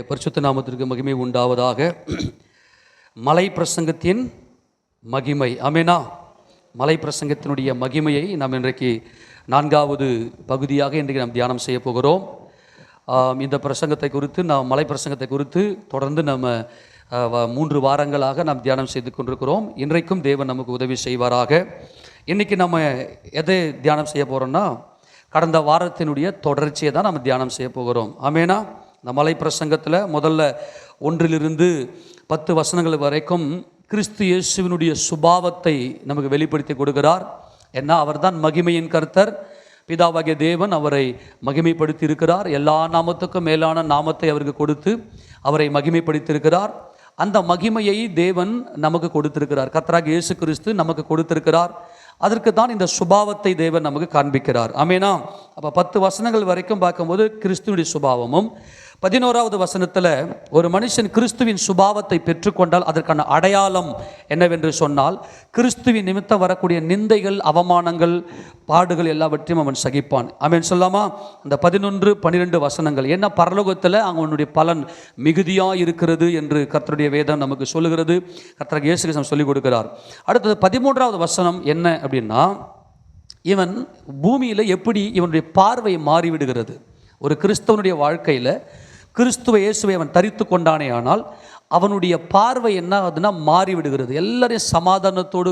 பரிசுத்த நாமத்திற்கு மகிமை உண்டாவதாக. மலை பிரசங்கத்தின் மகிமை, ஆமெனா. மலை பிரசங்கத்தினுடைய மகிமையை நாம் இன்றைக்கு 4வது பகுதியாக இன்றைக்கு நாம் தியானம் செய்ய போகிறோம். இந்த பிரசங்கத்தை குறித்து மலை பிரசங்கத்தை குறித்து தொடர்ந்து நம்ம 3 வாரங்களாக நாம் தியானம் செய்து கொண்டிருக்கிறோம். இன்றைக்கும் தேவன் நமக்கு உதவி செய்வாராக. இன்றைக்கி நம்ம எதை தியானம் செய்ய போகிறோம்னா, கடந்த வாரத்தினுடைய தொடர்ச்சியை தான் நம்ம தியானம் செய்ய போகிறோம். ஆமெனா. இந்த மலை பிரசங்கத்தில் முதல்ல 1 10 வசனங்கள் வரைக்கும் கிறிஸ்து இயேசுவினுடைய சுபாவத்தை நமக்கு வெளிப்படுத்தி கொடுக்கிறார். ஏன்னா அவர் தான் மகிமையின் கர்த்தர். பிதாவாகிய தேவன் அவரை மகிமைப்படுத்தி இருக்கிறார். எல்லா நாமத்துக்கும் மேலான நாமத்தை அவருக்கு கொடுத்து அவரை மகிமைப்படுத்தியிருக்கிறார். அந்த மகிமையை தேவன் நமக்கு கொடுத்திருக்கிறார். கர்த்தராகிய இயேசு கிறிஸ்து நமக்கு கொடுத்திருக்கிறார். அதற்கு தான் இந்த சுபாவத்தை தேவன் நமக்கு காண்பிக்கிறார். ஆமெனா. அப்போ 10 வசனங்கள் வரைக்கும் பார்க்கும்போது கிறிஸ்துவின் சுபாவமும், 11வது வசனத்தில் ஒரு மனுஷன் கிறிஸ்துவின் சுபாவத்தை பெற்றுக்கொண்டால் அதற்கான அடையாளம் என்னவென்று சொன்னால், கிறிஸ்துவின் நிமித்தம் வரக்கூடிய நிந்தைகள், அவமானங்கள், பாடுகள் எல்லாவற்றையும் அவன் சகிப்பான். ஆமென் சொல்லாமா? அந்த 11, 12 வசனங்கள் என்ன, பரலோகத்தில் அவனுடைய பலன் மிகுதியாக இருக்கிறது என்று கர்த்தருடைய வேதம் நமக்கு சொல்லுகிறது. கர்த்தர் இயேசு கிறிஸ்து சொல்லிக் கொடுக்கிறார். அடுத்தது 13வது வசனம் என்ன அப்படின்னா, இவன் பூமியில் எப்படி இவனுடைய பார்வை மாறிவிடுகிறது. ஒரு கிறிஸ்தவனுடைய வாழ்க்கையில் கிறிஸ்துவ இயேசுவை அவன் தரித்து கொண்டானே ஆனால் அவனுடைய பார்வை என்ன ஆகுதுன்னா மாறிவிடுகிறது. எல்லாரையும் சமாதானத்தோடு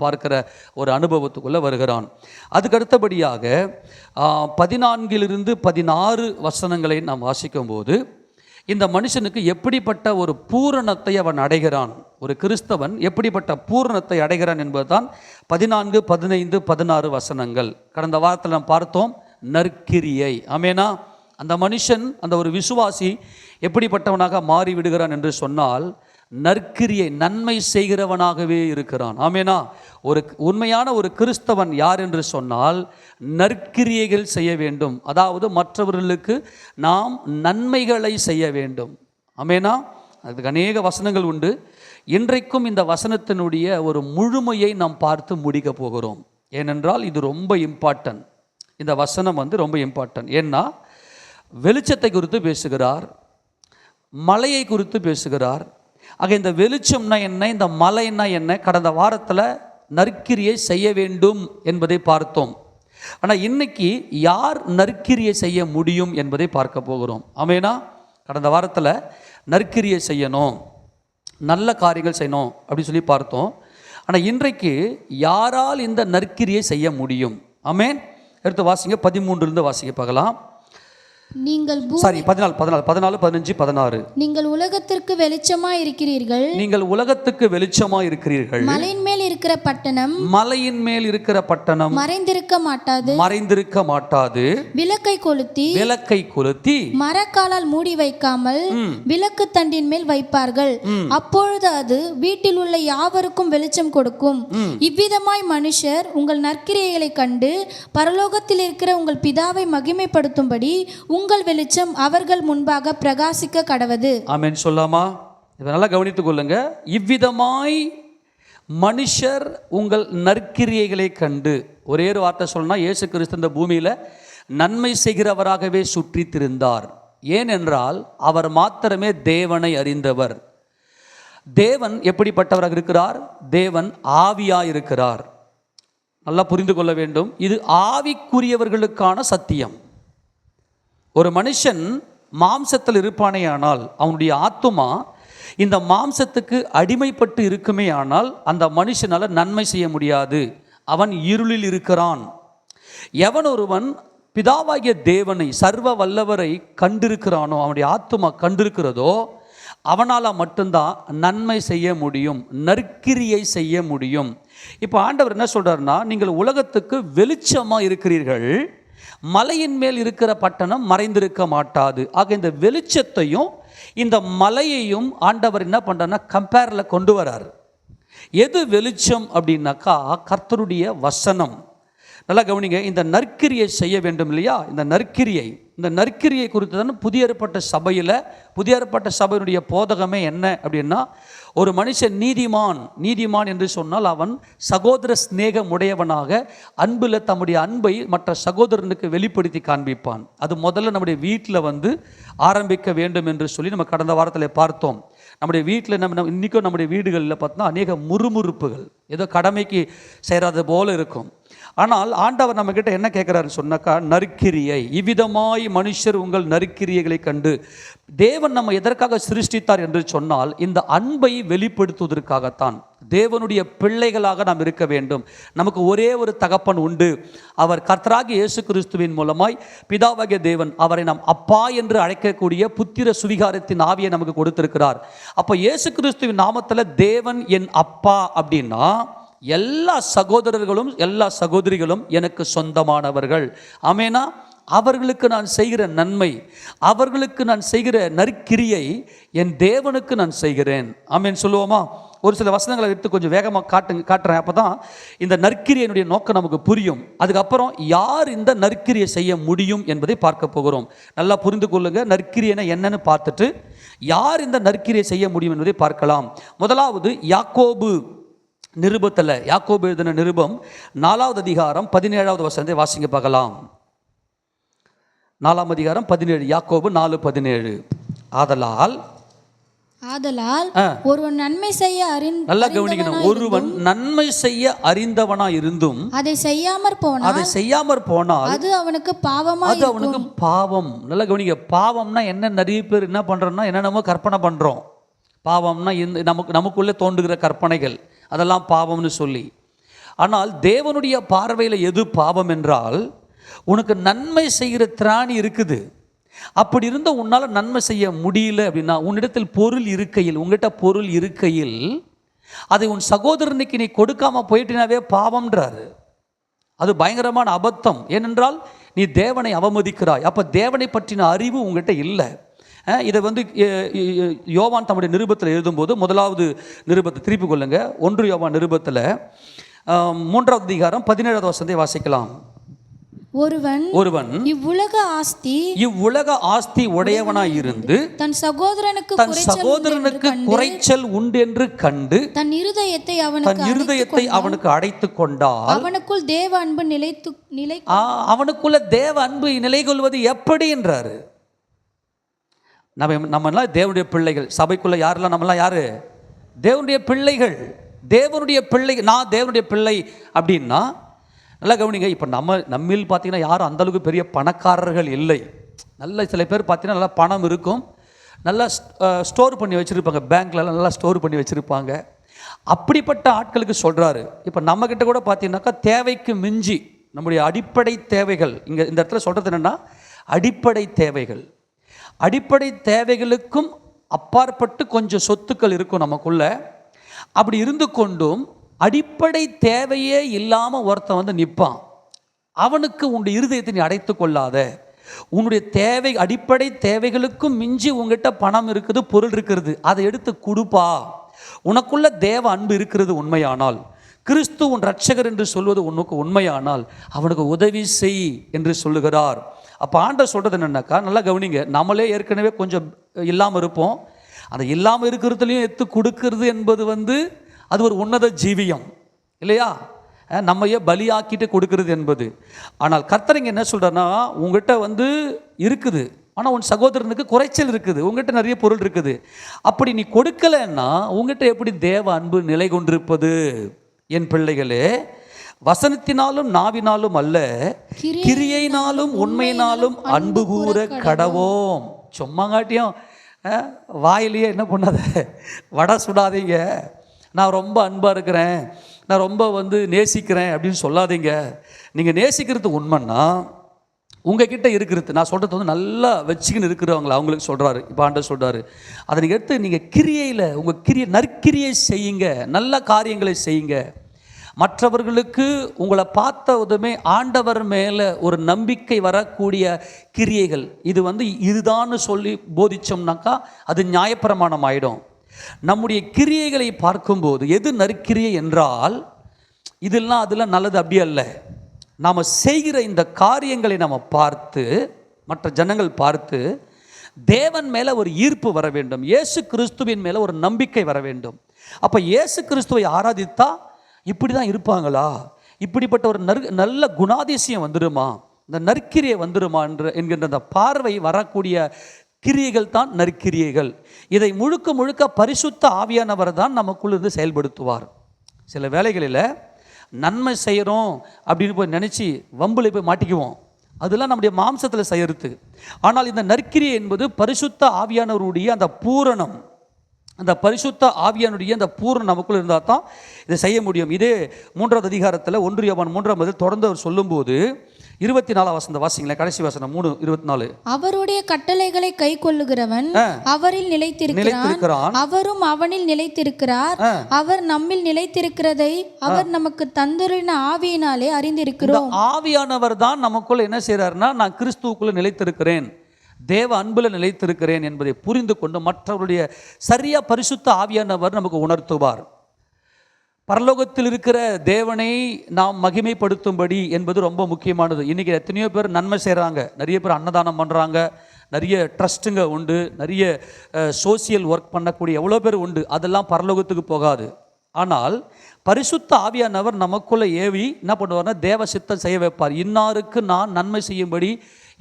பார்க்கிற ஒரு அனுபவத்துக்குள்ளே வருகிறான். அதுக்கு அடுத்தபடியாக 14 16 வசனங்களை நாம் வாசிக்கும்போது இந்த மனுஷனுக்கு எப்படிப்பட்ட ஒரு பூரணத்தை அவன் அடைகிறான், ஒரு கிறிஸ்தவன் எப்படிப்பட்ட பூரணத்தை அடைகிறான் என்பதுதான் 14, 15, 16 வசனங்கள். கடந்த வாரத்தில் நாம் பார்த்தோம் நற்கிரியை. ஆமெனா. அந்த மனுஷன், அந்த ஒரு விசுவாசி எப்படிப்பட்டவனாக மாறிவிடுகிறான் என்று சொன்னால், நற்கிரியை, நன்மை செய்கிறவனாகவே இருக்கிறான். ஆமெனா. ஒரு உண்மையான ஒரு கிறிஸ்தவன் யார் என்று சொன்னால், நற்கிரியைகள் செய்ய வேண்டும். அதாவது மற்றவர்களுக்கு நாம் நன்மைகளை செய்ய வேண்டும். ஆமெனா. அதுக்கு அநேக வசனங்கள் உண்டு. இன்றைக்கும் இந்த வசனத்தினுடைய ஒரு முழுமையை நாம் பார்த்து முடிக்க போகிறோம். ஏனென்றால் இது ரொம்ப இம்பார்ட்டன்ட். இந்த வசனம் ரொம்ப இம்பார்ட்டன்ட். ஏன்னா வெளிச்சத்தை குறித்து பேசுகிறார், மலையை குறித்து பேசுகிறார். ஆக இந்த வெளிச்சம்னா என்ன, இந்த மலைன்னா என்ன, கடந்த வாரத்தில் நற்கிரியை செய்ய வேண்டும் என்பதை பார்த்தோம். ஆனால் இன்னைக்கு யார் நற்கிரியை செய்ய முடியும் என்பதை பார்க்க போகிறோம். ஆமெனா. கடந்த வாரத்தில் நற்கிரியை செய்யணும், நல்ல காரியங்கள் செய்யணும் அப்படி சொல்லி பார்த்தோம். ஆனால் இன்றைக்கு யாரால் இந்த நற்கிரியை செய்ய முடியும்? ஆமென். எடுத்து வாசிங்க, 13 வாசிக்க பார்க்கலாம். நீங்கள் 14, 15, 16. நீங்கள் உலகத்திற்கு வெளிச்சமாய் இருக்கிறீர்கள். நீங்கள் உலகத்துக்கு வெளிச்சமாய் இருக்கிறீர்கள். மலையின் மேல் இருக்கிற பட்டணம் மறைந்திருக்க மாட்டாது. விளக்கை கொளுத்தி மரக்காலால் மூடி வைக்காமல் விளக்கு தண்டின் மேல் வைப்பார்கள். அப்பொழுது அது வீட்டில் உள்ள யாவருக்கும் வெளிச்சம் கொடுக்கும். இவ்விதமாய் மனுஷர் உங்கள் நற்கிரியைகளை கண்டு பரலோகத்தில் இருக்கிற உங்கள் பிதாவை மகிமைப்படுத்தும்படி உங்கள் வெளிச்சம் அவர்கள் முன்பாக பிரகாசிக்க கடவது. ஆமென் சொல்லாமா? இதை நல்லா கவனித்துக் கொள்ளுங்க. இவ்விதமாய் மனுஷர் உங்கள் நற்கிரியைகளை கண்டு, ஒரே ஒரு வார்த்தை சொல்லணும்னா, இயேசு கிறிஸ்து இந்த பூமியில் நன்மை செய்கிறவராகவே சுற்றி திரிந்தார். ஏனென்றால் அவர் மாத்திரமே தேவனை அறிந்தவர். தேவன் எப்படிப்பட்டவராக இருக்கிறார்? தேவன் ஆவியாக இருக்கிறார். நல்லா புரிந்து கொள்ள வேண்டும். இது ஆவிக்குரியவர்களுக்கான சத்தியம். ஒரு மனுஷன் மாம்சத்தில் இருப்பானே ஆனால் அவனுடைய ஆத்துமா இந்த மாம்சத்துக்கு அடிமைப்பட்டு இருக்குமே ஆனால் அந்த மனுஷனால் நன்மை செய்ய முடியாது. அவன் இருளில் இருக்கிறான். எவன் ஒருவன் பிதாவாகிய தேவனை, சர்வ வல்லவரை கண்டிருக்கிறானோ, அவனுடைய ஆத்துமா கண்டிருக்கிறதோ, அவனால் மட்டும்தான் நன்மை செய்ய முடியும், நற்கிரியை செய்ய முடியும். இப்போ ஆண்டவர் என்ன சொல்கிறாருன்னா, நீங்கள் உலகத்துக்கு வெளிச்சமாக இருக்கிறீர்கள், மலையின் மேல் இருக்கிற பட்டணம் மறைந்திருக்க மாட்டாது. ஆக இந்த வெளிச்சத்தையும் இந்த மலையையும் ஆண்டவர் என்ன பண்ணுறாருன்னா கம்பேரில் கொண்டு வரார். எது வெளிச்சம் அப்படின்னாக்கா, கர்த்தருடைய வசனம். நல்லா கவனிங்க. இந்த நற்கிரியை செய்ய வேண்டும் இல்லையா, இந்த நற்கிரியை இந்த நற்கிரியை குறித்து தான் புதிய ஏற்பட்ட சபையினுடைய போதகமே என்ன அப்படின்னா, ஒரு மனுஷன் நீதிமான் என்று சொன்னால் அவன் சகோதர சிநேகம் உடையவனாக அன்பில் தம்முடைய அன்பை மற்ற சகோதரனுக்கு வெளிப்படுத்தி காண்பிப்பான். அது முதல்ல நம்முடைய வீட்டில் ஆரம்பிக்க வேண்டும் என்று சொல்லி நம்ம கடந்த வாரத்தில் பார்த்தோம். நம்முடைய வீட்டில் நம்ம இன்றைக்கும் நம்முடைய வீடுகளில் பார்த்தோம்னா அநேக முறுமுறுப்புகள், ஏதோ கடமைக்கு செய்கிறது போல இருக்கும். ஆனால் ஆண்டவர் நம்மக்கிட்ட என்ன கேட்குறாருன்னு சொன்னாக்கா, நற்கிரியை. இவ்விதமாய் மனுஷர் உங்கள் நற்கிரியைகளை கண்டு. தேவன் நம்ம எதற்காக சிருஷ்டித்தார் என்று சொன்னால், இந்த அன்பை வெளிப்படுத்துவதற்காகத்தான். தேவனுடைய பிள்ளைகளாக நாம் இருக்க வேண்டும். நமக்கு ஒரே ஒரு தகப்பன் உண்டு. அவர் கர்த்தராகிய இயேசு கிறிஸ்துவின் மூலமாய் பிதாவாகிய தேவன் அவரை நாம் அப்பா என்று அழைக்கக்கூடிய புத்திர சுவிகாரத்தின் ஆவியை நமக்கு கொடுத்திருக்கிறார். அப்போ இயேசு கிறிஸ்துவின் நாமத்தில் தேவன் என் அப்பா அப்படின்னா, எல்லா சகோதரர்களும் எல்லா சகோதரிகளும் எனக்கு சொந்தமானவர்கள். ஆமேனா? அவர்களுக்கு நான் செய்கிற நன்மை, அவர்களுக்கு நான் செய்கிற நற்கிரியை என் தேவனுக்கு நான் செய்கிறேன். ஆமேன் சொல்லுவோமா? ஒரு சில வசனங்களை எடுத்து கொஞ்சம் வேகமாக காட்டுறேன். அப்போ தான் இந்த நற்கிரியனுடைய நோக்கம் நமக்கு புரியும். அதுக்கப்புறம் யார் இந்த நற்கிரியை செய்ய முடியும் என்பதை பார்க்க போகிறோம். நல்லா புரிந்து கொள்ளுங்க. நற்கிரியனை என்னன்னு பார்த்துட்டு யார் இந்த நற்கிரியை செய்ய முடியும் என்பதை பார்க்கலாம். முதலாவது யாக்கோபு நிருபத்தில், யாக்கோபு எழுதின நிருபம் 4வது அதிகாரம் 17வது வசனத்தை வாசிங்க பார்க்கலாம். 4ஆம் அதிகாரம் 17, யாக்கோபு 4:17. ஆதலால் ஒருவன் நன்மை செய்ய நல்லா கவனிக்கணும். ஒருவன் நன்மை செய்ய அறிந்தவனா இருந்தும் அதை செய்யாமற் போனால் அது அவனுக்கு பாவம். நல்லா கவனிக்க. பாவம்னா என்ன? நிறைய பேர் என்ன பண்றோம்னா, என்னென்னமோ கற்பனை பண்றோம். பாவம்னா நமக்குள்ளே தோன்றுகிற கற்பனைகள், அதெல்லாம் பாவம்னு சொல்லி. ஆனால் தேவனுடைய பார்வையில் எது பாவம் என்றால், உனக்கு நன்மை செய்கிற திராணி இருக்குது, அப்படி இருந்த உன்னால் நன்மை செய்ய முடியல அப்படின்னா, உன்னிடத்தில் உங்ககிட்ட பொருள் இருக்கையில் அதை உன் சகோதரனுக்கு நீ கொடுக்காம போயிட்டினாவே பாவம்ன்றாரு. அது பயங்கரமான அபத்தம். ஏனென்றால் நீ தேவனை அவமதிக்கிறாய். அப்போ தேவனை பற்றின அறிவு உங்ககிட்ட இல்லை. இதை யோவான் தம்முடைய நிருபத்தில் எழுதும்போது, முதலாவது நிருபத்தை திருப்பி கொள்ளுங்க. 1 யோவான் நிருபத்தில் 3வது அதிகாரம் 17வது வசனத்தை வாசிக்கலாம். ஒருவன் இவ்வுலக ஆஸ்தி உடையவனாய் இருந்து தன் சகோதரனுக்கு குறைச்சல் உண்டு என்று கண்டு தன் இருதயத்தை அவனுக்கு அடைத்து கொண்டால் அவனுக்குள்ள தேவ அன்பு நிலை கொள்வது எப்படி என்றாரு. நம்மெல்லாம் தேவனுடைய பிள்ளைகள். சபைக்குள்ள யாரெல்லாம்? நம்மளாம் யாரு? தேவனுடைய பிள்ளைகள். நான் தேவனுடைய பிள்ளை அப்படின்னா நல்லா கவனிங்க. இப்போ நம்மில் பார்த்தீங்கன்னா யாரும் அந்தளவுக்கு பெரிய பணக்காரர்கள் இல்லை. நல்ல சில பேர் பார்த்தீங்கன்னா நல்லா பணம் இருக்கும், நல்லா ஸ்டோர் பண்ணி வச்சுருப்பாங்க, பேங்க்லலாம் நல்லா ஸ்டோர் பண்ணி வச்சுருப்பாங்க. அப்படிப்பட்ட ஆட்களுக்கு சொல்கிறாரு. இப்போ நம்மக்கிட்ட கூட பார்த்தீங்கன்னாக்கா தேவைக்கு மிஞ்சி நம்முடைய அடிப்படை தேவைகள், இந்த இடத்துல சொல்கிறது என்னென்னா அடிப்படை தேவைகளுக்கும் அப்பாற்பட்டு கொஞ்சம் சொத்துக்கள் இருக்கும் நமக்குள்ள. அப்படி இருந்து கொண்டும் அடிப்படை தேவையே இல்லாமல் ஒருத்தன் நிற்பான். அவனுக்கு உன்னுடைய இருதயத்தை நீ அடைத்து கொள்ளாத. உன்னுடைய அடிப்படை தேவைகளுக்கும் மிஞ்சி உங்ககிட்ட பணம் இருக்குது, பொருள் இருக்கிறது, அதை எடுத்து கொடுப்பா. உனக்குள்ள தேவ அன்பு இருக்கிறது உண்மையானால், கிறிஸ்து உன் ரட்சகர் என்று சொல்வது உனக்கு உண்மையானால் அவனுக்கு உதவி செய் என்று சொல்லுகிறார். அப்போ ஆண்டவர் சொல்கிறது என்னென்னாக்கா, நல்லா கவனிங்க. நம்மளே ஏற்கனவே கொஞ்சம் இல்லாமல் இருப்போம். அந்த இல்லாமல் இருக்கிறதுலையும் எடுத்து கொடுக்கறது என்பது அது ஒரு உன்னத ஜீவியம் இல்லையா? நம்மையே பலியாக்கிட்டு கொடுக்கறது என்பது. ஆனால் கர்த்தர் என்ன சொல்கிறாருன்னா, உங்கள்கிட்ட இருக்குது, ஆனால் உன் சகோதரனுக்கு குறைச்சல் இருக்குது, உங்கள்கிட்ட நிறைய பொருள் இருக்குது. அப்படி நீ கொடுக்கலைன்னா உங்கள்கிட்ட எப்படி தேவ அன்பு நிலை கொண்டிருப்பது? என் பிள்ளைகளே, வசனத்தினாலும் நாவினாலும் அல்ல, கிரியையினாலும் உண்மையினாலும் அன்பு கூற கடவோம். சும்மாங்காட்டியும் வாயிலேயே என்ன பண்ணாத, வடை சுடாதீங்க, நான் ரொம்ப அன்பாக இருக்கிறேன், நான் ரொம்ப நேசிக்கிறேன் அப்படின்னு சொல்லாதீங்க. நீங்கள் நேசிக்கிறது உண்மைன்னா உங்ககிட்ட இருக்கிறது, நான் சொல்கிறது நல்லா வச்சுக்கின்னு இருக்கிறவங்கள அவங்களுக்கு சொல்கிறாரு. இப்போ ஆண்டவர் சொல்கிறாரு, அதை நீங்கள் எடுத்து நீங்கள் கிரியையில் உங்கள் நற்கிரியை செய்யுங்க, நல்ல காரியங்களை செய்யுங்க. மற்றவர்களுக்கு உங்களை பார்த்ததுமே ஆண்டவர் மேலே ஒரு நம்பிக்கை வரக்கூடிய கிரியைகள். இது இதுதான்னு சொல்லி போதிச்சோம்னாக்கா அது நியாயப்பிரமாணம் ஆகிடும். நம்முடைய கிரியைகளை பார்க்கும்போது எது நற்கிரியை என்றால், இதெல்லாம் நல்லது அப்படி அல்ல. நாம் செய்கிற இந்த காரியங்களை நம்ம பார்த்து மற்ற ஜனங்கள் பார்த்து தேவன் மேலே ஒரு ஈர்ப்பு வர வேண்டும், இயேசு கிறிஸ்துவின் மேலே ஒரு நம்பிக்கை வர வேண்டும். அப்போ இயேசு கிறிஸ்துவை ஆராதித்தா இப்படி தான் இருப்பாங்களா, இப்படிப்பட்ட ஒரு நல்ல குணாதிசயம் வந்துடுமா, இந்த நற்கிரியை வந்துடுமா என்கின்ற அந்த பார்வை வரக்கூடிய கிரியைகள் தான் நற்கிரியைகள். இதை முழுக்க முழுக்க பரிசுத்த ஆவியானவர் தான் நமக்குள்ளிருந்து செயல்படுத்துவார். சில வேளைகளில் நன்மை செய்கிறோம் அப்படின்னு போய் நினச்சி வம்பில் போய் மாட்டிக்குவோம், அதெல்லாம் நம்முடைய மாம்சத்தில் செய்யறது. ஆனால் இந்த நற்கிரியை என்பது பரிசுத்த ஆவியானவருடைய அந்த பூரணம், அந்த பரிசுத்த ஆவியானுடைய அந்த பூரணம் நமக்குள்ள இருந்தால் தான் இதை செய்ய முடியும். இதே 3வது அதிகாரத்தில் 1 யோவான் 3 தொடர்ந்து அவர் சொல்லும்போது 24 வசனம் வாசிங்களேன், கடைசி வசனம் 3:24. அவருடைய கட்டளைகளை கை கொள்ளுகிறவன் அவரில் நிலைத்திருக்கிறான், அவரும் அவனில் நிலைத்திருக்கிறார். அவர் நம்மில் நிலைத்திருக்கிறதை அவர் நமக்கு தந்துள்ள ஆவியினாலே அறிந்திருக்கிறோம். ஆவியானவர் தான் நமக்குள்ள என்ன செய்யறாருன்னா, நான் கிறிஸ்துவுக்குள்ள நிலைத்திருக்கிறேன், தேவ அன்புல நிலைத்திருக்கிறேன் என்பதை புரிந்து கொண்டு மற்றவருடைய சரியா பரிசுத்த ஆவியானவர் நமக்கு உணர்த்துவார். பரலோகத்தில் இருக்கிற தேவனை நாம் மகிமைப்படுத்தும்படி என்பது ரொம்ப முக்கியமானது. இன்றைக்கி எத்தனையோ பேர் நன்மை செய்கிறாங்க, நிறைய பேர் அன்னதானம் பண்ணுறாங்க, நிறைய ட்ரஸ்ட்டுங்க உண்டு, நிறைய சோசியல் ஒர்க் பண்ணக்கூடிய எவ்வளோ பேர் உண்டு. அதெல்லாம் பரலோகத்துக்கு போகாது. ஆனால் பரிசுத்த ஆவியானவர் நமக்குள்ளே ஏவி என்ன பண்ணுவார்னா, தேவ சித்தம் செய்ய வைப்பார். இன்னாருக்கு நான் நன்மை செய்யும்படி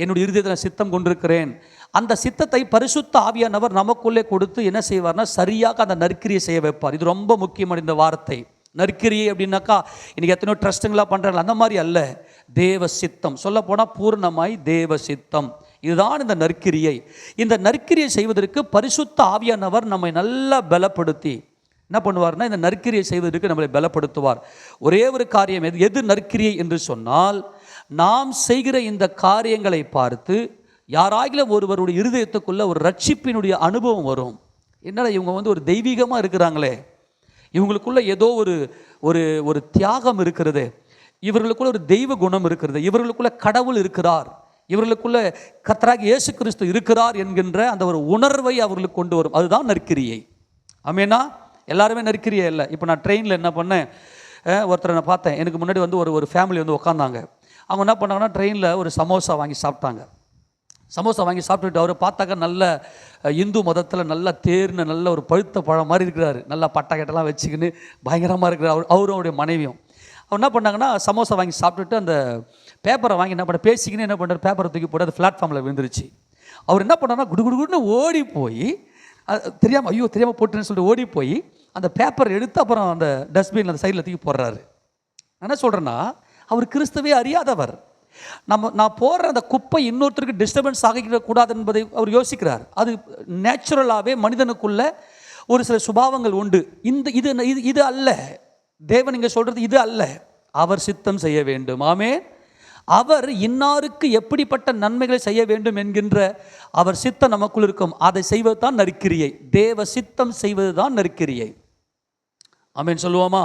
என்னுடைய இருதயத்தில் சித்தம் கொண்டிருக்கிறேன். அந்த சித்தத்தை பரிசுத்த ஆவியானவர் நமக்குள்ளே கொடுத்து என்ன செய்வார்னா, சரியாக அந்த நற்கிரியை செய்ய வைப்பார். இது ரொம்ப முக்கியமான இந்த வார்த்தை. நற்கிரியை அப்படின்னாக்கா இன்றைக்கி எத்தனையோ ட்ரஸ்ட்டுங்களாக பண்ணுறாங்க, அந்த மாதிரி அல்ல. தேவ சித்தம், சொல்ல போனால் பூர்ணமாய் தேவ சித்தம், இதுதான் இந்த நற்கிரியை. இந்த நற்கிரியை செய்வதற்கு பரிசுத்த ஆவியானவர் நம்மை நல்லா பலப்படுத்தி என்ன பண்ணுவார்னா, இந்த நற்கிரியை செய்வதற்கு நம்மளை பலப்படுத்துவார். ஒரே ஒரு காரியம், எது நற்கிரியை என்று சொன்னால், நாம் செய்கிற இந்த காரியங்களை பார்த்து யாராகிலும் ஒருவருடைய இருதயத்துக்குள்ள ஒரு ரட்சிப்பினுடைய அனுபவம் வரும். என்னடா இவங்க ஒரு தெய்வீகமாக இருக்கிறாங்களே, இவங்களுக்குள்ள ஏதோ ஒரு தியாகம் இருக்கிறது, இவர்களுக்குள்ள ஒரு தெய்வ குணம் இருக்கிறது, இவர்களுக்குள்ள கடவுள் இருக்கிறார், இவர்களுக்குள்ள கர்த்தராகிய இயேசு கிறிஸ்து இருக்கிறார் என்கின்ற அந்த ஒரு உணர்வை அவர்களுக்கு கொண்டு வரும். அதுதான் நற்கிரியை. ஆமெனா? எல்லாருமே நற்கிரியை இல்லை. இப்போ நான் ட்ரெயினில் என்ன பண்ணேன், ஒருத்தரை நான் பார்த்தேன். எனக்கு முன்னாடி ஒரு ஃபேமிலி உட்காந்தாங்க. அவங்க என்ன பண்ணாங்கன்னா, ட்ரெயினில் ஒரு சமோசா வாங்கி சாப்பிட்டாங்க. சமோசா வாங்கி சாப்பிட்டுட்டு அவரை பார்த்தாக்க நல்ல இந்து மதத்தில் நல்லா தேர்னு நல்ல ஒரு பழுத்த பழம் மாதிரி இருக்கிறாரு, நல்லா பட்டாக்கட்டெல்லாம் வச்சுக்கின்னு பயங்கரமாக இருக்கிறார். அவரும் அவருடைய மனைவியும் அவர் என்ன பண்ணாங்கன்னா, சமோசா வாங்கி சாப்பிட்டுட்டு அந்த பேப்பரை வாங்கி என்ன பண்ண பேசிக்கின்னு என்ன பண்ணுறாரு, பேப்பரை தூக்கி போட்டு அது பிளாட்ஃபார்மில் விழுந்துருச்சு. அவர் என்ன பண்ணார்னா, குடுகுடுன்னு ஓடி போய், தெரியாமல் போட்டுன்னு சொல்லிட்டு ஓடி போய் அந்த பேப்பரை எடுத்து அப்புறம் அந்த டஸ்ட்பின் அந்த சைடில் தூக்கி போடுறாரு. என்ன சொல்கிறேன்னா, அவர் கிறிஸ்துவே அறியாதவர். நான் போடுற அந்த குப்பை இன்னொருத்தருக்கு டிஸ்டர்பன்ஸ் ஆகிக்கூடாது என்பதை அவர் யோசிக்கிறார். அது நேச்சுரலாகவே மனிதனுக்குள்ள ஒரு சில சுபாவங்கள் உண்டு. இது அல்ல தேவன் இங்கே சொல்கிறது, இது அல்ல. அவர் சித்தம் செய்ய வேண்டும். ஆமென். அவர் இன்னாருக்கு எப்படிப்பட்ட நன்மைகளை செய்ய வேண்டும் என்கின்ற அவர் சித்தம் நமக்குள் இருக்கும். அதை செய்வது தான் நற்கிரியை. தேவ சித்தம் செய்வது தான் நற்கிரியை. ஆமென் சொல்லுவோமா?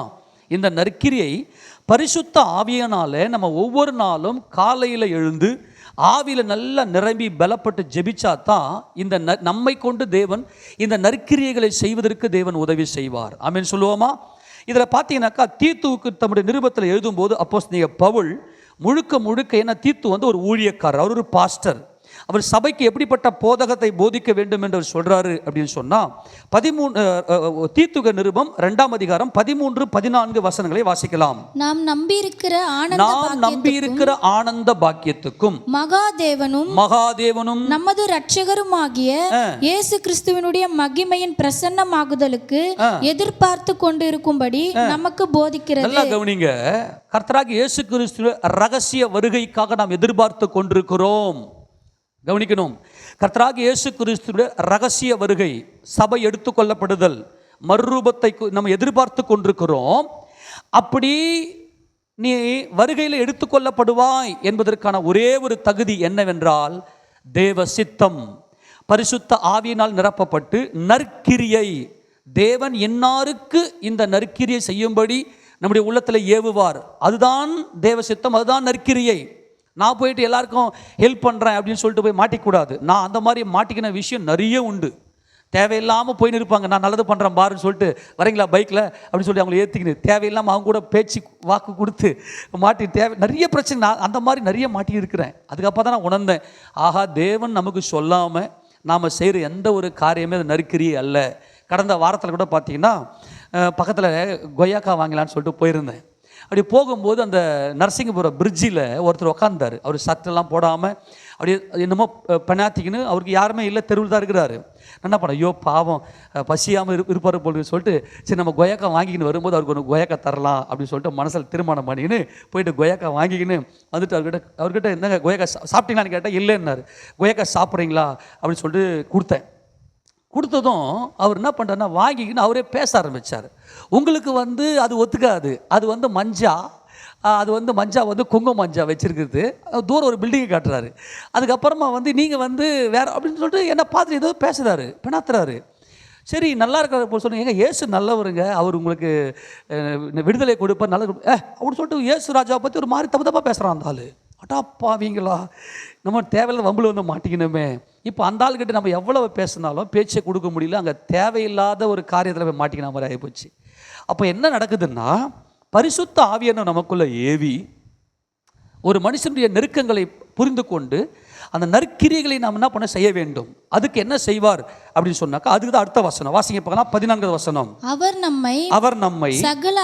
இந்த நற்கிரியை பரிசுத்த ஆவியினாலே நம்ம ஒவ்வொரு நாளும் காலையில் எழுந்து ஆவியில் நல்லா நிரம்பி பலப்பட்டு ஜெபிச்சா தான் இந்த நம்மை கொண்டு தேவன் இந்த நற்கிரியைகளை செய்வதற்கு தேவன் உதவி செய்வார். ஆமென் சொல்லுவோமா? இதில் பார்த்தீங்கன்னாக்கா, தீத்துவுக்கு தம்முடைய நிருபத்தில் எழுதும்போது அப்போஸ்தலனாகிய பவுல் முழுக்க ஏன்னா தீத்து ஒரு ஊழியக்காரர், அவர் ஒரு பாஸ்டர். அவர் சபைக்கு எப்படிப்பட்ட போதகத்தை போதிக்க வேண்டும் என்று அவர் சொல்றாரு அப்படின்னு சொன்னால், 13 நிருபம் 2ஆம் அதிகாரம் 13-14 வசனங்களை வாசிக்கலாம். நாம் நம்பியிருக்கிற ஆனந்த பாக்கியத்துக்கும் மகாதேவனும் நமது இரட்சகருமாகிய இயேசு கிறிஸ்துவினுடைய மகிமையின் பிரசன்னமாகுதலுக்கு எதிர்பார்த்து கொண்டு இருக்கும்படி நமக்கு போதிக்கிறது. நல்லா கவனிங்க, கர்த்தராகிய இயேசு கிறிஸ்துவின் ரகசிய வருகைக்காக நாம் எதிர்பார்த்து கொண்டிருக்கிறோம். கவனிக்கணும், கர்த்தராகிய இயேசு கிறிஸ்துவின் ரகசிய வருகை, சபை எடுத்துக்கொள்ளப்படுதல், மறுரூபத்தை நம்ம எதிர்பார்த்து கொண்டிருக்கிறோம். அப்படி நீ வருகையில் எடுத்துக்கொள்ளப்படுவாய் என்பதற்கான ஒரே ஒரு தகுதி என்னவென்றால், தேவ சித்தம், பரிசுத்த ஆவியினால் நிரப்பப்பட்டு நற்கிரியை, தேவன் இன்னாருக்கு இந்த நற்கிரியை செய்யும்படி நம்முடைய உள்ளத்தில் ஏவுவார். அதுதான் தேவ சித்தம், அதுதான் நற்கிரியை. நான் போயிட்டு எல்லாருக்கும் ஹெல்ப் பண்ணுறேன் அப்படின்னு சொல்லிட்டு போய் மாட்டிக்கூடாது. நான் அந்த மாதிரி மாட்டிக்கின விஷயம் நிறைய உண்டு. தேவையில்லாமல் போயின்னு இருப்பாங்க. நான் நல்லது பண்ணுறேன் பாருன்னு சொல்லிட்டு, வரீங்களா பைக்கில் அப்படின்னு சொல்லி அவங்களை ஏற்றிக்கின்னு தேவையில்லாமல் அவங்க கூட பேச்சு வாக்கு கொடுத்து மாட்டி நிறைய பிரச்சனை. நான் அந்த மாதிரி நிறைய மாட்டி இருக்கிறேன். அதுக்கப்புறம் தான் நான் உணர்ந்தேன், ஆஹா, தேவன் நமக்கு சொல்லாமல் நாம் செய்கிற எந்த ஒரு காரியமே அது நறுக்கிரியே அல்ல. கடந்த வாரத்தில் கூட பார்த்தீங்கன்னா பக்கத்தில் கொய்யாக்காய் வாங்கலான்னு சொல்லிட்டு போயிருந்தேன். அப்படி போகும்போது அந்த நரசிங்கபுரம் பிரிட்ஜில் ஒருத்தர் உக்காந்தார். அவர் சட்டெல்லாம் போடாமல் அப்படியே என்னமோ பெண்ணாத்திக்கின்னு, அவருக்கு யாருமே இல்லை, தெருவில் தான் இருக்கிறாரு. என்ன பண்ண, ஐயோ பாவம் பசியாமல் இருப்பார் போல் சொல்லிட்டு, சரி நம்ம கொய்யாக்காய் வாங்கிக்கின்னு வரும்போது அவருக்கு ஒரு கொய்யாக்காய் தரலாம் அப்படின்னு சொல்லிட்டு மனசில் தீர்மானம் பண்ணிக்கின்னு போயிட்டு கொய்யாக்காய் வாங்கிக்கின்னு வந்துட்டு அவர்கிட்ட என்னங்க கொய்யாக்காய் சாப்பிட்டீங்களான்னு கேட்டால் இல்லைன்னாரு. கொய்யாக்காய் சாப்பிட்றீங்களா அப்படின்னு சொல்லிட்டு கொடுத்ததும் அவர் என்ன பண்ணுறாருன்னா வாங்கிக்கின்னு அவரே பேச ஆரம்பித்தார். உங்களுக்கு அது ஒத்துக்காது, அது மஞ்சா, அது மஞ்சா குங்கும மஞ்சா வச்சுருக்குது. தூரம் ஒரு பில்டிங்கை காட்டுறாரு. அதுக்கப்புறமா நீங்கள் வேறு அப்படின்னு சொல்லிட்டு என்னை பார்த்துட்டு ஏதோ பேசுகிறாரு, பிணாத்துறாரு. சரி நல்லா இருக்கிற போல் சொல்லுங்க, ஏங்க இயேசு நல்லவருங்க, அவர் உங்களுக்கு விடுதலை கொடுப்பார், நல்லது அப்படின்னு சொல்லிட்டு இயேசு ராஜாவை பற்றி ஒரு மாதிரி தப்பாக பேசுகிறான் அந்த ஆள். அட்டாப்பாவீங்களா, நம்ம தேவையில்ல வம்பில் மாட்டிக்கணுமே. இப்போ அந்த ஆள்கிட்ட நம்ம எவ்வளவு பேசினாலும் பேச்சை கொடுக்க முடியல. அங்கே தேவையில்லாத ஒரு காரியத்தில் போய் மாட்டிக்கின மாதிரி ஆகிப்போச்சு. அப்போ என்ன நடக்குதுன்னா, பரிசுத்த ஆவியான நமக்குள்ளே ஏவி ஒரு மனுஷனுடைய நெருக்கங்களை புரிந்து கொண்டு அந்த நற்கிரியைகளை நாம் என்ன பண்ண செய்ய வேண்டும். அதுக்கு என்ன செய்வார் அப்படின்னு சொன்னாக்கா, அதுக்கு தான் அடுத்த வசனம் வாசிங்க பார்க்கலாம். 14வது வசனம். அவர் நம்மை சகல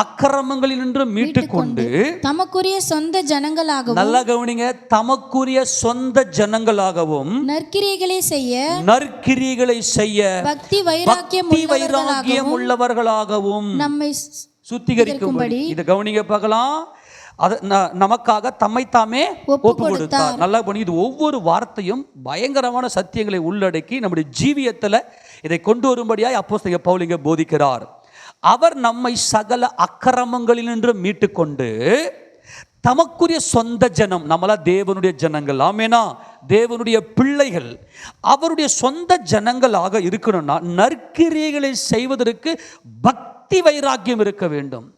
அக்கிரமங்களினின்று மீட்டுக்கொண்டு தமக்குரிய சொந்த ஜனங்களாகவும், நல்லா கவனிங்க, தமக்குரிய சொந்த ஜனங்களாகவும் நற்கிரியைகளை செய்ய பக்தி வைராக்கியம் உள்ளவர்களாகவும் நம்மை சுத்திகரிக்கும்படி. இதை கவனிங்க பார்க்கலாம். நமக்காக தம்மைத்தாமே ஒப்பு கொடுத்தார். நல்லா பண்ணி, இது ஒவ்வொரு வார்த்தையும் பயங்கரமான சத்தியங்களை உள்ளடக்கி நம்முடைய ஜீவியத்தில் இதை கொண்டு வரும்படியாய் அப்போஸ்தலர் பவுல் இங்கே போதிக்கிறார். அவர் நம்மை சகல அக்கிரமங்களினின்று மீட்டுக்கொண்டு தமக்குரிய சொந்த ஜனம், நம்மளா தேவனுடைய ஜனங்கள், ஆமேனா, தேவனுடைய பிள்ளைகள், அவருடைய சொந்த ஜனங்களாக இருக்கணும்னா நற்கிரியைகளை செய்வதற்கு பக்தி வைராக்கியம் இருக்க வேண்டும்.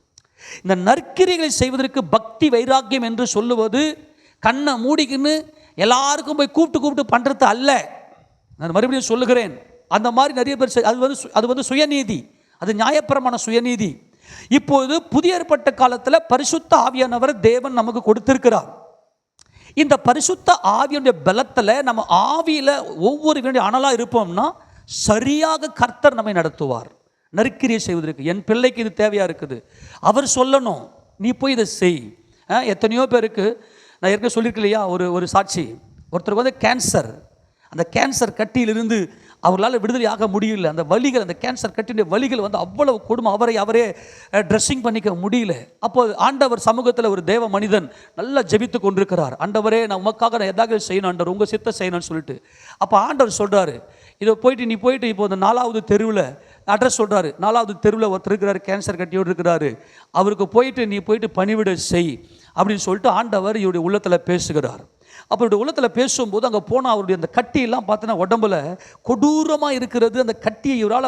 இந்த நற்கிரியைகளை செய்வதற்கு பக்தி வைராக்கியம் என்று சொல்லுவது கண்ணை மூடிக்கின்னு எல்லாருக்கும் போய் கூப்பிட்டு பண்ணுறது அல்ல. நான் மறுபடியும் சொல்லுகிறேன், அந்த மாதிரி நிறைய பேர் அது சுயநீதி, அது நியாயப்பிரமான சுயநீதி. இப்போது புதிய ஏற்பட்ட காலத்தில் பரிசுத்த ஆவியானவர் தேவன் நமக்கு கொடுத்திருக்கிறார். இந்த பரிசுத்த ஆவியுடைய பலத்தில் நம்ம ஆவியில் ஒவ்வொரு வேண்டிய அனலாக இருப்போம்னா சரியாக கர்த்தர் நம்மை நடத்துவார். நற்கிரியை செய்வதற்கு என் பிள்ளைக்கு இது தேவையாக இருக்குது, அவர் சொல்லணும், நீ போய் இதை செய். எத்தனையோ பேருக்கு நான் ஏற்கனவே சொல்லியிருக்கேன் இல்லையா, ஒரு சாட்சி. ஒருத்தருக்கு கேன்சர், அந்த கேன்சர் கட்டியிலிருந்து அவர்களால் விடுதலை ஆக முடியல. அந்த வலிகள், அந்த கேன்சர் கட்டியுடைய வலிகள் அவ்வளவு கொடுமை, அவரே ட்ரெஸ்ஸிங் பண்ணிக்க முடியல. அப்போ ஆண்டவர் சமூகத்தில் ஒரு தேவ மனிதன் நல்லா ஜெபித்து கொண்டிருக்கிறார். ஆண்டவரே, நான் உமக்காக நான் எதாவது செய்யணும் ஆண்டவர், உங்கள் சித்த செய்யணும்னு சொல்லிட்டு. அப்போ ஆண்டவர் சொல்கிறாரு, இதை நீ போயிட்டு இப்போ இந்த 4வது தெருவில் அட்ரஸ் சொல்கிறாரு. 4வது தெருவில் ஒருத்தர் இருக்கிறாரு, கேன்சர் கட்டியோடு இருக்கிறாரு, அவருக்கு நீ போயிட்டு பணிவிட செய் அப்படின்னு சொல்லிட்டு ஆண்டவர் இவருடைய உள்ளத்தில் பேசுகிறார். அப்போ இவருடைய உள்ளத்தில் பேசும்போது அங்கே போனால் அவருடைய அந்த கட்டியெல்லாம் பார்த்தோன்னா உடம்புல கொடூரமாக இருக்கிறது. அந்த கட்டியை இவரால்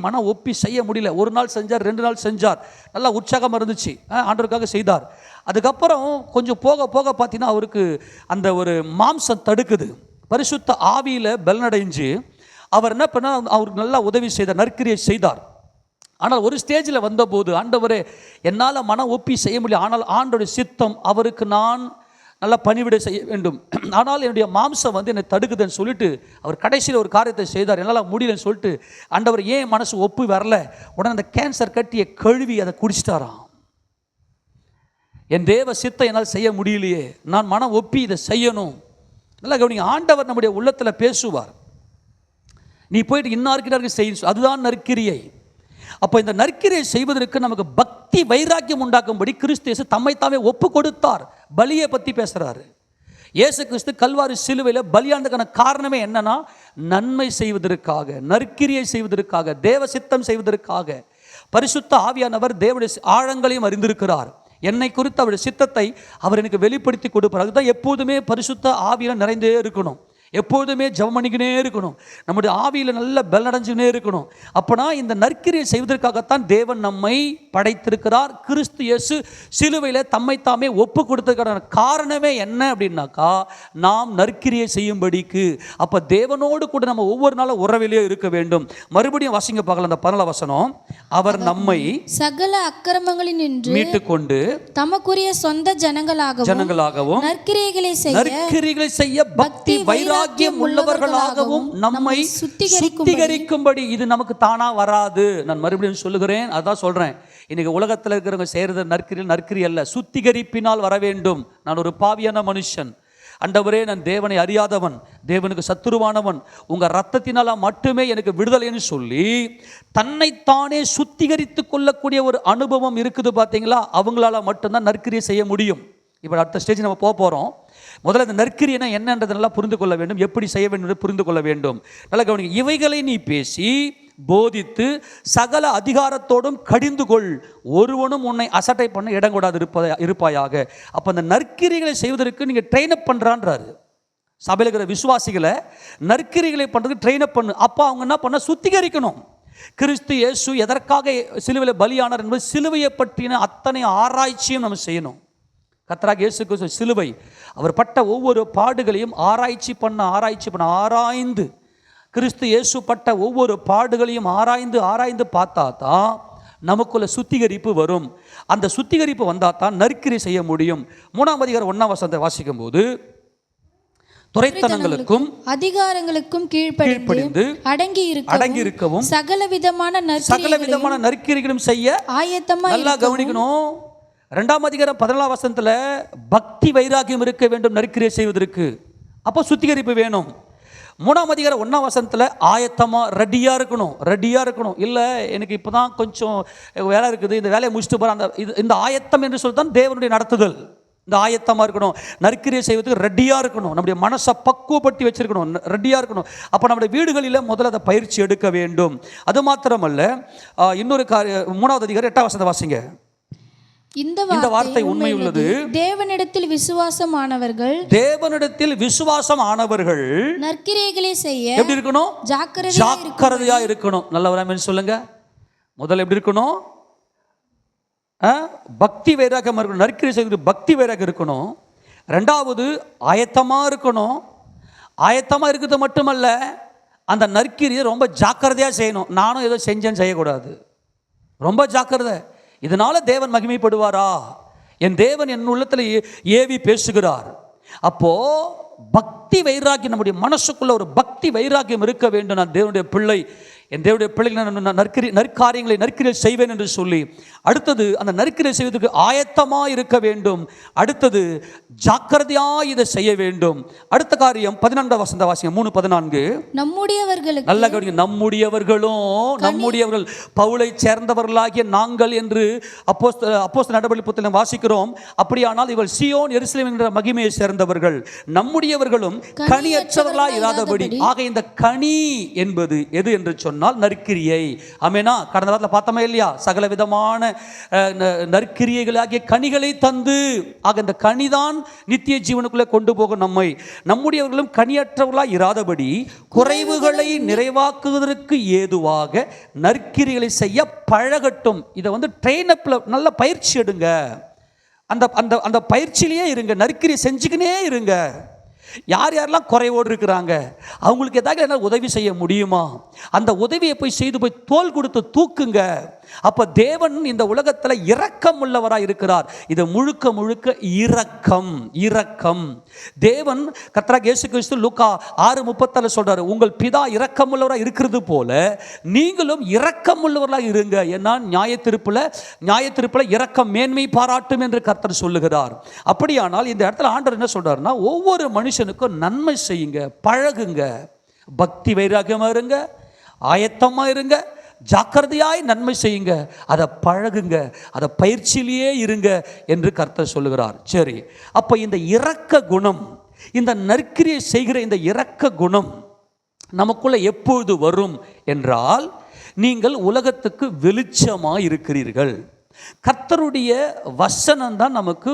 மனம் ஒப்பி செய்ய முடியல. 1 நாள் செஞ்சார், 2 நாள் செஞ்சார், நல்லா உற்சாகமாக இருந்துச்சு, ஆண்டவருக்காக செய்தார். அதுக்கப்புறம் கொஞ்சம் போக போக பார்த்தீங்கன்னா அவருக்கு அந்த ஒரு மாம்சம் தடுக்குது. பரிசுத்த ஆவியில் பலனடைஞ்சு அவர் என்ன பண்ணார், அவருக்கு நல்லா உதவி செய்தார், நற்கிரியை செய்தார். ஆனால் ஒரு ஸ்டேஜில் வந்தபோது, ஆண்டவரே என்னால் மனம் ஒப்பி செய்ய முடியல, ஆனால் ஆண்டவருடைய சித்தம், அவருக்கு நான் நல்லா பணிவிடை செய்ய வேண்டும், ஆனால் என்னுடைய மாம்சம் என்னை தடுக்குதுன்னு சொல்லிட்டு அவர் கடைசியில் ஒரு காரியத்தை செய்தார். என்னால் முடியலன்னு சொல்லிட்டு ஆண்டவர் ஏன் மனசு ஒப்பு வரல, உடனே அந்த கேன்சர் கட்டியை கழுவி அதை குடிச்சிட்டாராம். என் தேவ சித்தம் என்னால் செய்ய முடியலையே, நான் மனம் ஒப்பி இதை செய்யணும். நல்லா கவனிங்க, ஆண்டவர் நம்முடைய உள்ளத்தில் பேசுவார். நீ போயிட்டு இன்னார்கிட்ட செய்ய, அதுதான் நற்கிரியை. அப்போ இந்த நற்கிரியை செய்வதற்கு நமக்கு பக்தி வைராக்கியம் உண்டாக்கும்படி கிறிஸ்து இயேசு தம்மைத்தாமே ஒப்பு கொடுத்தார். பலியை பற்றி பேசுகிறாரு. இயேசு கிறிஸ்து கல்வாரி சிலுவையில் பலியானதுக்கான காரணமே என்னன்னா, நன்மை செய்வதற்காக, நற்கிரியை செய்வதற்காக, தேவ சித்தம் செய்வதற்காக. பரிசுத்த ஆவியானவர் தேவனுடைய ஆழங்களையும் அறிந்திருக்கிறார். என்னை குறித்து அவருடைய சித்தத்தை அவர் எனக்கு வெளிப்படுத்தி கொடுப்பார். அதுதான் எப்போதுமே பரிசுத்த ஆவியில் நிறைந்தே இருக்கணும். எப்பொழுதுமே ஜெபம் பண்ணிக்கினே இருக்கணும். நம்முடைய ஆவியில் நல்ல பலனடைஞ்சுக்கினே இருக்கணும். அப்போனா இந்த நற்கிரியை செய்வதற்காகத்தான் தேவன் நம்மை படைத்திருக்கிறார். கிறிஸ்து இயேசு சிலுவையில் தம்மை தாமே ஒப்பு கொடுத்ததுக்கான காரணமே என்ன அப்படின்னாக்கா, நாம் நற்கிரியை செய்யும்படிக்கு. அப்போ தேவனோடு கூட நம்ம ஒவ்வொரு நாளும் உறவிலே இருக்க வேண்டும். மறுபடியும் வாசிங்க பார்க்கலாம் அந்த 14 வசனம். அவர் நம்மை சகல அக்கிரமங்களில் நின்று மீட்டுக்கொண்டு தமக்குரிய சொந்த ஜனங்களாகவும் நற்கிரியைகளை செய்ய பக்தி வைராக்கியம் உள்ளவர்களாகவும் நம்மை சுத்திகரிக்கும்படி. இது நமக்கு தானா வராது. நான் மறுபடியும் சொல்லுகிறேன், அதான் சொல்றேன். இன்னைக்கு உலகத்தில் இருக்கிறவங்க செய்யறது நற்கிரி அல்ல, சுத்திகரிப்பினால் வர வேண்டும். நான் ஒரு பாவியான மனுஷன், ஆண்டவரே நான் தேவனை அறியாதவன், தேவனுக்கு சத்துருவானவன், உங்கள் ரத்தத்தினால மட்டுமே எனக்கு விடுதலைன்னு சொல்லி தன்னைத்தானே சுத்திகரித்து கொள்ளக்கூடிய ஒரு அனுபவம் இருக்குது பார்த்தீங்களா, அவங்களால மட்டும்தான் நற்கிரியை செய்ய முடியும். இப்போ அடுத்த ஸ்டேஜ் நம்ம போகிறோம். முதல்ல இந்த நற்கிரியனா என்னன்றது நல்லா புரிந்து கொள்ள வேண்டும். எப்படி செய்ய வேண்டும் புரிந்து கொள்ள வேண்டும். நல்லா கவனிங்க. இவைகளை நீ பேசி போதித்து சகல அதிகாரத்தோடும் கடிந்து கொள், ஒருவனும் உன்னை அசட்டை பண்ண இடம் கூடாது இருப்பாயாக. அப்போ அந்த நற்கிரிகளை செய்வதற்கு நீங்கள் ட்ரெயின் அப் பண்ணுறான்றாரு. சபையில் இருக்கிற விசுவாசிகளை நற்கிரிகளை பண்ணுறதுக்கு ட்ரெயின் அப் பண்ணு. அப்போ அவங்க என்ன பண்ண, சுத்திகரிக்கணும். கிறிஸ்து இயேசு எதற்காக சிலுவையில் பலியானார் என்பது சிலுவையை பற்றின அத்தனை ஆராய்ச்சியும் நம்ம செய்யணும். கர்த்தராகிய இயேசு கிறிஸ்து சிலுவை, அவர் பட்ட ஒவ்வொரு பாடுகளையும் ஆராய்ச்சி பண்ண ஆராய்ந்து, கிறிஸ்து இயேசு பட்ட ஒவ்வொரு பாடுகளையும் ஆராய்ந்து பார்த்தா தான் நமக்குள்ள சுத்திகரிப்பு வரும். அந்த சுத்திகரிப்பு வந்தால் தான் நற்கிரி செய்ய முடியும். 3ஆம் அதிகாரம் 1ஆம் வசனத்தை வாசிக்கும் போது, துரைத்தனங்களுக்கும் அதிகாரங்களுக்கும் கீழ்ப்படிந்து அடங்கி இருக்கவும் சகலவிதமான நற்கிரிகளும் செய்ய ஆயத்தமா. நல்லா கவனிக்கணும். 2ஆம் அதிகாரம் 14ஆம் வசனத்தில் பக்தி வைராக்கியம் இருக்க வேண்டும் நற்கிரியை செய்வதற்கு. அப்போ சுத்திகரிப்பு வேணும். 3ஆம் அதிகாரம் 1ஆம் வசனத்தில் ஆயத்தமாக ரெடியாக இருக்கணும். இல்லை எனக்கு இப்போ தான் கொஞ்சம் வேலை இருக்குது, இந்த வேலையை முடிச்சுட்டு போகிற அந்த இந்த ஆயத்தம் என்று சொல்லி தான் தேவனுடைய நடத்துதல். இந்த ஆயத்தமாக இருக்கணும், நற்கிரியை செய்வதற்கு ரெடியாக இருக்கணும், நம்முடைய மனசை பக்குவப்படுத்தி வச்சிருக்கணும், ரெடியாக இருக்கணும். அப்போ நம்முடைய வீடுகளில் முதல்ல அதை பயிற்சி எடுக்க வேண்டும். அது மாத்திரமல்ல, இன்னொரு 3ஆவது அதிகாரம் 8ஆம் வசனத்தை வாசிங்க. இந்த வார்த்தை உண்மை உள்ளது. தேவனிடத்தில் விசுவாசம் ஆனவர்கள் நற்கிரியைகளை செய்ய எப்படி இருக்கணும்? ஜாக்கிரதையா இருக்கணும். நல்ல சொல்லுங்க. முதல்ல எப்படி இருக்கணும்? பக்தி வைராக்கியம் இருக்கணும். நற்கிரியை செய்வது பக்தி வைராக்கியம் இருக்கணும். 2வது ஆயத்தமா இருக்கணும். ஆயத்தமா இருக்கிறது மட்டுமல்ல, அந்த நற்கிரியை ரொம்ப ஜாக்கிரதையா செய்யணும். நானும் ஏதோ செஞ்சேன்னு செய்யக்கூடாது, ரொம்ப ஜாக்கிரதை. இதனால தேவன் மகிமைப்படுவாரா? என் தேவன் என் உள்ளத்தில் ஏவி பேசுகிறார். அப்போ பக்தி வைராக்கியம், நம்முடைய மனசுக்குள்ள ஒரு பக்தி வைராக்கியம் இருக்க வேண்டும். நான் தேவனுடைய பிள்ளை, என் தேவனுடைய பிள்ளைகளை நற்காரியங்களை நற்கிரியை செய்வேன் என்று சொல்லி, அடுத்தது அந்த நற்கிரியை செய்வதற்கு ஆயத்தமாக இருக்க வேண்டும். அடுத்தது ஜாக்கிரதையாக இதை செய்ய வேண்டும். அடுத்த காரியம் 14ஆம் வசனத்தை வாசிங்க. 3:14. நல்ல கவனிங்க. நம்முடையவர்கள் பவுலை சேர்ந்தவர்களாகிய நாங்கள் என்று அப்போஸ்தலர் நடபடி புத்தகத்தில் வாசிக்கிறோம். அப்படியானால் இவள் சீயோன் எருசலேம் என்ற மகிமையை சேர்ந்தவர்கள், நம்முடையவர்களும் கனியற்றவர்களாய் இராதபடி. ஆக இந்த கனி என்பது எது என்று சொன்னால் நற்கிரியை. ஆமெனா. கடந்த வாரத்தில் பார்த்தோமா இல்லையா? சகல விதமான நற்கிரியைகளாகிய கனிகளை தந்து, ஆக இந்த கனிதான் நித்திய ஜீவனுக்குள்ளே கொண்டு போகும் நம்மை. நம்முடையவர்களும் கனியற்றவர்களாய் இராதபடி குறைவுகளை நிறைவாக்குவதற்கு ஏதுவாக நற்கிரிகளை செய்ய பழகட்டும். இதை ட்ரெயின் அப்ல நல்ல பயிற்சி எடுங்க. அந்த பயிற்சியிலேயே இருங்க, நற்கிரி செஞ்சுக்கினே இருங்க. யாரெல்லாம் குறைவோடு இருக்கிறாங்க, அவங்களுக்கு ஏதாவது உதவி செய்ய முடியுமா? அந்த உதவியை போய் தோள் கொடுத்து தூக்குங்க. அப்போ தேவன் இந்த உலகத்தில் இரக்கம் உள்ளவராக இருக்கிறார். இது முழுக்க இரக்கம். தேவன் கர்த்தராகிய இயேசு கிறிஸ்து லூக்கா 6:34 சொல்றாரு, உங்கள் பிதா இரக்கம் உள்ளவராக இருக்கிறது போல நீங்களும் இரக்கம் உள்ளவர்களாக இருங்க. ஏன்னா நியாயத்தீர்ப்புல இரக்கம் மேன்மை பாராட்டும் என்று கர்த்தர் சொல்லுகிறார். அப்படியானால் இந்த இடத்துல ஆண்டவர் என்ன சொல்றாருன்னா, ஒவ்வொரு மனுஷனுக்கும் நன்மை செய்யுங்க, பழகுங்க, பக்தி வைராக்கியமா இருங்க, ஆயத்தமா இருங்க, ஜாக்கிரதையாய் நன்மை செய்யுங்க, அதை பழகுங்க, அதை பயிற்சியிலேயே இருங்க என்று கர்த்தர் சொல்லுகிறார். சரி, அப்போ இந்த இரக்க குணம், இந்த நற்கிரியை செய்கிற இந்த இரக்க குணம் நமக்குள்ள எப்பொழுது வரும் என்றால், நீங்கள் உலகத்துக்கு வெளிச்சமாக இருக்கிறீர்கள். கர்த்தருடைய வசனம் தான் நமக்கு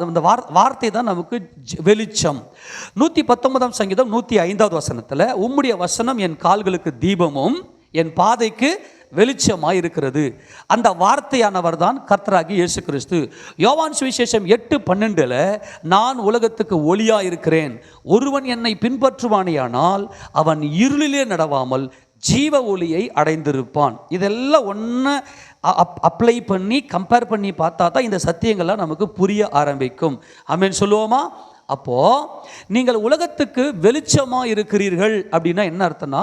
அந்த வார்த்தை தான் நமக்கு வெளிச்சம். 119 சங்கீதம் 105 வசனத்தில், உம்முடைய வசனம் என் கால்களுக்கு தீபமும் என் பாதைக்கு வெளிச்சமாய் இருக்கிறது. அந்த வார்த்தையானவர் தான் கர்த்தராகி இயேசு கிறிஸ்து. யோவான் சுவிசேஷம் 8:12, நான் உலகத்துக்கு ஒளியாக இருக்கிறேன், ஒருவன் என்னை பின்பற்றுவானேயானால் அவன் இருளிலே நடவாமல் ஜீவ ஒளியை அடைந்திருப்பான். இதெல்லாம் ஒன்று அப்ளை பண்ணி கம்பேர் பண்ணி பார்த்தா தான் இந்த சத்தியங்கள்லாம் நமக்கு புரிய ஆரம்பிக்கும். ஆமென் சொல்லுவோமா? அப்போது நீங்கள் உலகத்துக்கு வெளிச்சமாக இருக்கிறீர்கள் அப்படின்னா என்ன அர்த்தம்னா,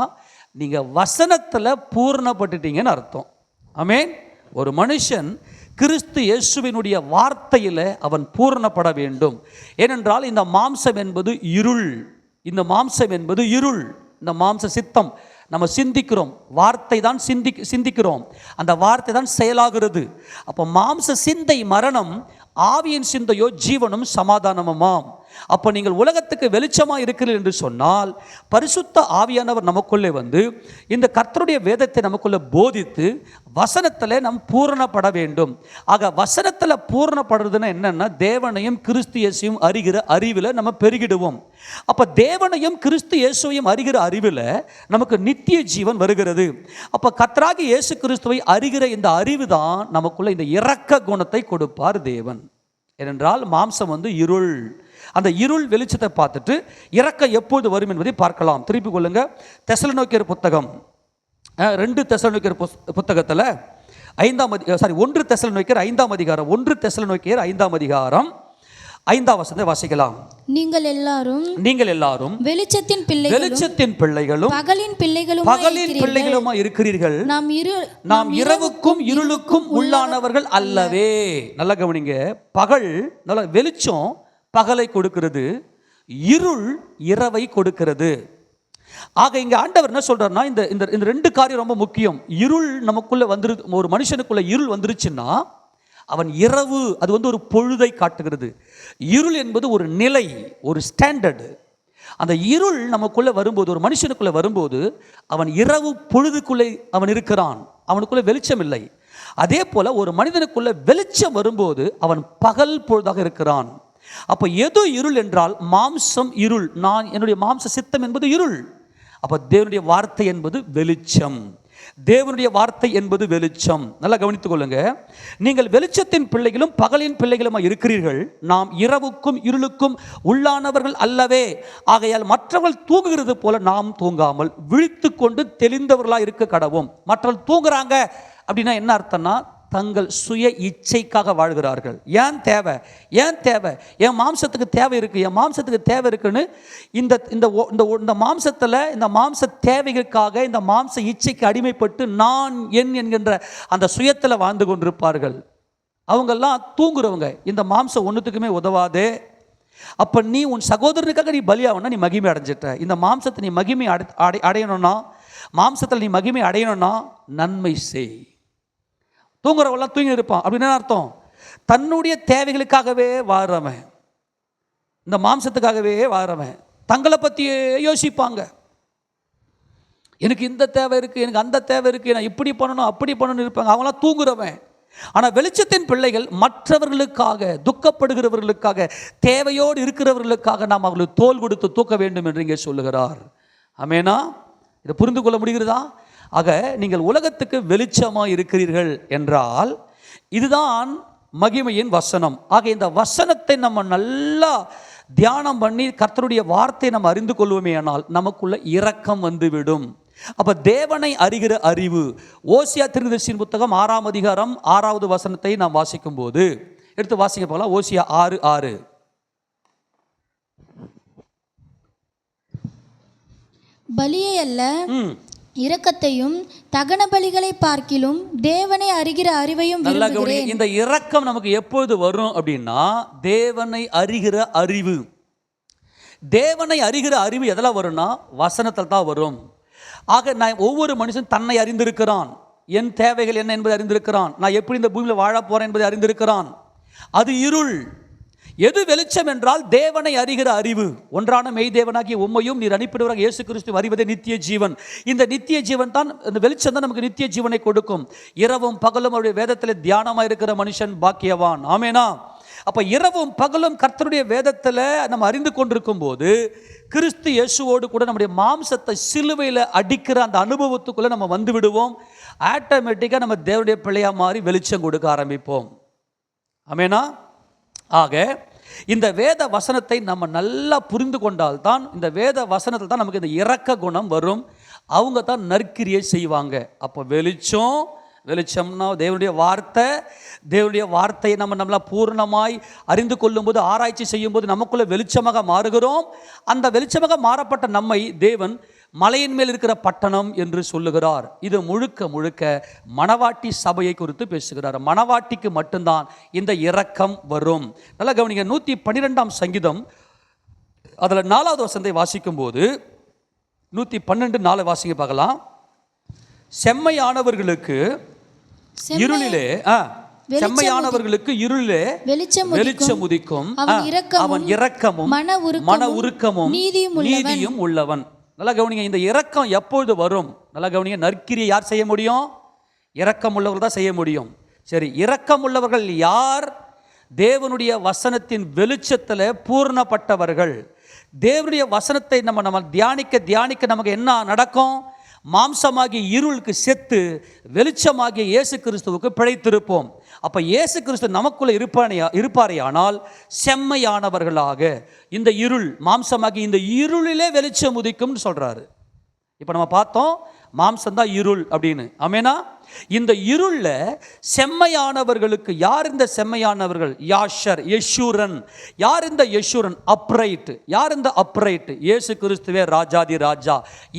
நீங்கள் வசனத்தில் பூர்ணப்பட்டுட்டீங்கன்னு அர்த்தம். ஆமென். ஒரு மனுஷன் கிறிஸ்து இயேசுவினுடைய வார்த்தையில் அவன் பூர்ணப்பட வேண்டும். ஏனென்றால் இந்த மாம்சம் என்பது இருள். இந்த மாம்சம் என்பது இருள். இந்த மாம்ச சித்தம் நம்ம சிந்திக்கிறோம், வார்த்தை தான் சிந்திக்கிறோம், அந்த வார்த்தை தான் செயலாகிறது. அப்போ மாம்ச சிந்தை மரணம், ஆவியின் சிந்தையோ ஜீவனும் சமாதானமுமாம். அப்போ நீங்கள் உலகத்துக்கு வெளிச்சமாக இருக்கிறீர்கள் என்று சொன்னால், பரிசுத்த ஆவியானவர் நமக்குள்ளே வந்து இந்த கர்த்தருடைய வேதத்தை நமக்குள்ளே போதித்து வசனத்தில் நாம் பூரணப்பட வேண்டும். ஆக வசனத்தில் பூரணப்படுறதுன்னா என்னென்னா, தேவனையும் கிறிஸ்து இயேசுவையும் அறிகிற அறிவில் நம்ம பெருகிடுவோம். அப்போ தேவனையும் கிறிஸ்து இயேசுவையும் அறிகிற அறிவில் நமக்கு நித்திய ஜீவன் வருகிறது. அப்போ கர்த்தராகி இயேசு கிறிஸ்துவை அறிகிற இந்த அறிவு தான் நமக்குள்ள இந்த இரக்க குணத்தை கொடுப்பார் தேவன். ஏனென்றால் மாம்சம் வந்து இருள். அந்த இருள் வெளிச்சத்தை பார்த்துட்டு இரக்கம் எப்போது வரும் என்பதை பார்க்கலாம். திருப்பி கொள்ளுங்க, தெசலோனிக்கேயர் புத்தகம் 2 தெசலோனிக்கேயர் புத்தகத்தில் 1 தெசலோனிக்கேயர் 5ஆம் அதிகாரம் 1 தெசலோனிக்கேயர் 5ஆம் அதிகாரம் 5ஆம் வசனத்தை வாசிக்கலாம். நீங்கள் எல்லாரும் வெளிச்சத்தின் பிள்ளைகளும் பகலின் பிள்ளைகளுமாய் இருக்கிறீர்கள். நாம் இரவுக்கும் இருளுக்கும் உள்ளானவர்கள் அல்லவே. நல்லா கவனிங்க, பகல் நல்ல வெளிச்சம் பகலை கொடுக்கிறது, இருள் இரவை கொடுக்கிறது. ஆக இங்க ஆண்டவர் என்ன சொல்றாருன்னா, இந்த 2 காரியம் ரொம்ப முக்கியம். இருள் நமக்குள்ள ஒரு மனுஷனுக்குள்ள இருள் வந்துருச்சுன்னா அவன் இரவு, அது வந்து ஒரு பொழுதை காட்டுகிறது. இருள் என்பது ஒரு நிலை, ஒரு ஸ்டாண்டர்டு. அந்த இருள் நமக்குள்ளே வரும்போது, ஒரு மனுஷனுக்குள்ளே வரும்போது அவன் இரவு பொழுதுக்குள்ளே அவன் இருக்கிறான், அவனுக்குள்ளே வெளிச்சம் இல்லை. அதே போல் ஒரு மனிதனுக்குள்ளே வெளிச்சம் வரும்போது அவன் பகல் பொழுதாக இருக்கிறான். அப்போ எது இருள் என்றால் மாம்சம் இருள். என்னுடைய மாம்ச சித்தம் என்பது இருள். அப்போ தேவனுடைய வார்த்தை என்பது வெளிச்சம். தேவனுடைய வார்த்தை என்பது வெளிச்சம். நல்லா கவனித்துக் கொள்ளுங்க. நீங்கள் வெளிச்சத்தின் பிள்ளைகளும் பகலின் பிள்ளைகளுமாய் இருக்கிறீர்கள். நாம் இரவுக்கும் இருளுக்கும் உள்ளானவர்கள் அல்லவே. ஆகையால் மற்றவர்கள் தூங்குகிறது போல நாம் தூங்காமல் விழித்து கொண்டு தெளிந்தவர்களாக இருக்க கடவோம். மற்றவர்கள் தூங்குறாங்க அப்படின்னா என்ன அர்த்தம்னா, தங்கள் சுய இச்சைக்காக வாழ்கிறார்கள். ஏன் தேவை, என் மாம்சத்துக்கு தேவை இருக்குது, என் மாம்சத்துக்கு தேவை இருக்குன்னு இந்த மாம்சத்தில், இந்த மாம்ச தேவைகளுக்காக, இந்த மாம்ச இச்சைக்கு அடிமைப்பட்டு நான் என்கின்ற அந்த சுயத்தில் வாழ்ந்து கொண்டிருப்பார்கள். அவங்கெல்லாம் தூங்குறவங்க. இந்த மாம்சம் ஒன்றுத்துக்குமே உதவாதே. அப்போ நீ உன் சகோதரனுக்காக நீ பலியாகணும்னா நீ மகிமை அடைஞ்சிட்ட. இந்த மாம்சத்தை நீ மகிமை அடையணும்னா, மாம்சத்தில் நீ மகிமை அடையணும்னா நன்மை செய். தூங்குறவெல்லாம் தூங்கி இருப்பான் அப்படின்னு அர்த்தம். தன்னுடைய தேவைகளுக்காகவே வாழ்றவன், இந்த மாம்சத்துக்காகவே வாழ்றவன், தங்களை பற்றியே யோசிப்பாங்க. எனக்கு இந்த தேவை இருக்குது, எனக்கு அந்த தேவை இருக்குது, நான் இப்படி பண்ணணும் அப்படி பண்ணணும் இருப்பாங்க. அவங்களாம் தூங்குறவன். ஆனால் வெளிச்சத்தின் பிள்ளைகள் மற்றவர்களுக்காக, துக்கப்படுகிறவர்களுக்காக, தேவையோடு இருக்கிறவர்களுக்காக நாம் அவர்களுக்கு தோள் கொடுத்து தூக்க வேண்டும் என்று இங்கே சொல்லுகிறார். ஆமேனா? இதை புரிந்து கொள்ள முடிகிறதா? ஆக நீங்கள் உலகத்துக்கு வெளிச்சமாக இருக்கிறீர்கள் என்றால் இதுதான் மகிமையின் வசனம். ஆக இந்த வசனத்தை நம்ம நல்லா தியானம் பண்ணி கர்த்தருடைய வார்த்தையை நம்ம அறிந்து கொள்வோமே ஆனால் நமக்குள்ள இரக்கம் வந்துவிடும். அப்போ தேவனை அறிகிற அறிவு. ஓசியா தீர்க்கதரிசியின் புத்தகம் 6ஆம் அதிகாரம் 6வது வசனத்தை நாம் வாசிக்கும் போது, எடுத்து வாசிக்க போகலாம். ஓசியா 6:6. பலியை அல்ல இரக்கத்தையும் தகன பலிகளை பார்க்கிலும் தேவனை அறிகிற அறிவையும் விரும்புகிறேன். இந்த இரக்கம் நமக்கு எப்பொழுது வரும் அப்படின்னா, தேவனை அறிகிற அறிவு. தேவனை அறிகிற அறிவு எதெல்லாம் வரும்னா வசனத்தில் தான் வரும். ஆக நான் ஒவ்வொரு மனுஷன் தன்னை அறிந்திருக்கிறான், என் தேவைகள் என்ன என்பதை அறிந்திருக்கிறான், நான் எப்படி இந்த பூமியில் வாழ போறேன் என்பதை அறிந்திருக்கிறான். அது இருள். எது வெளிச்சம் என்றால் தேவனை அறிகிற அறிவு. ஒன்றான மெய் தேவனாகிய உம்மையும் நீர் அனுப்பினவராக இயேசு கிறிஸ்து அறிவதே நித்திய ஜீவன். இந்த நித்திய ஜீவன் தான், இந்த வெளிச்சம் தான் நமக்கு நித்திய ஜீவனை கொடுக்கும். இரவும் பகலும் அவருடைய வேதத்தில் தியானமாக இருக்கிற மனுஷன் பாக்கியவான். ஆமேனா? அப்போ இரவும் பகலும் கர்த்தருடைய வேதத்தில் நம்ம அறிந்து கொண்டிருக்கும் போது கிறிஸ்து இயேசுவோடு கூட நம்முடைய மாம்சத்தை சிலுவையில் அடிக்கிற அந்த அனுபவத்துக்குள்ளே நம்ம வந்து விடுவோம். ஆட்டோமேட்டிக்காக நம்ம தேவனுடைய பிள்ளையாக மாறி வெளிச்சம் கொடுக்க ஆரம்பிப்போம். ஆமேனா? ஆக இந்த வேத வசனத்தை நம்ம நல்லா புரிந்து கொண்டால்தான், இந்த வேத வசனத்தில் தான் நமக்கு இந்த இரக்க குணம் வரும். அவங்க தான் நற்கிரியை செய்வாங்க. அப்போ வெளிச்சம்னா தேவனுடைய வார்த்தை. தேவனுடைய வார்த்தையை நம்மளா பூர்ணமாய் அறிந்து கொள்ளும்போது, ஆராய்ச்சி செய்யும்போது நமக்குள்ள வெளிச்சமாக மாறுகிறோம். அந்த வெளிச்சமாக மாறப்பட்ட நம்மை தேவன் மலையின் மேல் இருக்கிற பட்டணம் என்று சொல்லுகிறார். இது முழுக்க முழுக்க மணவாட்டி சபையை குறித்து பேசுகிறார். மணவாட்டிக்கு மட்டும்தான் இந்த இரக்கம் வரும். நல்லா கவனிங்க. 112ஆம் சங்கீதம் அதில் 4வது வசனத்தை வாசிக்கும் போது 112:4 வாசிங்க பார்க்கலாம். செம்மையானவர்களுக்கு இருளிலே வெளிச்சம் உதிக்கும், அவன் இரக்கமும் மன உருக்கமும் நீதியும் உள்ளவன். நல்லா கவனிங்க. இந்த இரக்கம் எப்பொழுது வரும்? நல்லா கவனிங்க. நற்கிரியை யார் செய்ய முடியும்? இரக்கம் உள்ளவர்கள் தான் செய்ய முடியும். சரி, இரக்கம் உள்ளவர்கள் யார்? தேவனுடைய வசனத்தின் வெளிச்சத்தில் பூர்ணப்பட்டவர்கள். தேவனுடைய வசனத்தை நம்ம தியானிக்க நமக்கு என்ன நடக்கும்? மாம்சமாகிய இருளுக்கு செத்து வெளிச்சமாகிய இயேசு கிறிஸ்துவுக்கு பிழைத்திருப்போம். அப்போ இயேசு கிறிஸ்து நமக்குள்ளே இருப்பாரே ஆனால் செம்மையானவர்களாக இந்த இருள், மாம்சமாகிய இந்த இருளிலே வெளிச்சம் உதிக்கும்னு சொல்கிறாரு. இப்போ நம்ம பார்த்தோம் மாம்சம்தான் இருள் அப்படின்னு. ஆமேனா? இந்த இருளில் செம்மையானவர்களுக்கு யார் இந்த செம்மையானவர்கள்? யெஷூரன். யார் இந்த யெஷூரன்? அப்ரைட். யார் இந்த அப்ரைட்? இயேசு கிறிஸ்துவே ராஜாதி ராஜா,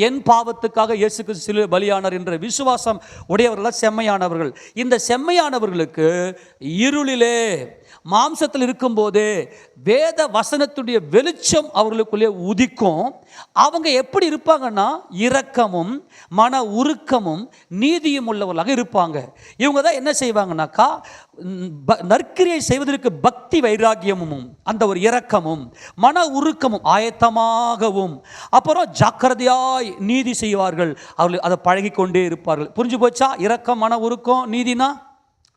என் பாவத்துக்காக இயேசு கிறிஸ்து சிலுவையில் பலியானார் என்ற விசுவாசம் உடையவர்கள் செம்மையானவர்கள். இந்த செம்மையானவர்களுக்கு இருளிலே மாம்சத்தில் இருக்கும்போதே வேத வசனத்துடைய வெளிச்சம் அவர்களுக்குள்ளே உதிக்கும். அவங்க எப்படி இருப்பாங்கன்னா இரக்கமும் மன உருக்கமும் நீதியும் உள்ளவர்களாக இருப்பாங்க. இவங்க தான் என்ன செய்வாங்கன்னாக்கா, நற்கிரியை செய்வதற்கு பக்தி வைராக்கியமும் அந்த ஒரு இரக்கமும் மன உருக்கமும் ஆயத்தமாகவும் அப்புறம் ஜாக்கிரதையாய் நீதி செய்வார்கள். அவர்கள் அதை பழகி கொண்டே இருப்பார்கள். புரிஞ்சு போச்சா? இரக்கம், மன உருக்கம், நீதினா?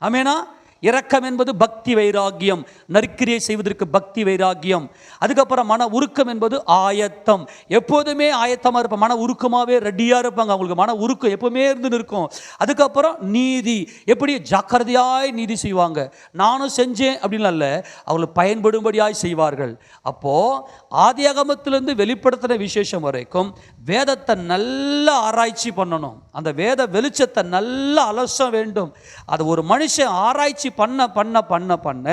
ஆமேனா? இரக்கம் என்பது பக்தி வைராக்கியம், நற்கிரியை செய்வதற்கு பக்தி வைராக்கியம். அதுக்கப்புறம் மன உருக்கம் என்பது ஆயத்தம். எப்போதுமே ஆயத்தமாக இருப்பாங்க, மன உருக்கமாகவே ரெடியாக இருப்பாங்க. அவங்களுக்கு மன உருக்கம் எப்பவுமே இருந்து இருக்கும். அதுக்கப்புறம் நீதி, எப்படி ஜாக்கிரதையாய் நீதி செய்வாங்க. நானும் செஞ்சேன் அப்படின்னு அல்ல, அவங்களுக்கு பயன்படும்படியாய் செய்வார்கள். அப்போது ஆதியாகமத்திலிருந்து வெளிப்படுத்தின விசேஷம் வரைக்கும் வேதத்தை நல்லா ஆராய்ச்சி பண்ணணும். அந்த வேத வெளிச்சத்தை நல்லா அலச வேண்டும். அது ஒரு மனுஷன் ஆராய்ச்சி பண்ண பண்ண பண்ண பண்ண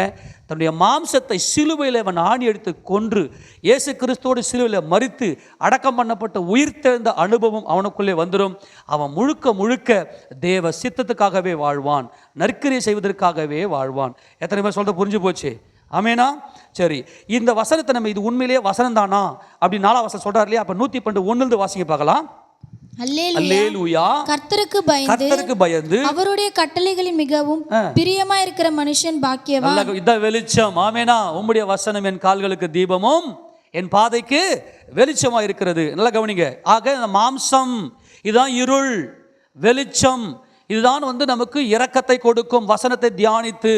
தன்னுடைய மாம்சத்தை சிலுவையில் அவன் ஆணி எடுத்து கொன்று இயேசு கிறிஸ்துவோடு சிலுவையில் மரித்து அடக்கம் பண்ணப்பட்ட உயிர்த்தெழுந்த அனுபவம் அவனுக்குள்ளே வந்துடும். அவன் முழுக்க முழுக்க தேவ சித்தத்துக்காகவே வாழ்வான், நற்கிரியை செய்வதற்காகவே வாழ்வான். எத்தனை பேர் சொல்றது புரிஞ்சு போச்சு? ஆமேனா? சரி, இந்த வசனத்தை நம்ம இது உண்மையிலேயே வசனம் தானா அப்படி 4ஆம் வசனம் சொல்றாரு இல்லையா? அப்ப 112:1 வாசிங்க பார்க்கலாம். அல்லேலூயா. கர்த்தருக்கு பயந்து அவருடைய கட்டளைகளில் மிகவும் பிரியமா இருக்கிற மனுஷன் பாக்கியவான். இதான் வெளிச்சம். ஆமேனா? உம்முடைய வசனம் என் கால்களுக்கு தீபமும் என் பாதைக்கு வெளிச்சமா இருக்கிறது. நல்லா கவனிங்க. ஆக இந்த மாம்சம் இதுதான் இருள், வெளிச்சம் இதுதான் நமக்கு இரக்கத்தை கொடுக்கும். வசனத்தை தியானித்து,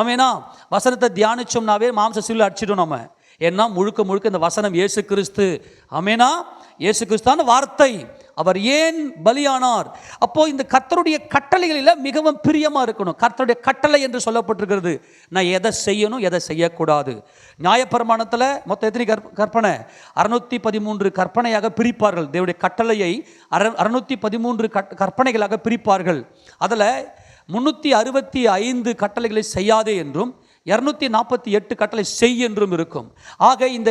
ஆமேனா? வசனத்தை தியானிச்சோம்னாவே மாம்ச சிலுவை அடிச்சிடும் நம்ம. ஏன்னா முழுக்க முழுக்க இந்த வசனம் இயேசு கிறிஸ்து. ஆமேனா? இயேசு கிறிஸ்தான வார்த்தை. அவர் ஏன் பலியானார்? அப்போ இந்த கர்த்தருடைய கட்டளைகளில் மிகவும் பிரியமாக இருக்கணும். கர்த்தருடைய கட்டளை என்று சொல்லப்பட்டிருக்கிறது. நான் எதை செய்யணும், எதை செய்யக்கூடாது. நியாயப்பிரமாணத்தில் மொத்தம் எத்தனை கற்பனை? 613 கற்பனையாக பிரிப்பார்கள். தேவனுடைய கட்டளையை 613 கற்பனைகளாக பிரிப்பார்கள். அதில் 365 கட்டளைகளை செய்யாதே என்றும் 248 கட்டளை செய் என்றும் இருக்கும். ஆக இந்த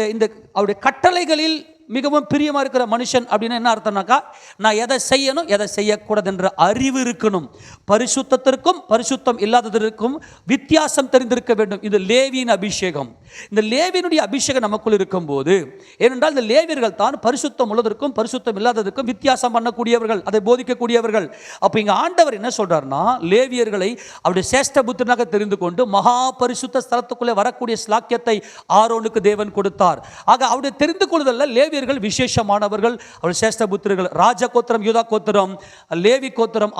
அவருடைய கட்டளைகளில் மிகவும் பிரியமாக இருக்கிற மனுஷன் அப்படின்னு என்ன அர்த்தம்னாக்கா, நான் எதை செய்யணும் எதை செய்யக்கூடாது என்ற அறிவு இருக்கணும். பரிசுத்தத்திற்கும் பரிசுத்தம் இல்லாததற்கும் வித்தியாசம் தெரிந்திருக்க வேண்டும். இது லேவியின் அபிஷேகம். இந்த லேவியினுடைய அபிஷேகம் நமக்குள் இருக்கும்போது, ஏனென்றால் இந்த லேவியர்கள் தான் பரிசுத்தம் உள்ளதற்கும் பரிசுத்தம் இல்லாததற்கும் வித்தியாசம் பண்ணக்கூடியவர்கள், அதை போதிக்கக்கூடியவர்கள். அப்போ இங்கே ஆண்டவர் என்ன சொல்றாருன்னா, லேவியர்களை அவருடைய சேஷ்ட புத்திரனாக தெரிந்து கொண்டு மகா பரிசுத்த ஸ்தலத்துக்குள்ளே வரக்கூடிய ஸ்லாக்கியத்தை ஆரோனுக்கு தேவன் கொடுத்தார். ஆக அவருடைய தெரிந்து கொள்ளுதல்ல லேவியர்கள் விசேஷமானவர்கள், அவருடைய சேஷ்ட புத்திரர்கள். ராஜ கோத்திரம் யூதா கோத்திரம், லேவி கோத்திரம்,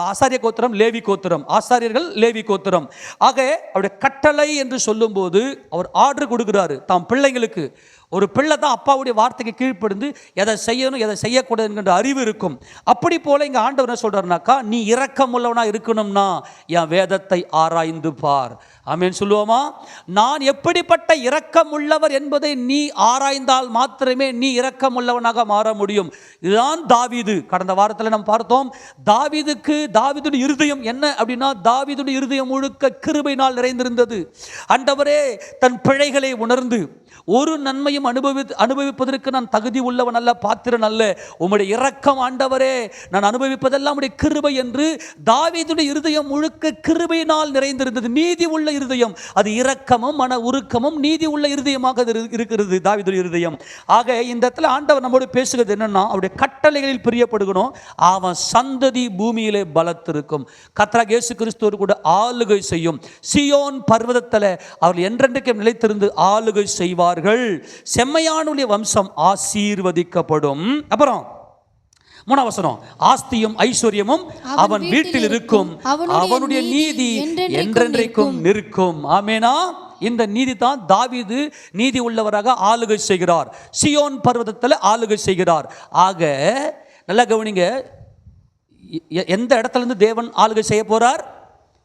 ஆசாரிய கோத்திரம், லேவி கோத்திரம், ஆசாரியர்கள் லேவி கோத்திரம். ஆக அவருடைய கட்டளை என்று சொல்லும்போது அவர் ஆர்டர் கொடுக்கிறாரு தாம் பிள்ளைங்களுக்கு. ஒரு பிள்ளை தான் அப்பாவுடைய வார்த்தைக்கு கீழ்ப்படிந்து எதை செய்யணும் எதை செய்யக்கூடாது என்கின்ற அறிவு இருக்கும். அப்படி போல இங்கே ஆண்டவர் என்ன சொல்றாருனாக்கா, நீ இரக்கம் உள்ளவனா இருக்கணும்னா என் வேதத்தை ஆராய்ந்து பார். ஆமென் சொல்லுவோமா? நான் எப்படிப்பட்ட இரக்கம் உள்ளவர் என்பதை நீ ஆராய்ந்தால் மாத்திரமே நீ இரக்கம் உள்ளவனாக மாற முடியும். இதுதான் தாவீது. கடந்த வாரத்தில் நாம் பார்த்தோம், தாவீதுடைய இருதயம் என்ன அப்படின்னா, தாவீதுடைய இருதயம் முழுக்க கிருபையினால் நிறைந்திருந்தது. ஆண்டவரே, தன் பிழைகளை உணர்ந்து ஒரு நன்மையும் அனுபவிப்பதற்கு நான் தகுதி உள்ளவன் அல்ல, பாத்திரன் அல்ல, உம்முடைய இரக்கம் ஆண்டவரே, நான் அனுபவிப்பதெல்லாம் உம்முடைய கிருபை என்று தாவீதுடைய இருதயம் முழுக்க கிருபையினால் நிறைந்திருந்தது. நீதி உள்ள இருதயம், அது இரக்கமும் மன உருக்கமும் நீதி உள்ள இருதயமாக இருக்கிறது தாவீதுடைய இருதயம். ஆக இந்த இடத்துல ஆண்டவர் நம்மோடு பேசுகிறது என்னன்னா, அவருடைய கட்டளைகளில் பிரியப்படுகணும், அவன் சந்ததி பூமியிலே பலத்திருக்கும். கர்த்தராகிய இயேசு கிறிஸ்துவோடு கூட ஆளுகை செய்யும். சீயோன் பர்வதத்தில் அவர்கள் என்றென்றைக்கும் நிலைத்திருந்து ஆளுகை செய்வார்கள். செம்மையானுடைய வம்சம் ஆசீர்வதிக்கப்படும். அப்புறம் 3ஆம் வசனம், ஆஸ்தியும் ஐஸ்வர்யமும் அவன் வீட்டில் இருக்கும், அவனுடைய நீதி என்றென்றைக்கும் நிற்கும். ஆமெனா? இந்த நீதி தான் தாவீது நீதி உள்ளவராக ஆளுகை செய்கிறார். சீயோன் பர்வதத்தில் ஆளுகை செய்கிறார். ஆக நல்லா கவனிங்க, எந்த இடத்துல இருந்து தேவன் ஆளுகை செய்ய போறார்?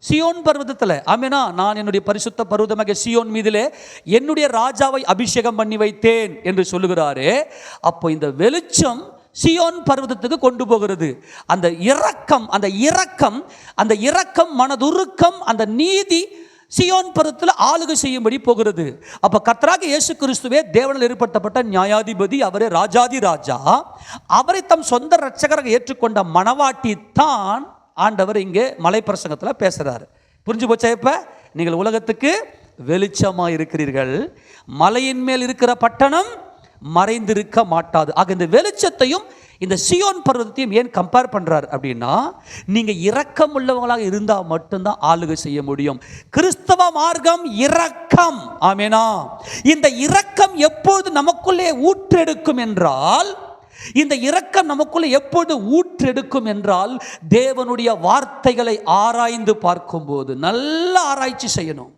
சீயோன் பர்வதத்தில். ஆமெனா? நான் என்னுடைய பரிசுத்த பர்வதமாக சீயோன் மீதிலே என்னுடைய ராஜாவை அபிஷேகம் பண்ணி வைத்தேன் என்று சொல்லுகிறாரே. அப்போ இந்த வெளிச்சம் சீயோன் பர்வதத்துக்கு கொண்டு போகிறது. அந்த இரக்கம் மனதுருக்கம், அந்த நீதி சீயோன் பர்வதத்தில் ஆளுகை செய்யும்படி போகிறது. அப்போ கர்த்தராகிய இயேசு கிறிஸ்துவே தேவனால் ஏற்படுத்தப்பட்ட நியாயாதிபதி, அவரே ராஜாதி ராஜா. அவரை தம் சொந்த இரட்சகராக ஏற்றுக்கொண்ட மணவாட்டி தான் ஆண்டவர் இங்கே மலை பிரசங்கத்தில் பேசுகிறார். புரிஞ்சு போச்சா? இப்போ நீங்கள் உலகத்துக்கு வெளிச்சமாக இருக்கிறீர்கள், மலையின் மேல் இருக்கிற பட்டணம் மறைந்திருக்க மாட்டாது. ஆக இந்த வெளிச்சத்தையும் இந்த சீயோன் பர்வதத்தையும் ஏன் கம்பேர் பண்றார் அப்படின்னா, நீங்க இரக்கம் உள்ளவங்களாக இருந்தால் மட்டும்தான் ஆளுகை செய்ய முடியும். கிறிஸ்தவ மார்க்கம் இரக்கம். ஆமெனா? இந்த இரக்கம் எப்பொழுது நமக்குள்ளே ஊற்றெடுக்கும் என்றால், இந்த இரக்கம் நமக்குள்ள எப்பொழுது ஊற்றெடுக்கும் என்றால், தேவனுடைய வார்த்தைகளை ஆராய்ந்து பார்க்கும்போது. நல்ல ஆராய்ச்சி செய்யணும்.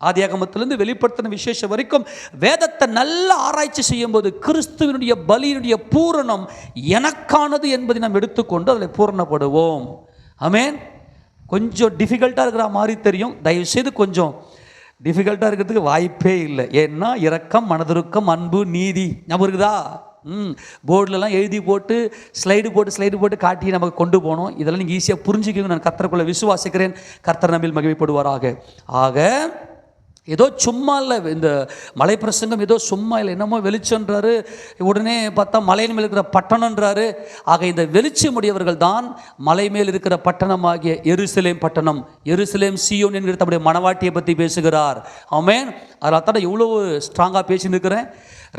ஆதியாகமத்திலிருந்து வெளிப்படுத்தின விசேஷம் வரைக்கும் வேதத்தை நல்ல ஆராய்ச்சி செய்யும் போது கிறிஸ்துவனுடைய பலியினுடைய பூரணம் எனக்கானது என்பதை நாம் எடுத்துக்கொண்டு அதில் பூரணப்படுவோம். ஆமென். கொஞ்சம் டிஃபிகல்ட்டாக இருக்கிற மாதிரி தெரியும், தயவுசெய்து கொஞ்சம் டிஃபிகல்ட்டாக இருக்கிறதுக்கு வாய்ப்பே இல்லை. ஏன்னா இரக்கம், மனதுருக்கம், அன்பு, நீதி ஞாபகம் இருக்குதா? போர்டிலலாம் எழுதி போட்டு ஸ்லைடு போட்டு காட்டி நமக்கு கொண்டு போனோம். இதெல்லாம் நீங்கள் ஈஸியாக புரிஞ்சுக்கணும். நான் கர்த்தருக்குள்ள விசுவாசிக்கிறேன். கர்த்தர் நம்மில் மகிமைப்படுவாராக. ஆக ஏதோ சும்மா இல்லை, இந்த மலை பிரசங்கம் ஏதோ சும்மா இல்லை, என்னமோ வெளிச்சன்றாரு, உடனே பார்த்தா மலையின் மேல் இருக்கிற பட்டணன்றாரு. ஆக இந்த வெளிச்சமுடையவர்கள் தான் மலை மேல் இருக்கிற பட்டணமாகிய எருசலேம் பட்டணம். எருசலேம் சீயோன் என்கிற தம்முடைய மணவாட்டியை பற்றி பேசுகிறார். ஆமென். அதில் தான் இவ்வளோ ஸ்ட்ராங்காக பேசின்னு இருக்கிறேன்.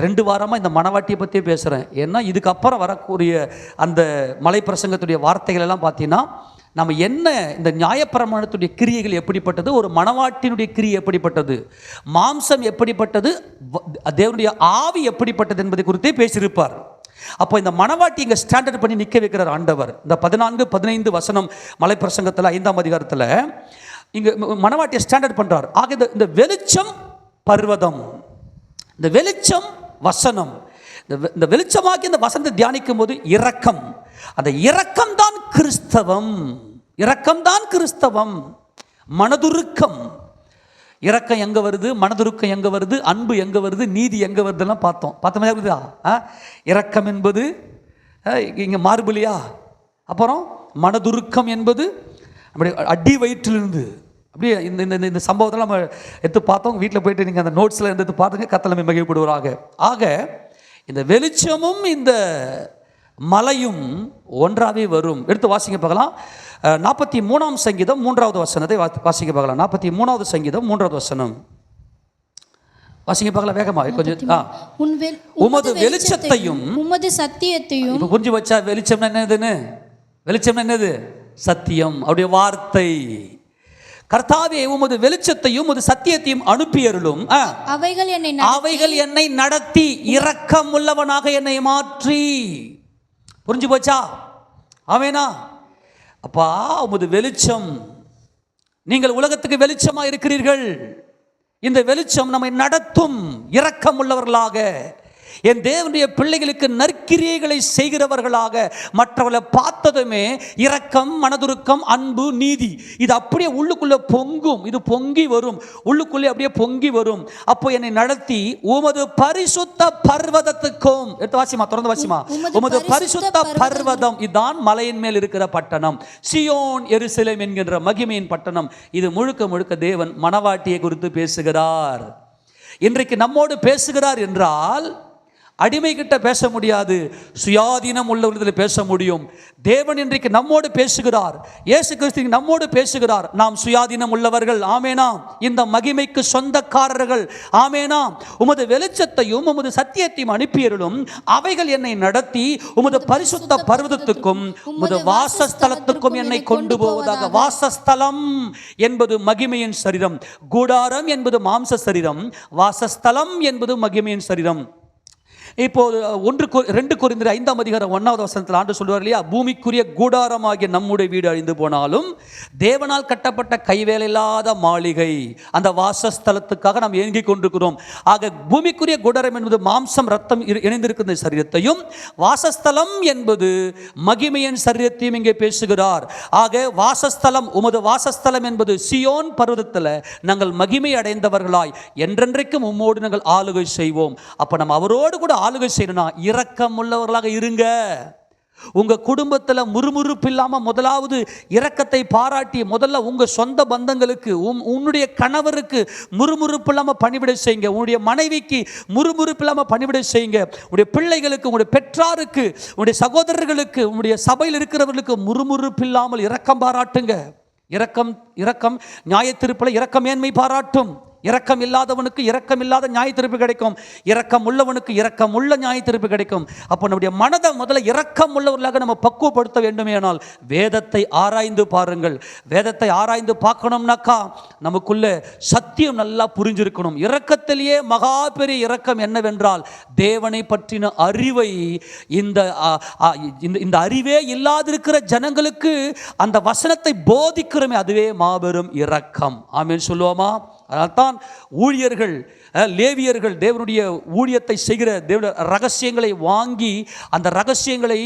2 வாரமாக இந்த மணவாட்டியை பற்றியே பேசுகிறேன். ஏன்னா இதுக்கப்புறம் வரக்கூடிய அந்த மலை பிரசங்கத்துடைய வார்த்தைகள் எல்லாம் பார்த்தீங்கன்னா, நம்ம என்ன இந்த நியாயப்பிரமாணத்துடைய கிரியைகள் எப்படிப்பட்டது, ஒரு மணவாட்டினுடைய கிரியை எப்படிப்பட்டது, மாம்சம் எப்படிப்பட்டது, தேவனுடைய ஆவி எப்படிப்பட்டது என்பதை குறித்தே பேசியிருப்பார். அப்போ இந்த மணவாட்டி இங்கே ஸ்டாண்டர்ட் பண்ணி நிற்க வைக்கிறார் ஆண்டவர். இந்த 14-15 வசனம் மலை பிரசங்கத்தில் 5ஆம் அதிகாரத்தில் இங்கே மணவாட்டியை ஸ்டாண்டர்ட் பண்ணுறார். ஆக இந்த வெளிச்சம் பர்வதம், இந்த வெளிச்சம் வசனம், இந்த வெளிச்சமாக்கி இந்த வசனத்தை தியானிக்கும் போது இரக்கம், அந்த இரக்கம் தான் கிறிஸ்தவம். இரக்கம்தான் கிறிஸ்தவம். மனதுருக்கம், இரக்கம் எங்கே வருது, மனதுருக்கம் எங்கே வருது, அன்பு எங்கே வருது, நீதி எங்கே வருதுலாம் பார்த்த மாதிரி இருக்குதா? இரக்கம் என்பது இங்கே மார்பிளியா, அப்புறம் மனதுருக்கம் என்பது அப்படி அடி வயிற்றிலிருந்து அப்படியே இந்த சம்பவத்தில் நம்ம எடுத்து பார்த்தோம். வீட்டில் போயிட்டு நீங்கள் அந்த நோட்ஸில் எடுத்து பார்த்துங்க. கர்த்தர் மகிமைப்படுவாராக. ஆக இந்த வெளிச்சமும் இந்த மலையும் ஒன்றாவே வரும். எடுத்து வாசிங்க பார்க்கலாம். 43ஆம் சங்கீதம் 3வது வசனத்தை வாசிக்க பார்க்கலாம். 43வது சங்கீதம் 3வது வசனம் வாசிங்க பார்க்கலாம் வேகமா கொஞ்சம். உமது வெளிச்சத்தையும் உமது சத்தியத்தையும். இப்ப புரிஞ்சு வச்சா வெளிச்சம் என்னதுன்னு? வெளிச்சம் என்னது? சத்தியம், அவருடைய வார்த்தை. கர்த்தாவே, உமது வெளிச்சத்தையும் உமது சத்தியத்தையும் அனுப்பியருளும். அவைகள் என்னை நடத்தி இரக்கம் உள்ளவனாக என்னை மாற்றி. புரிஞ்சு போச்சா? ஆமெனா? அப்பா, உமது வெளிச்சம், நீங்கள் உலகத்துக்கு வெளிச்சமா இருக்கிறீர்கள். இந்த வெளிச்சம் நம்மை நடத்தும் இரக்கம் உள்ளவர்களாக, என் தேவனுடைய பிள்ளைகளுக்கு நற்கிரியைகளை செய்கிறவர்களாக. மற்றவர்களை பார்த்ததுமே இரக்கம், மனதுருக்கம், அன்பு, நீதி, இது அப்படியே உள்ளுக்குள்ள பொங்கும். இது பொங்கி வரும், உள்ளுக்குள்ளே அப்படியே பொங்கி வரும். அப்போ என்னை நடத்தி உமது பரிசுத்த பர்வதத்துக்கும். எடுத்து வாசிமா, தொடர்ந்து வாசிமா. உமது பரிசுத்த பர்வதம், இதுதான் மலையின் மேல் இருக்கிற பட்டணம், சியோன் எருசலேம் என்கின்ற மகிமையின் பட்டணம். இது முழுக்க முழுக்க தேவன் மணவாட்டியை குறித்து பேசுகிறார். இன்றைக்கு நம்மோடு பேசுகிறார் என்றால் அடிமை கிட்ட பேச முடியாது, சுயாதீனம் உள்ளவர்களிடத்தில் பேச முடியும். தேவன் இன்றைக்கு நம்மோடு பேசுகிறார். இயேசு கிறிஸ்து நம்மோடு பேசுகிறார். நாம் சுயாதீனம் உள்ளவர்கள். ஆமேனா? இந்த மகிமைக்கு சொந்தக்காரர்கள். ஆமேனா? உமது வெளிச்சத்தையும் உமது சத்தியத்தையும் அனுப்பியருளும். அவைகள் என்னை நடத்தி உமது பரிசுத்த பர்வதத்துக்கும் உமது வாசஸ்தலத்துக்கும் என்னை கொண்டு போவதாக. வாசஸ்தலம் என்பது மகிமையின் சரீரம், கூடாரம் என்பது மாம்ச சரீரம், வாசஸ்தலம் என்பது மகிமையின் சரீரம். இப்போது 2 கொரிந்தியர் 5ஆம் அதிகாரம் 1வது வசனத்தில் ஆண்டு சொல்வார் இல்லையா, பூமிக்குரிய கூடாரமாகிய நம்முடைய வீடு அழிந்து போனாலும் தேவனால் கட்டப்பட்ட கைவேலை இல்லாத மாளிகை, அந்த வாசஸ்தலத்துக்காக நாம் ஏங்கிக் கொண்டிருக்கிறோம். ஆக பூமிக்குரிய கூடாரம் என்பது மாம்சம் ரத்தம் இணைந்திருக்கிற சரீரத்தையும், வாசஸ்தலம் என்பது மகிமையின் சரீரத்தையும் இங்கே பேசுகிறார். ஆக வாசஸ்தலம், உமது வாசஸ்தலம் என்பது சியோன் பர்வதத்தில் நாங்கள் மகிமை அடைந்தவர்களாய் என்றென்றைக்கும் உம்மோடு நாங்கள் ஆளுகை செய்வோம். அப்போ நம்ம அவரோடு கூட ஆளுகை செய்யணும்னா இரக்கம் உள்ளவர்களாக இருங்க. உங்க குடும்பத்தில் முறுமுறுப்பு இல்லாம முதலாவது இரக்கத்தை பாராட்டி முதல்ல உங்க சொந்த பந்தங்களுக்கு, உன்னுடைய கணவருக்கு முறுமுறுப்பு இல்லாம பணிவிடை செய்யுங்க. உன்னுடைய மனைவிக்கு முறுமுறுப்பு இல்லாம பணிவிடை செய்யுங்க. உங்களுடைய பிள்ளைகளுக்கு, உங்களுடைய பெற்றாருக்கு, உங்களுடைய சகோதரர்களுக்கு, உங்களுடைய சபையில் இருக்கிறவர்களுக்கு முறுமுறுப்பு இல்லாமல் இரக்கம் பாராட்டுங்க. இரக்கம் நியாயத்தீர்ப்பில் இரக்கமேன்மை பாராட்டும். இரக்கம் இல்லாதவனுக்கு இரக்கம் இல்லாத நியாயத்தீர்ப்பு கிடைக்கும், இரக்கம் உள்ளவனுக்கு இரக்கம் உள்ள நியாயத்தீர்ப்பு கிடைக்கும். அப்போ நம்முடைய மனதை முதல்ல இரக்கம் உள்ளவர்களாக நம்ம பக்குவப்படுத்த வேண்டுமேனால் வேதத்தை ஆராய்ந்து பாருங்கள். வேதத்தை ஆராய்ந்து பார்க்கணும்னாக்கா நமக்குள்ள சத்தியம் நல்லா புரிஞ்சிருக்கணும். இரக்கத்திலேயே மகா பெரிய இரக்கம் என்னவென்றால் தேவனை பற்றின அறிவை, இந்த அறிவே இல்லாதிருக்கிற ஜனங்களுக்கு அந்த வசனத்தை போதிக்கிறோமே, அதுவே மாபெரும் இரக்கம். ஆமென் சொல்லுவோமா? அதனால்தான் ஊழியர்கள், லேவியர்கள் தேவனுடைய ஊழியத்தை செய்கிற தேவனுடைய ரகசியங்களை வாங்கி அந்த ரகசியங்களை,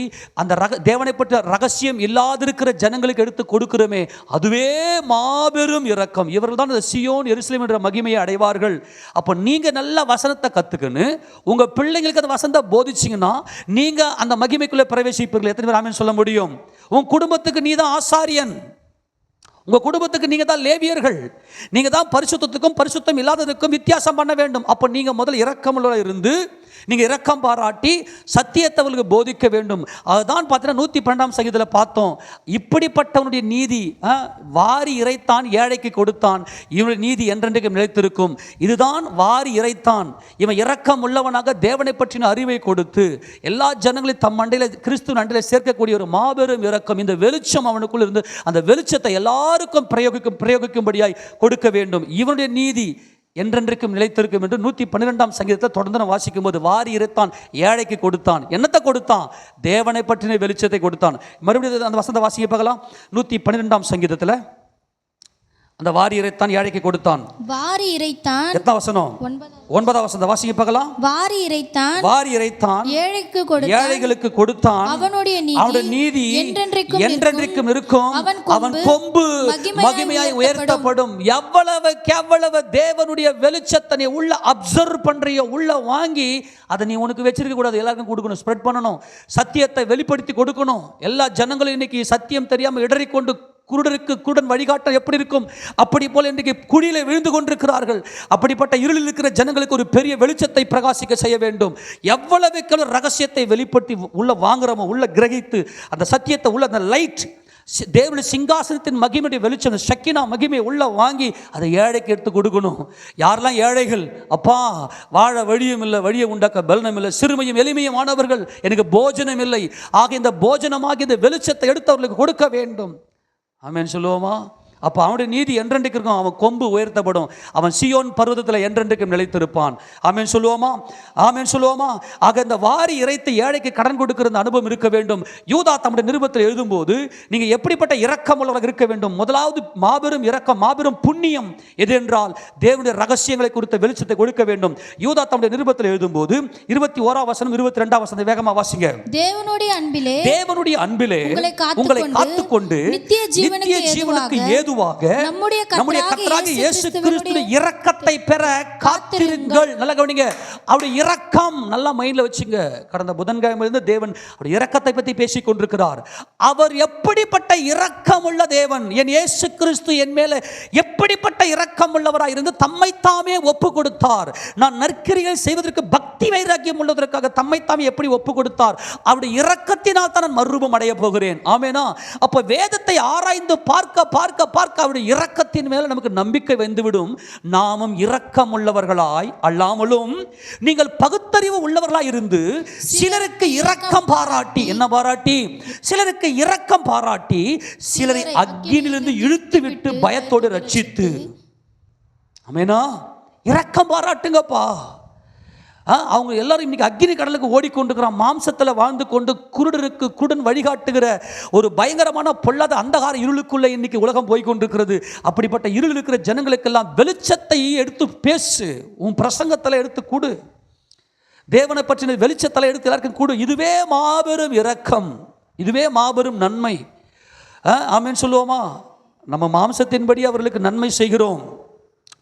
தேவனை பற்ற ரகசியம் இல்லாதிருக்கிற ஜனங்களுக்கு எடுத்து கொடுக்கிறோமே, அதுவே மாபெரும் இரக்கம். இவர்கள் தான் அந்த சியோன் எருசலேம் என்ற மகிமையை அடைவார்கள். அப்போ நீங்கள் நல்ல வசனத்தை கற்றுக்கன்னு உங்கள் பிள்ளைங்களுக்கு அந்த வசனத்தை போதிச்சிங்கன்னா நீங்கள் அந்த மகிமைக்குள்ளே பிரவேசிப்பீர்கள். எத்தனை பேர் ஆமென் சொல்ல முடியும்? உன் குடும்பத்துக்கு நீ தான் ஆசாரியன், உங்கள் குடும்பத்துக்கு நீங்கள் தான் லேவியர்கள். நீங்கள் தான் பரிசுத்தத்துக்கும் பரிசுத்தம் இல்லாததுக்கும் வித்தியாசம் பண்ண வேண்டும். அப்போ நீங்கள் முதல் இரக்கமுள்ள இருந்து நீங்கள் இரக்கம் பாராட்டி சத்தியத்தை அவர்களுக்கு போதிக்க வேண்டும். அதுதான் பார்த்தீங்கன்னா 112ஆம் சங்கீதத்தில் பார்த்தோம். இப்படிப்பட்டவனுடைய நீதி வாரி இறைத்தான், ஏழைக்கு கொடுத்தான், இவனுடைய நீதி என்றென்றைக்கும் நிலைத்திருக்கும். இதுதான் வாரி இறைத்தான். இவன் இரக்கம் உள்ளவனாக தேவனை பற்றின அறிவை கொடுத்து எல்லா ஜனங்களையும் தம் மண்டையில், கிறிஸ்துவ அண்டையில் சேர்க்கக்கூடிய ஒரு மாபெரும் இரக்கம். இந்த வெளிச்சம் அவனுக்குள் இருந்து அந்த வெளிச்சத்தை எல்லாருக்கும் பிரயோகிக்கும்படியாய் கொடுக்க வேண்டும். இவனுடைய நீதி என்றென்றைக்கும் நிலைத்திருக்கும் என்று 112ஆம் சங்கீதத்தை தொடர்ந்து வாசிக்கும் போது, வாரி இறைத்தான், ஏழைக்கு கொடுத்தான். என்னத்தை கொடுத்தான்? தேவனை பற்றின வெளிச்சத்தை கொடுத்தான். மறுபடியும் அந்த வசனத்தை வாசிக்க பார்க்கலாம். 112ஆம் சங்கீதத்தில் அந்த வாரி இறைத்தான், ஏழைக்கு கொடுத்தான். வாரி இறைத்தான் எத்தனை வசனம்? 9ஆம் வசனம் வாசிக்க பார்க்கலாம். வாரி இறைத்தான், ஏழைகளுக்கு கொடுத்தான். அவனுடைய நீதி என்றென்றைக்கும் இருக்கும். அவன் கொம்பு மகிமையாய் உயர்த்தப்படும். எவ்வளவு தேவனுடைய வெளிச்சத்தை நீ உள்ள அப்சர்வ் பண்றியோ, உள்ள வாங்கி அதை நீ உனக்கு வச்சிருக்க கூடாது, எல்லாருக்கும் கொடுக்கணும், ஸ்ப்ரெட் பண்ணணும், சத்தியத்தை வெளிப்படுத்தி கொடுக்கணும். எல்லா ஜனங்களும் இன்னைக்கு சத்தியம் தெரியாமல் இடறிக்கொண்டு குருடருக்கு குருடன் வழிகாட்ட எப்படி இருக்கும், அப்படி போல இன்றைக்கு குழியிலே விழுந்து கொண்டிருக்கிறார்கள். அப்படிப்பட்ட இருளில் இருக்கிற ஜனங்களுக்கு ஒரு பெரிய வெளிச்சத்தை பிரகாசிக்க செய்ய வேண்டும். எவ்வளவு ரகசியத்தை வெளிப்படுத்தி உள்ள வாங்குறோமோ, உள்ள கிரகித்து அந்த சத்தியத்தை உள்ள அந்த லைட், தேவனுடைய சிங்காசனத்தின் மகிமையுடைய வெளிச்சம், ஷக்கினா மகிமையை உள்ள வாங்கி அதை ஏழைக்கு எடுத்து கொடுக்கணும். யாரெல்லாம் ஏழைகள், அப்பா வாழ வழியும் இல்லை, வழியை உண்டாக்க பலனும் இல்லை, சிறுமையும் எளிமையுமானவர்கள், எனக்கு போஜனம் இல்லை, ஆக இந்த போஜனமாகி இந்த வெளிச்சத்தை எடுத்து அவர்களுக்கு கொடுக்க வேண்டும். ஆமென் சொல்லுவோமா? அப்போ அவனுடைய நீதி என்றென்றைக்கு இருக்கும். அவன் கொம்பு உயர்த்தப்படும், அவன் சீயோன் பர்வதத்தில் என்றென்றைக்கும் நிலைத்திருப்பான். ஆமென் சொல்லுவோமா? ஆமென் சொல்லுவோமா? ஆக இந்த வாரி இறைத்து ஏழைக்கு கடன் கொடுக்கிற அனுபவம் இருக்க வேண்டும். யூதா தம்முடைய நிருபத்தில் எழுதும்போது நீங்கள் எப்படிப்பட்ட இரக்கம் உள்ளவராக இருக்க வேண்டும்? முதலாவது மாபெரும் இரக்கம், மாபெரும் புண்ணியம் எது என்றால் தேவனுடைய ரகசியங்களை குறித்த வெளிச்சத்தை கொடுக்க வேண்டும். யூதா தம்முடைய நிருபத்தில் எழுதும்போது 21 வசனம் 22 வசனம் வேகமாக வாசிங்க. தேவனுடைய அன்பிலே உங்களை காத்துக்கொண்டு நித்திய ஜீவனுக்கு ஏதுவாக நம்முடைய கர்த்தராகிய இயேசு கிறிஸ்துவின் இரக்கத்தை பெற காத்திருங்கள். நல்லா கவனிங்க, அவருடைய இரக்கம் நல்லா மைண்ட்ல வச்சுங்க. கடந்த புதன்கிழமையிலிருந்து தேவன் அவருடைய இரக்கத்தை பற்றி பேசிக் கொண்டிருக்கிறார். அவர் எப்படிப்பட்ட இரக்கம் உள்ள தேவன், என் இயேசு கிறிஸ்து என் மேல எப்படிப்பட்ட இரக்கம் உள்ளவராய் இருந்து தம்மைத்தாமே ஒப்பு கொடுத்தார். நான் நற்கிரிகள் செய்வதற்கு பக்தி வைராக்கியம் உள்ளதற்காக தம்மைத்தாமே எப்படி ஒப்பு கொடுத்தார்? அவருடைய இரக்கத்தினால் தான் நான் மறுரூபம் அடைய போகிறேன். ஆமெனா? அப்ப வேதத்தை ஆராய்ந்து பார்க்க பார்க்க பார்க்க அவருடைய இரக்கத்தின் மேல நமக்கு நம்பிக்கை வந்துவிடும். நாமும் இரக்கம் உள்ளவர்களாய் அல்லாமலும் நீங்கள் பகுத்தறிவு உள்ளவர்களாய் இருந்து சிலருக்கு இரக்கம் பாராட்டி, என்ன பாராட்டி? சிலருக்கு இரக்கம் பாராட்டி சிலரை அக்கினிலிருந்து இழுத்து விட்டு பயத்தோடு ரட்சித்து. ஆமெனா? இரக்கம் பாராட்டுங்கப்பா. அவங்க எல்லாரும் இன்னைக்கு அக்னி கடலுக்கு ஓடிக்கொண்டிருக்கிறான். மாம்சத்தில் வாழ்ந்து கொண்டு குருடருக்கு குருடன் வழிகாட்டுகிற ஒரு பயங்கரமான பொல்லாத அந்தகார இருளுக்குள்ளே இன்னைக்கு உலகம் போய்கொண்டிருக்கிறது. அப்படிப்பட்ட இருள் இருக்கிற ஜனங்களுக்கெல்லாம் வெளிச்சத்தை எடுத்து பேசு, உன் பிரசங்கத்தில் எடுத்து கொடு, தேவனை பற்றின வெளிச்சத்தில் எடுத்து எல்லாருக்கும் கொடு. இதுவே மாபெரும் இரக்கம், இதுவே மாபெரும் நன்மை. ஆமென் சொல்லுவோமா? நம்ம மாம்சத்தின்படி அவர்களுக்கு நன்மை செய்கிறோம்.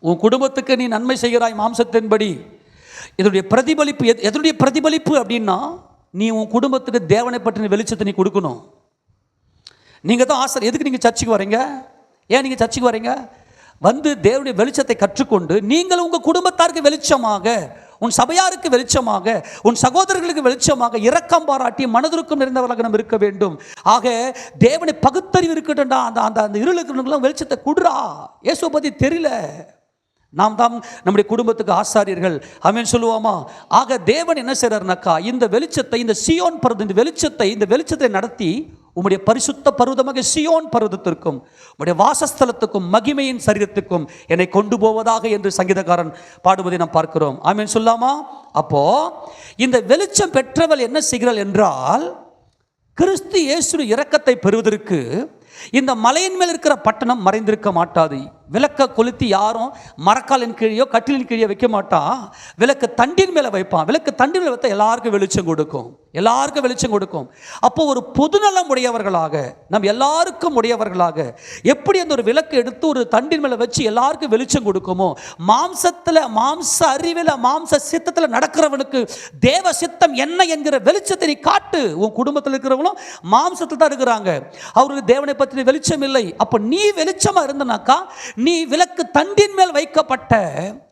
உன் குடும்பத்துக்கு நீ நன்மை செய்கிறாய் மாம்சத்தின்படி. இதனுடைய பிரதிபலிப்பு எதனுடைய பிரதிபலிப்பு அப்படின்னா, நீ உன் குடும்பத்துக்கு தேவனை பற்றின வெளிச்சத்தை நீ கொடுக்கணும். நீங்கள் தான் ஆசிரியர். எதுக்கு நீங்கள் சர்ச்சுக்கு வரீங்க? ஏன் நீங்கள் சர்ச்சுக்கு வரீங்க? வந்து தேவனுடைய வெளிச்சத்தை கற்றுக்கொண்டு நீங்கள் உங்கள் குடும்பத்தாருக்கு வெளிச்சமாக, உன் சபையாருக்கு வெளிச்சமாக, உன் சகோதரர்களுக்கு வெளிச்சமாக இரக்கம் பாராட்டி மனதிற்கும் நிறைந்தவர்களாக நம்ம இருக்க வேண்டும். ஆக தேவனை பகுத்தறிவு இருக்கட்டும்டா, அந்த அந்த இருளுக்கு வெளிச்சத்தை கொடுறா. இயேசுவை பற்றி தெரியல, நாம் தான் நம்முடைய குடும்பத்துக்கு ஆசாரியர்கள். ஆமென் சொல்லுவோமா? ஆக தேவன் என்ன செய்றார்னாக்கா, இந்த வெளிச்சத்தை, இந்த சீயோன் பர்வதம், இந்த வெளிச்சத்தை நடத்தி உம்முடைய பரிசுத்த பர்வதமாக சீயோன் பர்வதத்திற்கும் உம்முடைய வாசஸ்தலத்துக்கும் மகிமையின் சரீரத்துக்கும் என்னை கொண்டு போவதாக என்று சங்கீதக்காரன் பாடுவதை நாம் பார்க்கிறோம். ஆமென் சொல்லாமா? அப்போ இந்த வெளிச்சம் பெற்றவள் என்ன செய்கிறாள் என்றால், கிறிஸ்து இயேசுவின் இரக்கத்தை பெறுவதற்கு இந்த மலையின் மேல் இருக்கிற பட்டணம் மறைந்திருக்க மாட்டாது. விளக்க கொளுத்தி யாரும் மரக்காலின் கீழே கட்டிலின் கீழே வைக்க மாட்டான். விளக்கு தண்டின் மேலே வைப்பான். விளக்கு தண்டின் மேலே வைத்த எல்லாருக்கும் வெளிச்சம் கொடுக்கும், எல்லாருக்கும் வெளிச்சம் கொடுக்கும். அப்போ ஒரு பொதுநலம் உடையவர்களாக, நம் எல்லாருக்கும் உடையவர்களாக எப்படி அந்த ஒரு விளக்கு எடுத்து ஒரு தண்டின் மேலே வச்சு எல்லாருக்கும் வெளிச்சம் கொடுக்குமோ, மாம்சத்தில், மாம்ச அறிவில், மாம்ச சித்தத்தில் நடக்கிறவனுக்கு தேவ சித்தம் என்ன என்கிற வெளிச்சத்தை நீ காட்டு. உன் குடும்பத்தில் இருக்கிறவங்களும் மாம்சத்தில் தான் இருக்கிறாங்க, அவருக்கு தேவனை பற்றி வெளிச்சம் இல்லை. அப்போ நீ வெளிச்சமா இருந்தனாக்கா நீ விளக்கு தண்டின் மேல் வைக்கப்பட்ட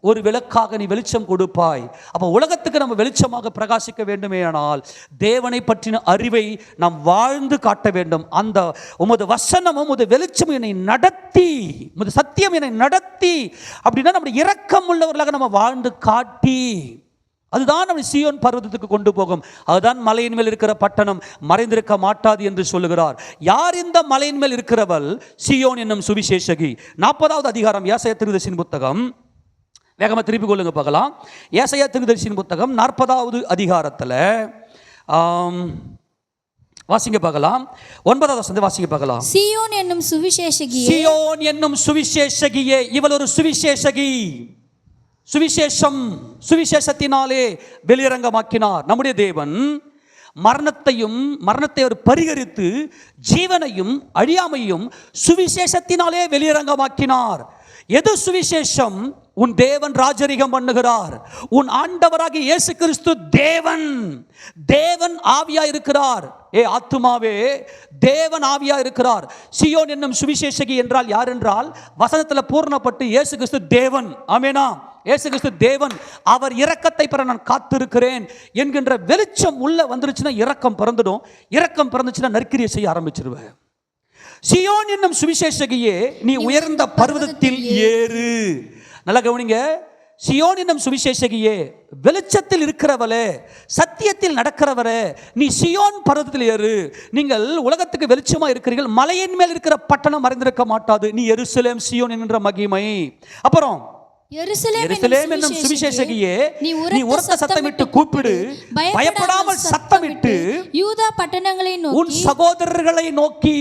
ஒரு விளக்காக நீ வெளிச்சம் கொடுப்பாய். அப்போ உலகத்துக்கு நம்ம வெளிச்சமாக பிரகாசிக்க வேண்டுமே, ஆனால் தேவனை பற்றின அறிவை நாம் வாழ்ந்து காட்ட வேண்டும். அந்த உமது வசனமும் உமது வெளிச்சம் என்னை நடத்தி, உமது சத்தியம் என்னை நடத்தி, அப்படின்னா நம்முடைய இரக்கம் உள்ளவர்களாக நம்ம வாழ்ந்து காட்டி, அதுதான் நம்ம சீயோன் பர்வதத்துக்கு கொண்டு போகும். அதுதான் மலையின் மேல் இருக்கிற பட்டணம் மறைந்திருக்க மாட்டாது என்று சொல்லுகிறார். யார் இந்த மலையின் மேல் இருக்கிறவள்? சீயோன் என்னும் சுவிசேஷகி. 40வது அதிகாரம் ஏசாயா தீர்க்கதரிசியின் புத்தகம், வேகமாக திருப்பி கொள்ளுங்க பார்க்கலாம். ஏசாயா தீர்க்கதரிசியின் புத்தகம் 40வது அதிகாரத்தில் வாசிங்க பார்க்கலாம். 9வது வசனத்தை வாசிங்க பார்க்கலாம். சீயோன் என்னும் சுவிசேஷகியே, சீயோன் என்னும் சுவிசேஷகியே, இவள் ஒரு சுவிசேஷகி. சுவிசேஷம், சுவிசேஷத்தினாலே வெளியரங்கமாக்கினார். நம்முடைய தேவன் மரணத்தை அவர் பரிகரித்து ஜீவனையும் அழியாமையும் சுவிசேஷத்தினாலே வெளியரங்கமாக்கினார். எது சுவிசேஷம்? உன் தேவன் ராஜரிகம் பண்ணுகிறார். உன் ஆண்டவராகிய இயேசு கிறிஸ்து தேவன். தேவன் ஆவியா இருக்கிறார். ஆத்துமாவே, தேவன் ஆவியா இருக்கிறார். சியோன் என்னும் சுவிசேஷகி என்றால் யார் என்றால், வசனத்தில் பூர்ணப்பட்டு இயேசு கிறிஸ்து தேவன். ஆமெனா. இயேசு கிறிஸ்து தேவன். அவர் இரக்கத்தை பெற நான் காத்திருக்கிறேன் என்கின்ற வெளிச்சம் உள்ள வந்துருச்சுன்னா இரக்கம் பிறந்துடும். இரக்கம் பிறந்துச்சுன்னா நற்கிரியை செய்ய ஆரம்பிச்சிருவேன். சியோன் என்னும் சுவிசேஷகியே, நீ உயர்ந்த பர்வதத்தில் ஏறு. நல்லா கவனிங்க. சியோன் என்னும் சுவிசேஷகியே, வெளிச்சத்தில் இருக்கிறவளே, சத்தியத்தில் நடக்கிறவரே, நீ சியோன் பர்வதத்தில் ஏறு. நீங்கள் உலகத்துக்கு வெளிச்சமா இருக்கிறீர்கள். மலையின் மேல் இருக்கிற பட்டணம் மறைந்திருக்க மாட்டாது. நீ எருசலேம் சியோன் என்கிற மகிமை. அப்புறம் எருசலேம் என்னும் சுவிசேஷகியே, நீ உரத்த சத்தமிட்டு கூப்பிடு, பயப்படாமல் சத்தமிட்டு யூதா பட்டணங்களை நோக்கி, உன் சகோதரர்களை நோக்கி,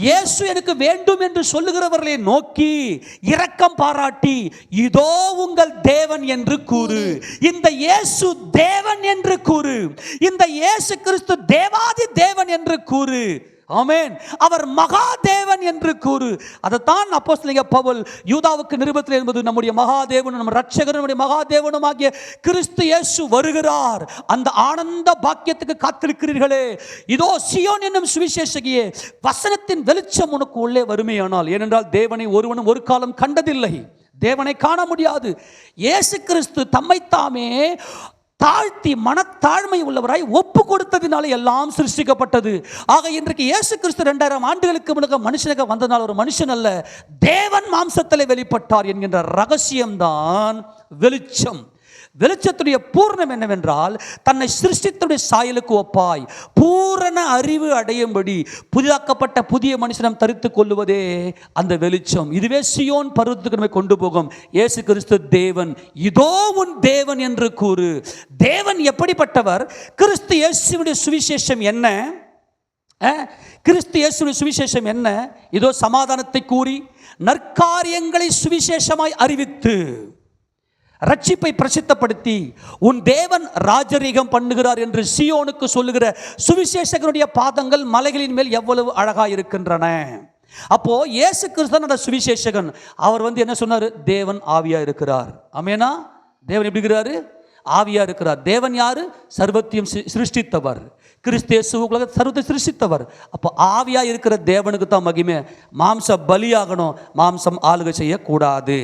இயேசு எனக்கு வேண்டும் என்று சொல்லுகிறவர்களை நோக்கி இரக்கம் பாராட்டி, இதோ உங்கள் தேவன் என்று கூறு. இந்த இயேசு தேவன் என்று கூறு. இந்த இயேசு கிறிஸ்து தேவாதி தேவன் என்று கூறு. ஆமென். அவர் மகாதேவன் என்று கூறு. அதைத்தான் அப்போஸ்தலனாகிய பவுல் யூதாவுக்கு நிருபத்தில் என்பது, நம்முடைய மகாதேவனும் நம்ம இரட்சகரும் நம்முடைய மகாதேவனும் ஆகிய கிறிஸ்து இயேசு வருகிறார். அந்த ஆனந்த பாக்கியத்துக்கு காத்திருக்கிறீர்களே, இதோ சியோன் என்னும் சுவிசேஷகியே, வசனத்தின் வெளிச்சம் உனக்கு உள்ளே வருமேயானால். ஏனென்றால் தேவனை ஒருவனும் ஒரு காலம் கண்டதில்லை, தேவனை காண முடியாது. இயேசு கிறிஸ்து தம்மைத்தாமே தாழ்த்தி மனத்தாழ்மை உள்ளவராய் ஒப்பு கொடுத்ததினால எல்லாம் சிருஷ்டிக்கப்பட்டது. ஆக இன்றைக்கு இயேசு கிறிஸ்து 2000 ஆண்டுகளுக்கு முன்னக மனுஷனாக வந்ததால் ஒரு மனுஷன் அல்ல, தேவன் மாம்சத்திலே வெளிப்பட்டார் என்கின்ற ரகசியம்தான் வெளிச்சம். வெளிச்சத்துடைய பூர்ணம் என்னவென்றால், தன்னை சிருஷ்டித்துடைய சாயலுக்கு ஒப்பாய் பூரண அறிவு அடையும்படி புதிதாக்கப்பட்ட புதிய மனுஷனம் தரித்துக் கொள்ளுவதே அந்த வெளிச்சம். இதுவே சியோன் பர்வதத்துக்கு நம்மை கொண்டு போகும். இயேசு கிறிஸ்து தேவன், இதோ உன் தேவன் என்று கூறு. தேவன் எப்படிப்பட்டவர்? கிறிஸ்து இயேசுவுடைய சுவிசேஷம் என்ன? கிறிஸ்து இயேசுவுடைய சுவிசேஷம் என்ன? இதோ சமாதானத்தை கூறி நற்காரியங்களை சுவிசேஷமாய் அறிவித்து ரட்சிப்பை பிரசித்தப்படுத்தி உன் தேவன் ராஜரீகம் பண்ணுகிறார் என்று சியோனுக்கு சொல்லுகிற சுவிசேஷகனுடைய பாதங்கள் மலைகளின் மேல் எவ்வளவு அழகாக இருக்கின்றன. அப்போ இயேசு கிறிஸ்து அந்த சுவிசேஷகன். அவர் என்ன சொன்னார்? தேவன் ஆவியா இருக்கிறார். ஆமெனா. தேவன் எப்படி இருக்கிறாரு? ஆவியா இருக்கிறார். தேவன் யாரு? சர்வத்தையும் சிருஷ்டித்தவர். கிறிஸ்து இயேசு சர்வத்தை சிருஷ்டித்தவர். அப்போ ஆவியா இருக்கிற தேவனுக்கு தான் மகிமை. மாம்சம் பலியாகணும், மாம்சம் ஆளுகை செய்யக்கூடாது.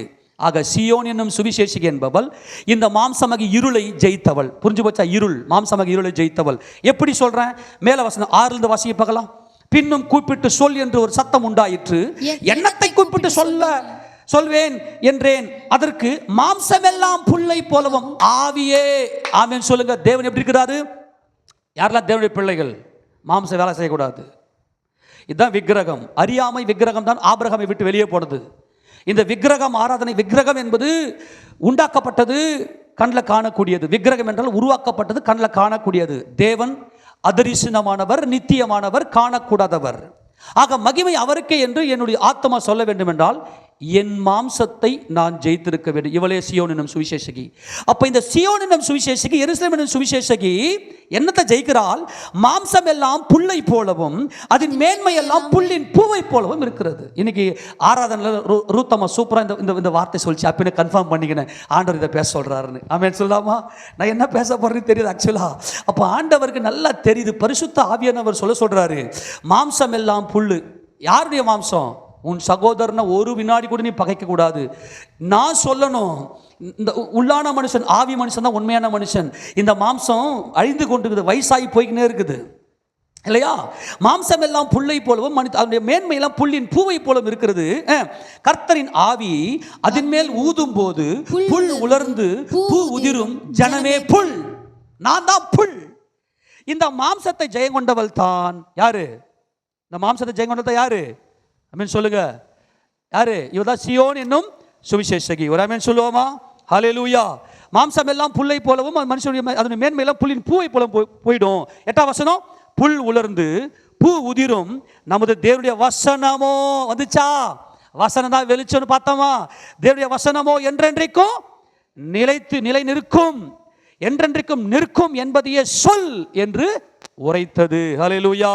ஆக சியோன் என்னும் சுவிசேஷகி என்பவள் இந்த மாம்சமாக இருளை ஜெயித்தவள். புரிஞ்சு போச்சா? இருள், மாம்சமாக இருளை ஜெயித்தவள். எப்படி சொல்றேன்? மேல வசனம் 6 வாசியை பார்க்கலாம். பின்னும் கூப்பிட்டு சொல் என்று ஒரு சத்தம் உண்டாயிற்று. எண்ணத்தை கூப்பிட்டு சொல்வேன் என்றேன். அதற்கு மாம்சமெல்லாம் புல்லை போலவும் ஆவியே. ஆமென் சொல்லுங்க. தேவன் எப்படி இருக்கிறாரு? யாரெல்லாம் தேவனுடைய பிள்ளைகள்? மாம்சம் வேலை செய்யக்கூடாது. இதுதான் விக்கிரகம். அறியாமை விக்கிரகம் தான் ஆபிரகாமை விட்டு வெளியே போனது. இந்த விக்கிரகம் ஆராதனை, விக்கிரகம் என்பது உண்டாக்கப்பட்டது, கண்ணில் காணக்கூடியது. விக்கிரகம் என்றால் உருவாக்கப்பட்டது, கண்ணில் காணக்கூடியது. தேவன் அதரிசனமானவர், நித்தியமானவர், காணக்கூடாதவர். ஆக மகிமை அவருக்கே என்று என்னுடைய ஆத்மா சொல்ல வேண்டும் என்றால், என் மாம்சத்தை நான் ஜெயித்திருக்க வேண்டும். இவளே சியோன் என்னும் சுவிசேஷகி. அப்போ இந்த சியோன் என்னும் சுவிசேஷகி, எருசலேம் என்னும் சுவிசேஷகி என்னத்தை ஜெயிக்கிறாள்? மாம்சம் எல்லாம் புல்லை போலவும் அதன் மேன்மை எல்லாம் புல்லின் பூவை போலவும் இருக்கிறது. இன்னைக்கு ஆராதனையில் ரூத்தம்மா சூப்பராக இந்த வார்த்தை சொல்லிச்சு. அப்படின்னு கன்ஃபார்ம் பண்ணிக்கினேன், ஆண்டவர் இதை பேச சொல்கிறாருன்னு. ஆமென் சொல்லாமா? நான் என்ன பேச போகிறேன்னு தெரியுது ஆக்சுவலாக. அப்போ ஆண்டவருக்கு நல்லா தெரியுது. பரிசுத்த ஆவியானவர் சொல்கிறாரு, மாம்சம் எல்லாம் புல்லு. யாருடைய மாம்சம்? உன் சகோதரனை ஒரு வினாடி கூட நீ பகைக்க கூடாது. நான் சொல்லணும், இந்த உள்ளான மனுஷன், ஆவி மனுஷன் தான் உண்மையான மனுஷன். இந்த மாம்சம் அழிந்து கொண்டு இருக்குது, வயசாகி போய்க்கினே இருக்குது இல்லையா? மாம்சம் எல்லாம் புல்லை போலவும் அதனுடைய மேன்மையெல்லாம் புல்லின் பூவை போலவும் இருக்கிறது. கர்த்தரின் ஆவி அதன் மேல் ஊதும் போது புல் உலர்ந்து பூ உதிரும். ஜனமே புல், நான் தான் புல். இந்த மாம்சத்தை ஜெயம் கொண்டவள் தான் யாரு? இந்த மாம்சத்தை ஜெயம் கொண்டது யாரு? ஆமென் சொல்லுங்க. யாரு? இவதான் சியோன் என்னும் சுவிசேஷகி. ஒரு ஆமென் சொல்லுவோமா? ஹல்லேலூயா. மாம்சம் எல்லாம் புல்லை போலவும் மனுஷனுடைய அதனுடைய மேன்மை எல்லாம் புல்லின் பூவை போல போயிடும். 8ஆம் வசனம், புல் உலர்ந்து பூ உதிரும். நமது தேவனுடைய வசனமோ வந்துச்சா? வசனம் தான் வெளிச்சம்னு பார்த்தோமா? தேவனுடைய வசனமோ என்றென்றைக்கும் நிலை நிற்கும், என்றென்றைக்கும் நிற்கும் என்பதையே சொல் என்று உரைத்தது. ஹல்லேலூயா.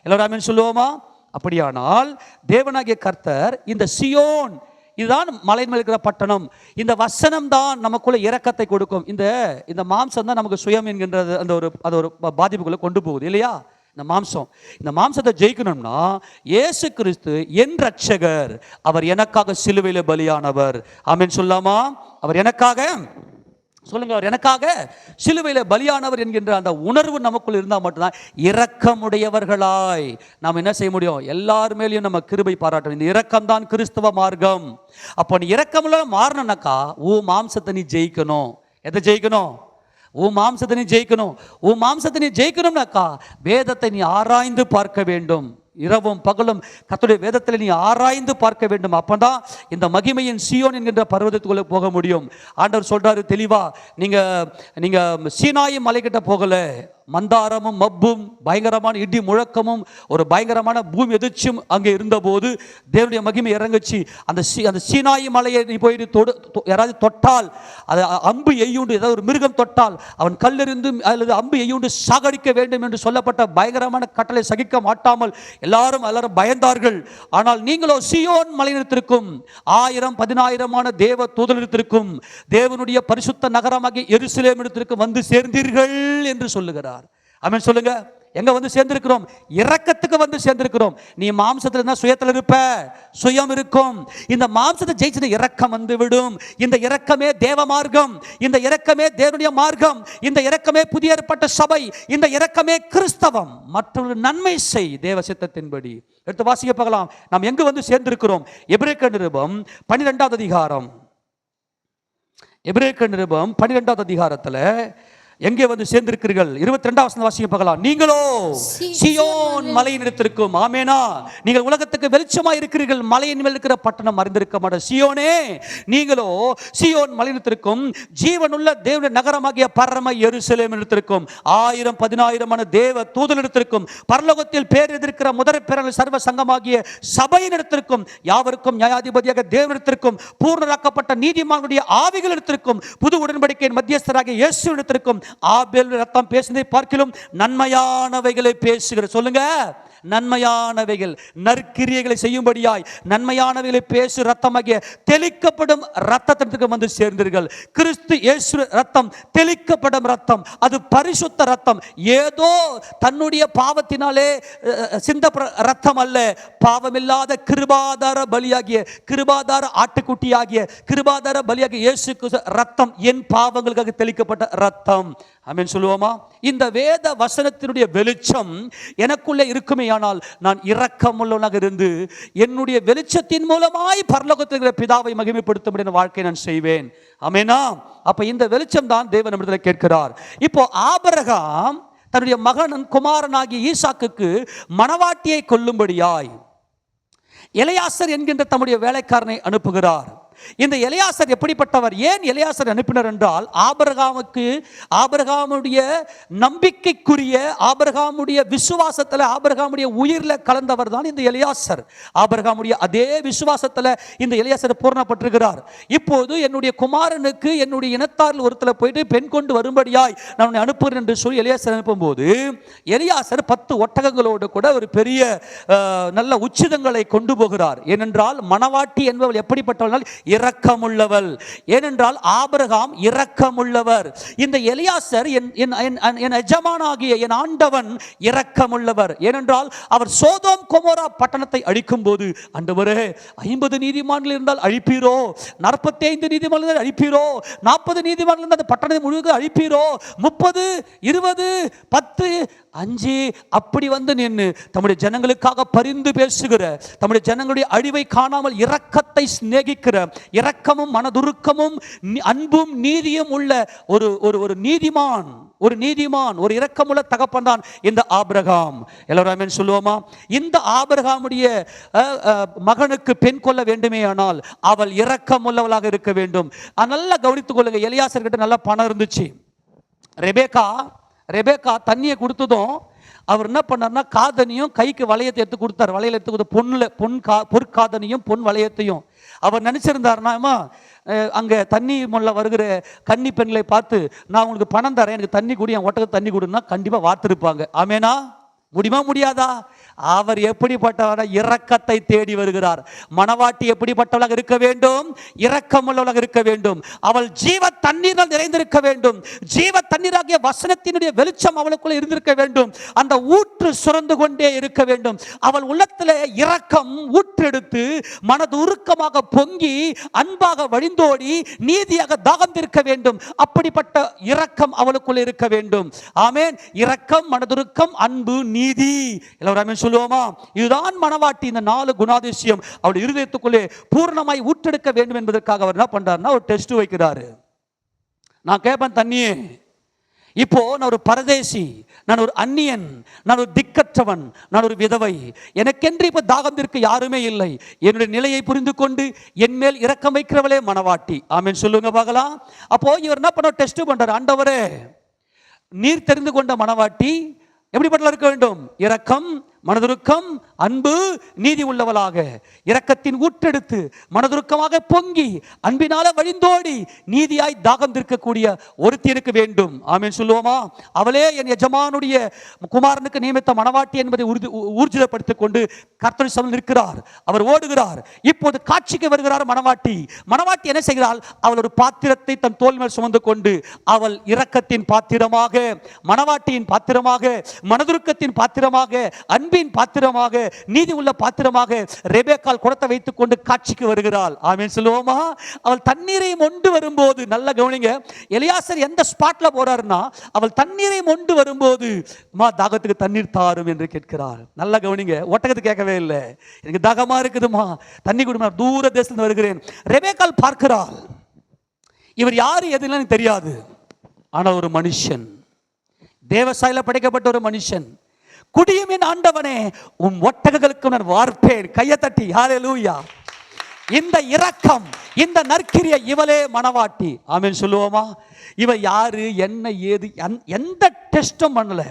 எல்லாரும் ஆமென் சொல்லுவோமா? அப்படியானால் தேவனாகிய கர்த்தர் இந்த சியோன் இதுதான் மலையின் மேல் இருக்கிற பட்டணம். இந்த வசனம் தான் நமக்குள்ள இரக்கத்தை கொடுக்கும். இந்த மாம்சம் தான் நமக்கு சுயம் என்கின்றது அது ஒரு பாதிப்புக்குள்ள கொண்டு போகுது இல்லையா? இந்த மாம்சத்தை ஜெயிக்கணும்னா இயேசு கிறிஸ்து என் ரட்சகர், அவர் எனக்காக சிலுவையில பலியானவர். ஆமென் சொல்லாமா? அவர் எனக்காக சொல்லுங்க, அவர் எனக்காக சிலுவையில பலியானவர் என்கின்ற அந்த உணர்வு நமக்குள் இருந்தால் மட்டும்தான் இரக்கமுடையவர்களாய் நாம் என்ன செய்ய முடியும்? எல்லார் மேலேயும் நம்ம கிருபை பாராட்டணும். இந்த இரக்கம் தான் கிறிஸ்தவ மார்க்கம். அப்போ நீ இரக்கமுள்ள மாறணும்னாக்கா மாம்சத்தை நீ ஜெயிக்கணும். எதை ஜெயிக்கணும்? மாம்சத்தை நீ ஜெயிக்கணும். மாம்சத்தை நீ ஜெயிக்கணும்னாக்கா வேதத்தை நீ ஆராய்ந்து பார்க்க வேண்டும். இரவும் பகலும் கர்த்தருடைய வேதத்தில் நீ ஆராய்ந்து பார்க்க வேண்டும். அப்பதான் இந்த மகிமையின் சீயோன் என்கின்ற பர்வதத்துக்குள்ள போக முடியும். ஆண்டவர் சொல்றாரு தெளிவா, நீங்க சீனாய் மலைக்கிட்ட போகல, மந்தாரமும் மப்பும் பயங்கரமான இடி முழக்கமும் ஒரு பயங்கரமான பூமி எதிர்ச்சியும் அங்கே இருந்தபோது தேவனுடைய மகிமை இறங்குச்சு. அந்த சீனாய் மலையை நீ போய் யாராவது தொட்டால், அது அம்பு எய்யுண்டு, ஏதாவது ஒரு மிருகம் தொட்டால் அவன் கல்லெறிந்து அல்லது அம்பு எய்யுண்டு சாகடிக்க வேண்டும் என்று சொல்லப்பட்ட பயங்கரமான கட்டளை சகிக்க மாட்டாமல் எல்லாரும் பயந்தார்கள். ஆனால் நீங்களோ சீயோன் மலையிடத்திற்கும் 1000-10,000 தேவ தூதரிடத்திற்கும் தேவனுடைய பரிசுத்த நகரமாகிய எருசலேம் இடத்திற்கும் வந்து சேர்ந்தீர்கள் என்று சொல்லுகிறார். ஆமென் சொல்லுங்க. எங்க வந்து சேர்ந்திருக்கிறோம்? இரக்கத்துக்கு வந்து சேர்ந்திருக்கிறோம். நீ மாம்சத்தில் இருந்தா சுயத்தில் இருப்ப, சுயம் இருக்கும். இந்த மாம்சத்தை ஜெயிச்சது இரக்கம் வந்து விடும். இந்த இரக்கமே தேவ மார்க்கம், இந்த இரக்கமே தேவனுடைய மார்க்கம், இந்த இரக்கமே புதிய ஏற்பட்ட சபை, இந்த இரக்கமே கிறிஸ்தவம். மற்றொரு நன்மை செய் தேவ சித்தத்தின்படி. எடுத்து வாசிக்க பார்க்கலாம். நாம் எங்கு வந்து சேர்ந்திருக்கிறோம்? எபிரேயர் நிருபம் 12வது அதிகாரம். எபிரேயர் நிருபம் 12வது அதிகாரத்துல எங்கே வந்து சேர்ந்திருக்கிறீர்கள்? 22வது வசனம் வாசிக்க பார்க்கலாம். நீங்களோ சீயோன் மலையினிடத்திற்கும், ஆமெனா, நீங்கள் உலகத்துக்கு வெளிச்சமாய் இருக்கிறீர்கள், மலையின் மேல் இருக்கிற பட்டணம் அறிந்திருக்க மாட்ட சீயோனே, நீங்களோ சீயோன் மலையினிடத்திற்கும் ஜீவனுள்ள தேவனுடைய நகரமாகிய பரம எருசலேம் இடத்திற்கும் 1000-10,000 தேவ தூதரிடத்திற்கும் பரலோகத்தில் பேர் எதிர்க்கிற முதற் பேரல் சர்வ சங்கமாகிய சபையினிடத்திற்கும் யாவருக்கும் நியாயாதிபதியாக தேவனிடத்திற்கும் பூர்ணராக்கப்பட்ட நீதிமானுடைய ஆவிகளிடத்திற்கும் புது உடன்படிக்கையின் மத்தியஸ்தராகிய இயேசுவிடத்திற்கும் ஆபேல் ரத்தம் பேசினதை பார்க்கிலும் நன்மையானவைகளை பேசுகிற, சொல்லுங்க, நன்மையானவைகள், நற்கிரியைகளை செய்யும்படியாய் நன்மையானவைகளை பேசு ரத்தமாகிய தெளிக்கப்படும் ரத்தத்திற்கு வந்து சேர்ந்தீர்கள். கிறிஸ்து இயேசு ரத்தம் தெளிக்கப்படும் ரத்தம், அது பரிசுத்த ரத்தம். ஏதோ தன்னுடைய பாவத்தினாலே சிந்த ரத்தம் அல்ல, பாவமில்லாத கிருபாதார பலியாகிய, கிருபாதார ஆட்டுக்குட்டியாகிய, கிருபாதார பலியாகிய இயேசு ரத்தம் என் பாவங்களுக்காக தெளிக்கப்பட்ட ரத்தம். ஆமென் சொல்லுவோமா? இந்த வேத வசனத்தினுடைய வெளிச்சம் எனக்குள்ளே இருக்குமே ஆனால் நான் இரக்கமுள்ளவனாக இருந்து என்னுடைய வெளிச்சத்தின் மூலமாய் பரலோகத்தில் இருக்கிற பிதாவை மகிமைப்படுத்த முடிய வாழ்க்கை நான் செய்வேன். ஆமெனா? அப்ப இந்த வெளிச்சம் தான் தேவன் நம்மிடத்தில் கேட்கிறார். இப்போ ஆபிரகாம் தன்னுடைய மகன் குமாரனாகிய ஈசாக்குக்கு மணவாட்டியை கொல்லும்படியாய் எலியாசர் என்கின்ற தம்முடைய வேலைக்காரனை அனுப்புகிறார். இந்த எலியாசர் எப்படிப்பட்டவர்? ஏன் எலியாசர் அனுப்பினார் என்றால், ஆபிரகாமுடைய நம்பிக்கைக்குரிய, ஆபிரகாமுடைய விசுவாசத்தில், ஆபிரகாமுடைய உயிரில் கலந்தவர் தான் இந்த எலியாசர். ஆபிரகாமுடைய அதே விசுவாசத்தில் இந்த எலியாசர் பூரணப்பட்டிருக்கிறார். இப்போது என்னுடைய குமாரனுக்கு என்னுடைய இனத்தாரில் ஒருத்தர் போயிட்டு பெண் கொண்டு வரும்படியாய் நான் அனுப்புகிறேன் என்று சொல்லி எலியாசர் அனுப்பும்போது, எலியாசர் 10 ஒட்டகங்களோடு கூட ஒரு பெரிய நல்ல உச்சிதங்களை கொண்டு போகிறார். ஏனென்றால் மணவாட்டி என்பவள் எப்படிப்பட்டவள்? இரக்கமுள்ளவள். ஏனென்றால் ஆபிரகாம் இரக்கமுள்ளவர். இந்த எலியாசர் என் எஜமானாகிய என் ஆண்டவன் இரக்கமுள்ளவர். ஏனென்றால் அவர் சோதோம் கொமோரா பட்டணத்தை அழிக்கும் போது, ஆண்டவரே 50 நீதிமான்கள் இருந்தால் அழிப்பீரோ, 45 நீதிமான்கள் அழிப்பீரோ, 40 நீதிமான்கள் இருந்தால் அந்த பட்டணத்தை முழுவதும் அழிப்பீரோ, 30, 20, 10, 5 அப்படி வந்து நின்று தம்முடைய ஜனங்களுக்காக பரிந்து பேசுகிற, தம்முடைய ஜனங்களுடைய அழிவை காணாமல் இரக்கத்தை சிநேகிக்கிற, இரக்கமும் மனதுருக்கமும் அன்பும் நீதியும் உள்ள ஒரு நீதிமான், ஒரு இரக்கமுள்ள தகப்பன் தான் இந்த ஆபிரகாம். எல்லாரும் ஆமென் சொல்லுவோமா? இந்த ஆபிரகாமுடைய மகனுக்கு பெண் கொள்ள வேண்டுமே ஆனால் அவள் இரக்கமுள்ளவளாக இருக்க வேண்டும். நல்லா கவனித்துக் கொள்ளுங்க. எலியாசர் கிட்ட நல்ல பணம் இருந்துச்சு. ரெபேக்கா தண்ணியை கொடுத்ததும் அவர் என்ன பண்ணார்னா, காதனியும் கைக்கு வளையத்தை எடுத்து கொடுத்தார். வளையல் எடுத்து கொடுத்த பொற்காதனியும் பொன் வளையத்தையும் அவர் நினைச்சிருந்தாருனா, அங்கே தண்ணி முள்ள வருகிற கன்னி பெண்களை பார்த்து, நான் உங்களுக்கு பணம் தரேன், எனக்கு தண்ணி குடி, என் ஒட்டகத்தை தண்ணி கொடுன்னா கண்டிப்பாக வார்த்திருப்பாங்க. ஆமேனா? முடியுமா? முடியாதா? அவர் எப்படிப்பட்டவர? இரக்கத்தை தேடி வருகிறார். மணவாட்டி எப்படிப்பட்டவளாக இருக்க வேண்டும்? இரக்கம் உள்ளவளாக இருக்க வேண்டும். அவள் ஜீவ தண்ணீரால் நிறைந்திருக்க வேண்டும். ஜீவ தண்ணீராகிய வசனத்தினுடைய வெளிச்சம் அவளுக்குள்ள இருந்திருக்க வேண்டும். அந்த ஊற்று சுரந்து கொண்டே இருக்க வேண்டும். அவள் உள்ளத்திலே இரக்கம் ஊற்றெடுத்து மனதுருக்கமாக பொங்கி அன்பாக வழிந்தோடி நீதியாக தாகம் இருக்க வேண்டும். அப்படிப்பட்ட இரக்கம் அவளுக்குள்ள இருக்க வேண்டும். ஆமென். இரக்கம், மனதுருக்கம், அன்பு, நீதி. எல்லாரும் ஆமென் சொல்லுவோமா? இதுதான் மணவாட்டி. இந்த 4 குணாதிசயம் அவருடைய இருதயத்துக்குள்ளே பூர்ணமாய் ஊற்றெடுக்க வேண்டும் என்பதற்காக அவர் என்ன பண்றாருன்னா ஒரு டெஸ்ட் வைக்கிறாரு. நான் கேட்பேன், தண்ணியே, இப்போ நான் ஒரு பரதேசி, நான் ஒரு அந்நியன், நான் ஒரு திக்கற்றவன், நான் ஒரு விதவை, எனக்கென்று இப்போ தாகம் இருக்க யாருமே இல்லை. என்னுடைய நிலையை புரிந்து கொண்டு என் மேல் இரக்கம் வைக்கிறவளே மணவாட்டி. ஆமென் சொல்லுங்க பார்க்கலாம். அப்போ இவர் என்ன பண்ண டெஸ்ட் பண்றாரு. ஆண்டவரே, நீர் தெரிந்து கொண்ட மணவாட்டி எப்படிப்பட்ட இருக்க வேண்டும்? இரக்கம், மனதுருக்கம், அன்பு, நீதி உள்ளவளாக, இரக்கத்தின் ஊற்றெடுத்து மனதுருக்கமாக பொங்கி அன்பினால வழிந்தோடி நீதியாய் தாகம் இருக்கக்கூடிய ஒருத்தி எனக்கு வேண்டும். ஆமென் சொல்லுவோமா? அவளே என் எஜமானுடைய குமாரனுக்கு நியமித்த மணவாட்டி என்பதை ஊர்ஜிதப்படுத்திக் கொண்டு கர்த்தர் சமூகத்தில் இருக்கிறார். அவர் ஓடுகிறார். இப்போது காட்சிக்கு வருகிறார் மணவாட்டி. மணவாட்டி என்ன செய்கிறாள்? அவள் ஒரு பாத்திரத்தை தன் தோள் மேல் சுமந்து கொண்டு அவள் இரக்கத்தின் பாத்திரமாக, மணவாட்டியின் பாத்திரமாக, மனதுருக்கத்தின் பாத்திரமாக, அன்பின் பாத்திரமாக, நீதி உள்ள பாத்திரமாக ரெபெக்காள் குடத்தை வைத்துக் கொண்டு காட்சிக்கு வருகிறாள். ஆமென் சொல்லுவோமா? அவள் தண்ணீரை மொண்டு வரும்போது, நல்ல கவனிங்க, எலியாசர் எந்த ஸ்பாட்ல போறாருன்னா, அவள் தண்ணீரை மொண்டு வரும்போது, மா தாகத்துக்கு தண்ணீர் தாரும் என்று கேட்கிறார். நல்ல கவனிங்க, ஒட்டகத்துக்கு கேட்கவே இல்லை. எனக்கு தாகமா இருக்குதுமா, தண்ணி குடுமா, தூர தேசத்துல வருகிறேன். ரெபெக்காள் பார்க்கிறாள். இவர் யாரு எதுன்னு எனக்கு தெரியாது. ஆனால் ஒரு மனுஷன், தேவசாயில படைக்கப்பட்ட ஒரு மனுஷன். குடியும் என் ஆண்டவனே, உன் ஒட்டகங்களுக்கு நான் வார்ப்பேன். கையை தட்டி ஹல்லேலூயா. இந்த இரக்கம், இந்த நற்கிரியை இவளே மணவாட்டி. ஆமென் சொல்லுவோமா? இவ யாரு, என்ன ஏது, எந்த டெஸ்டும் பண்ணல.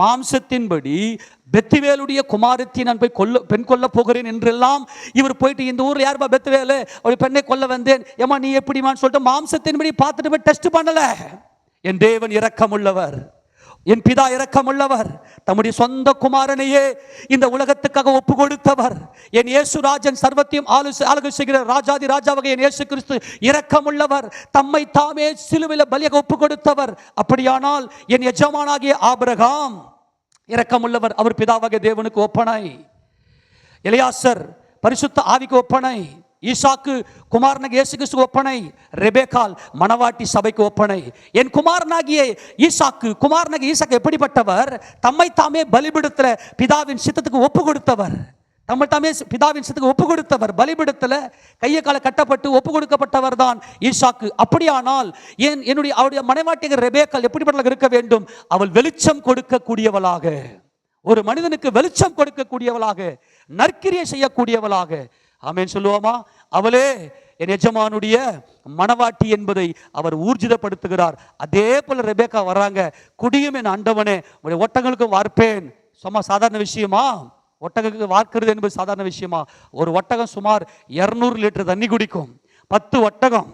மாம்சத்தின்படி பெத்துவேலுடைய குமாரத்தை நான் போய் பெண் கொல்ல போகிறேன் என்றெல்லாம் இவர் போயிட்டு, இந்த ஊர்ல யாருப்பா பெத்துவேலு, ஒரு பெண்ணை கொல்ல வந்தேன், ஏமா நீ எப்படிமான்னு சொல்லிட்டு மாம்சத்தின்படி பார்த்துட்டு போய் டெஸ்ட் பண்ணல. என் தேவன் இரக்கம் உள்ளவர், என் பிதா இரக்கம் உள்ளவர். தம்முடைய சொந்த குமாரனையே இந்த உலகத்துக்காக ஒப்பு கொடுத்தவர். என் இயேசுராஜன் சர்வத்தையும் ஆளுகை செய்கிற ராஜாதி ராஜாவாக என் இயேசு கிறிஸ்து இரக்கம் உள்ளவர். தம்மை தாமே சிலுவையில் பலியாக ஒப்பு கொடுத்தவர். அப்படியானால் என் எஜமானாகிய ஆபிரகாம் இரக்கம் உள்ளவர். அவர் பிதாவாகிய தேவனுக்கு ஒப்பனை. எலியாசர் பரிசுத்த ஆவிக்கு ஒப்பனை. ஈசாக்கு குமாரனாகிய இயேசு கிறிஸ்துக்கு ஒப்பனை. ரெபெக்காள் மணவாட்டி சபைக்கு ஒப்பனை. என் குமாரனாகிய ஈசாக்கு, குமாரனாகிய ஈசாக்கு எப்படிப்பட்டவர்? தம்மை தாமே பலிபீடத்துல பிதாவின் சித்தத்துக்கு ஒப்பு கொடுத்தவர். தம்மை தாமே பிதாவின் சித்தத்துக்கு ஒப்பு கொடுத்தவர். பலிபீடத்துல கையை கால கட்டப்பட்டு ஒப்பு கொடுக்கப்பட்டவர் தான் ஈசாக்கு. அப்படியானால் என்னுடைய அவருடைய மணவாட்டிய ரெபெக்காள் எப்படிப்பட்டவளாக இருக்க வேண்டும்? அவள் வெளிச்சம் கொடுக்கக்கூடியவளாக, ஒரு மனிதனுக்கு வெளிச்சம் கொடுக்கக்கூடியவளாக, நற்கிரியை செய்யக்கூடியவளாக. ஆமென் சொல்லுவோமா? அவளே என் எஜமானுடைய மணவாட்டி என்பதை அவர் ஊர்ஜிதப்படுத்துகிறார். அதே போல ரெபெக்கா வராங்க. குடியும் என் ஆண்டவனே, உடைய ஒட்டகங்களுக்கும் வார்ப்பேன். சும்மா சாதாரண விஷயமா? ஒட்டகங்களுக்கு வார்க்கிறது என்பது சாதாரண விஷயமா? ஒரு ஒட்டகம் சுமார் 200 லிட்டர் தண்ணி குடிக்கும். 10 ஒட்டகம்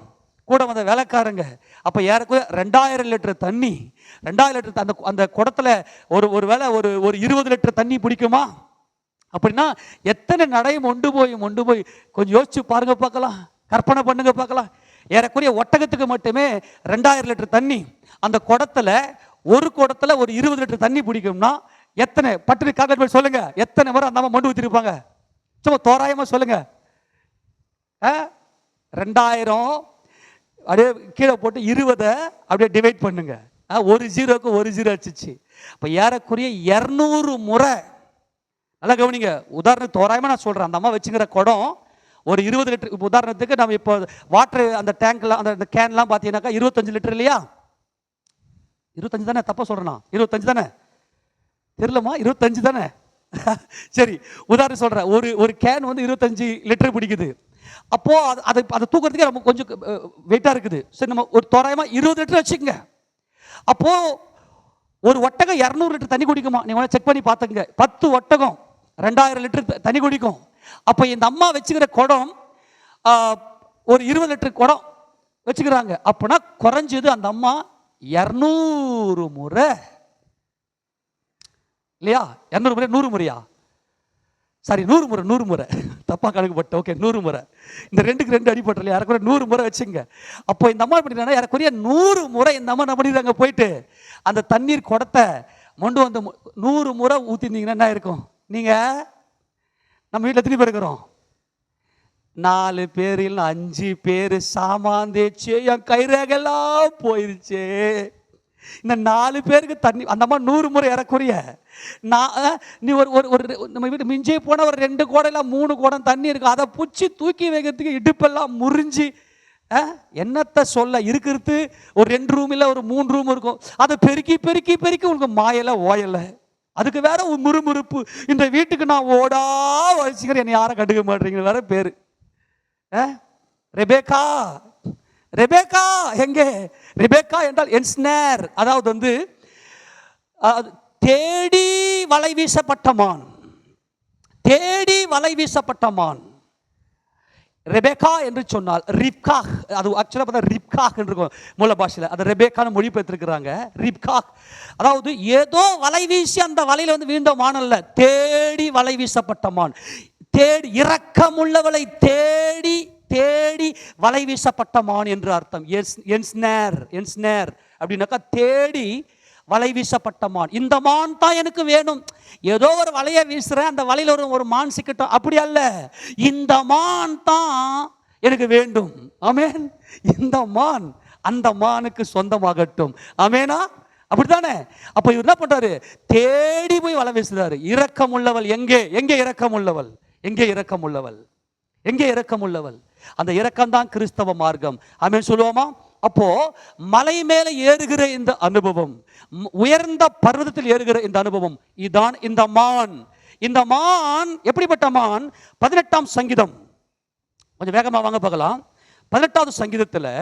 கூட வந்த வேலைக்காரங்க. அப்போ ஏறக்குறைய 2000 லிட்டர் தண்ணி. 2000 லிட்டர் அந்த குடத்துல ஒரு வேளை ஒரு 20 லிட்டர் தண்ணி பிடிக்குமா? அப்படின்னா எத்தனை நடை மொண்டு போய் கொஞ்சம் யோசிச்சு பாருங்க பார்க்கலாம், கற்பனை பண்ணுங்க பார்க்கலாம். ஏறக்குறைய ஒட்டகத்துக்கு மட்டுமே 2000 லிட்டர் தண்ணி. அந்த குடத்துல ஒரு குடத்துல ஒரு 20 லிட்டர் தண்ணி பிடிக்கும்னா எத்தனை பட்டு கால்குலேட் சொல்லுங்க, எத்தனை முறை அந்த மொண்டு ஊற்றிருப்பாங்க? சும்மா தோராயமா சொல்லுங்க. 2000 அப்படியே கீழே போட்டு 20 அப்படியே டிவைட் பண்ணுங்க. ஒரு ஜீரோக்கு ஒரு ஜீரோ அடிச்சிச்சு. இப்போ ஏறக்குறைய 200 முறை. நல்லா கவனிங்க. உதாரணத்துக்கு தோராயமாக நான் சொல்கிறேன். அந்த அம்மா வச்சுக்கிற குடம் ஒரு 20 லிட்டர். இப்போ உதாரணத்துக்கு நம்ம இப்போ வாட்டர் அந்த டேங்க்லாம் அந்த கேன்லாம் பார்த்தீங்கன்னாக்கா 25 லிட்டர் இல்லையா? 25 தானே? தப்பா சொல்கிறேன்னா? 25 தானே? தெரியலமா? 25 தானே? சரி, உதாரணம் சொல்கிறேன். ஒரு கேன் வந்து 25 லிட்டர் பிடிக்குது. அப்போது அதை தூக்கிறதுக்கே நம்ம கொஞ்சம் வெயிட்டாக இருக்குது. சரி, நம்ம ஒரு தோராயமாக 20 லிட்டர் வச்சுக்கோங்க. அப்போது ஒரு ஒட்டகம் 200 லிட்டர் தண்ணி குடிக்குமா? நீங்கள் செக் பண்ணி பார்த்துங்க. 10 ஒட்டகம் 2000 லிட்டர் தண்ணி குடிக்கும். அப்போ இந்த அம்மா வச்சுக்கிற குடம் ஒரு 20 லிட்டர் குடம் வச்சுக்கிறாங்க. அப்படின்னா குறைஞ்சது அந்த அம்மா 200 முறை இல்லையா? 200 முறை 100 முறையா? சாரி 100 முறை தப்பாக கணக்குப்பட்ட. ஓகே, 100 முறை. இந்த 2க்கு 2 அடிப்பட்டல, யாருக்குரிய 100 முறை வச்சுங்க. அப்போ இந்த அம்மா பண்ணிட்டாங்கன்னா யாருக்குரிய 100 முறை இந்த அம்மா என்ன பண்ணிடுறாங்க, போயிட்டு அந்த தண்ணீர் குடத்தை மொண்டு வந்து 100 முறை ஊற்றிருந்தீங்கன்னா என்ன இருக்கும்? நீங்கள் நம்ம வீட்டில் எத்தனை பேர் இருக்கிறோம்? 4 பேரில் 5 பேர் சாமான் தேய்ச்சி என் கைரேகெல்லாம் போயிருச்சு. இந்த 4 பேருக்கு தண்ணி அந்த அம்மா 100 முறை இறக்குரிய. நீ ஒரு நம்ம வீட்டு மிஞ்சி போன ஒரு 2 குடம் 3 குடம் தண்ணி இருக்கும், அதை பிடிச்சி தூக்கி வைக்கிறதுக்கு இடுப்பெல்லாம் முறிஞ்சி என்னத்தை சொல்ல. இருக்கிறது ஒரு 2 ரூம் இல்லை, ஒரு 3 ரூம் இருக்கும். அதை பெருக்கி பெருக்கி பெருக்கி உங்களுக்கு மாயலை ஓயலை. அதுக்கு வேற ஒரு முறுமுறுப்பு. இந்த வீட்டுக்கு நான் ஓடா வச்சுக்கிறேன், என்னை யாரும் கண்டுக்க மாட்டேங்க வேற பேரு. ரெபேக்கா, ரெபேக்கா எங்கே? ரெபேக்கா என்றால் என்ஸ்னர், அதாவது வந்து தேடி வலை வீசப்பட்ட மான், தேடி வலை வீசப்பட்ட மான். ரெபேக்கா என்று சொன்னால் ரிப்கா, அது ஆக்சுவலாக பார்த்தா ரிப்கா என்று இருக்கும் மூல பாஷையில், அதை ரெபேக்கான்னு மொழிபெயர்த்திருக்கிறாங்க. ரிப்கா அதாவது ஏதோ வலை வீசி அந்த வலையில் வந்து வீழ்ந்த மான் அல்ல, தேடி வலை வீசப்பட்ட மான். தேடி இரக்கமுள்ளவளை தேடி தேடி வலை வீசப்பட்ட மான் என்று அர்த்தம். என்ஸ்னர் அப்படின்னாக்கா தேடி வலை வீசப்பட்ட மான். இந்த மான் தான் எனக்கு வேணும். ஏதோ ஒரு வலையை வீசுறேன், அந்த வலையில் ஒரு மான் சிக்கட்டும், அப்படி அல்ல. இந்த மான் தான் எனக்கு வேண்டும். ஆமேன். இந்த மான் அந்த மானுக்கு சொந்தமாகட்டும். ஆமேனா? அப்படித்தானே? அப்ப இவர் என்ன பண்றாரு? தேடி போய் வலை வீசுறாரு. இரக்கம் உள்ளவள் எங்கே? எங்கே இரக்கம் உள்ளவள்? எங்கே இரக்கம் உள்ளவள்? எங்கே இரக்கம் உள்ளவள்? அந்த இரக்கம் தான் கிறிஸ்தவ மார்க்கம். ஆமென் சொல்லுவோமா? அப்போ மலை மேலே ஏறுகிற இந்த அனுபவம், உயர்ந்த பர்வதத்தில் ஏறுகிற இந்த அனுபவம், இதுதான் இந்த மான். இந்த மான் எப்படிப்பட்ட மான்? 18ஆம் சங்கீதம், கொஞ்சம் வேகமாக வாங்க பார்க்கலாம். 18வது சங்கீதத்தில்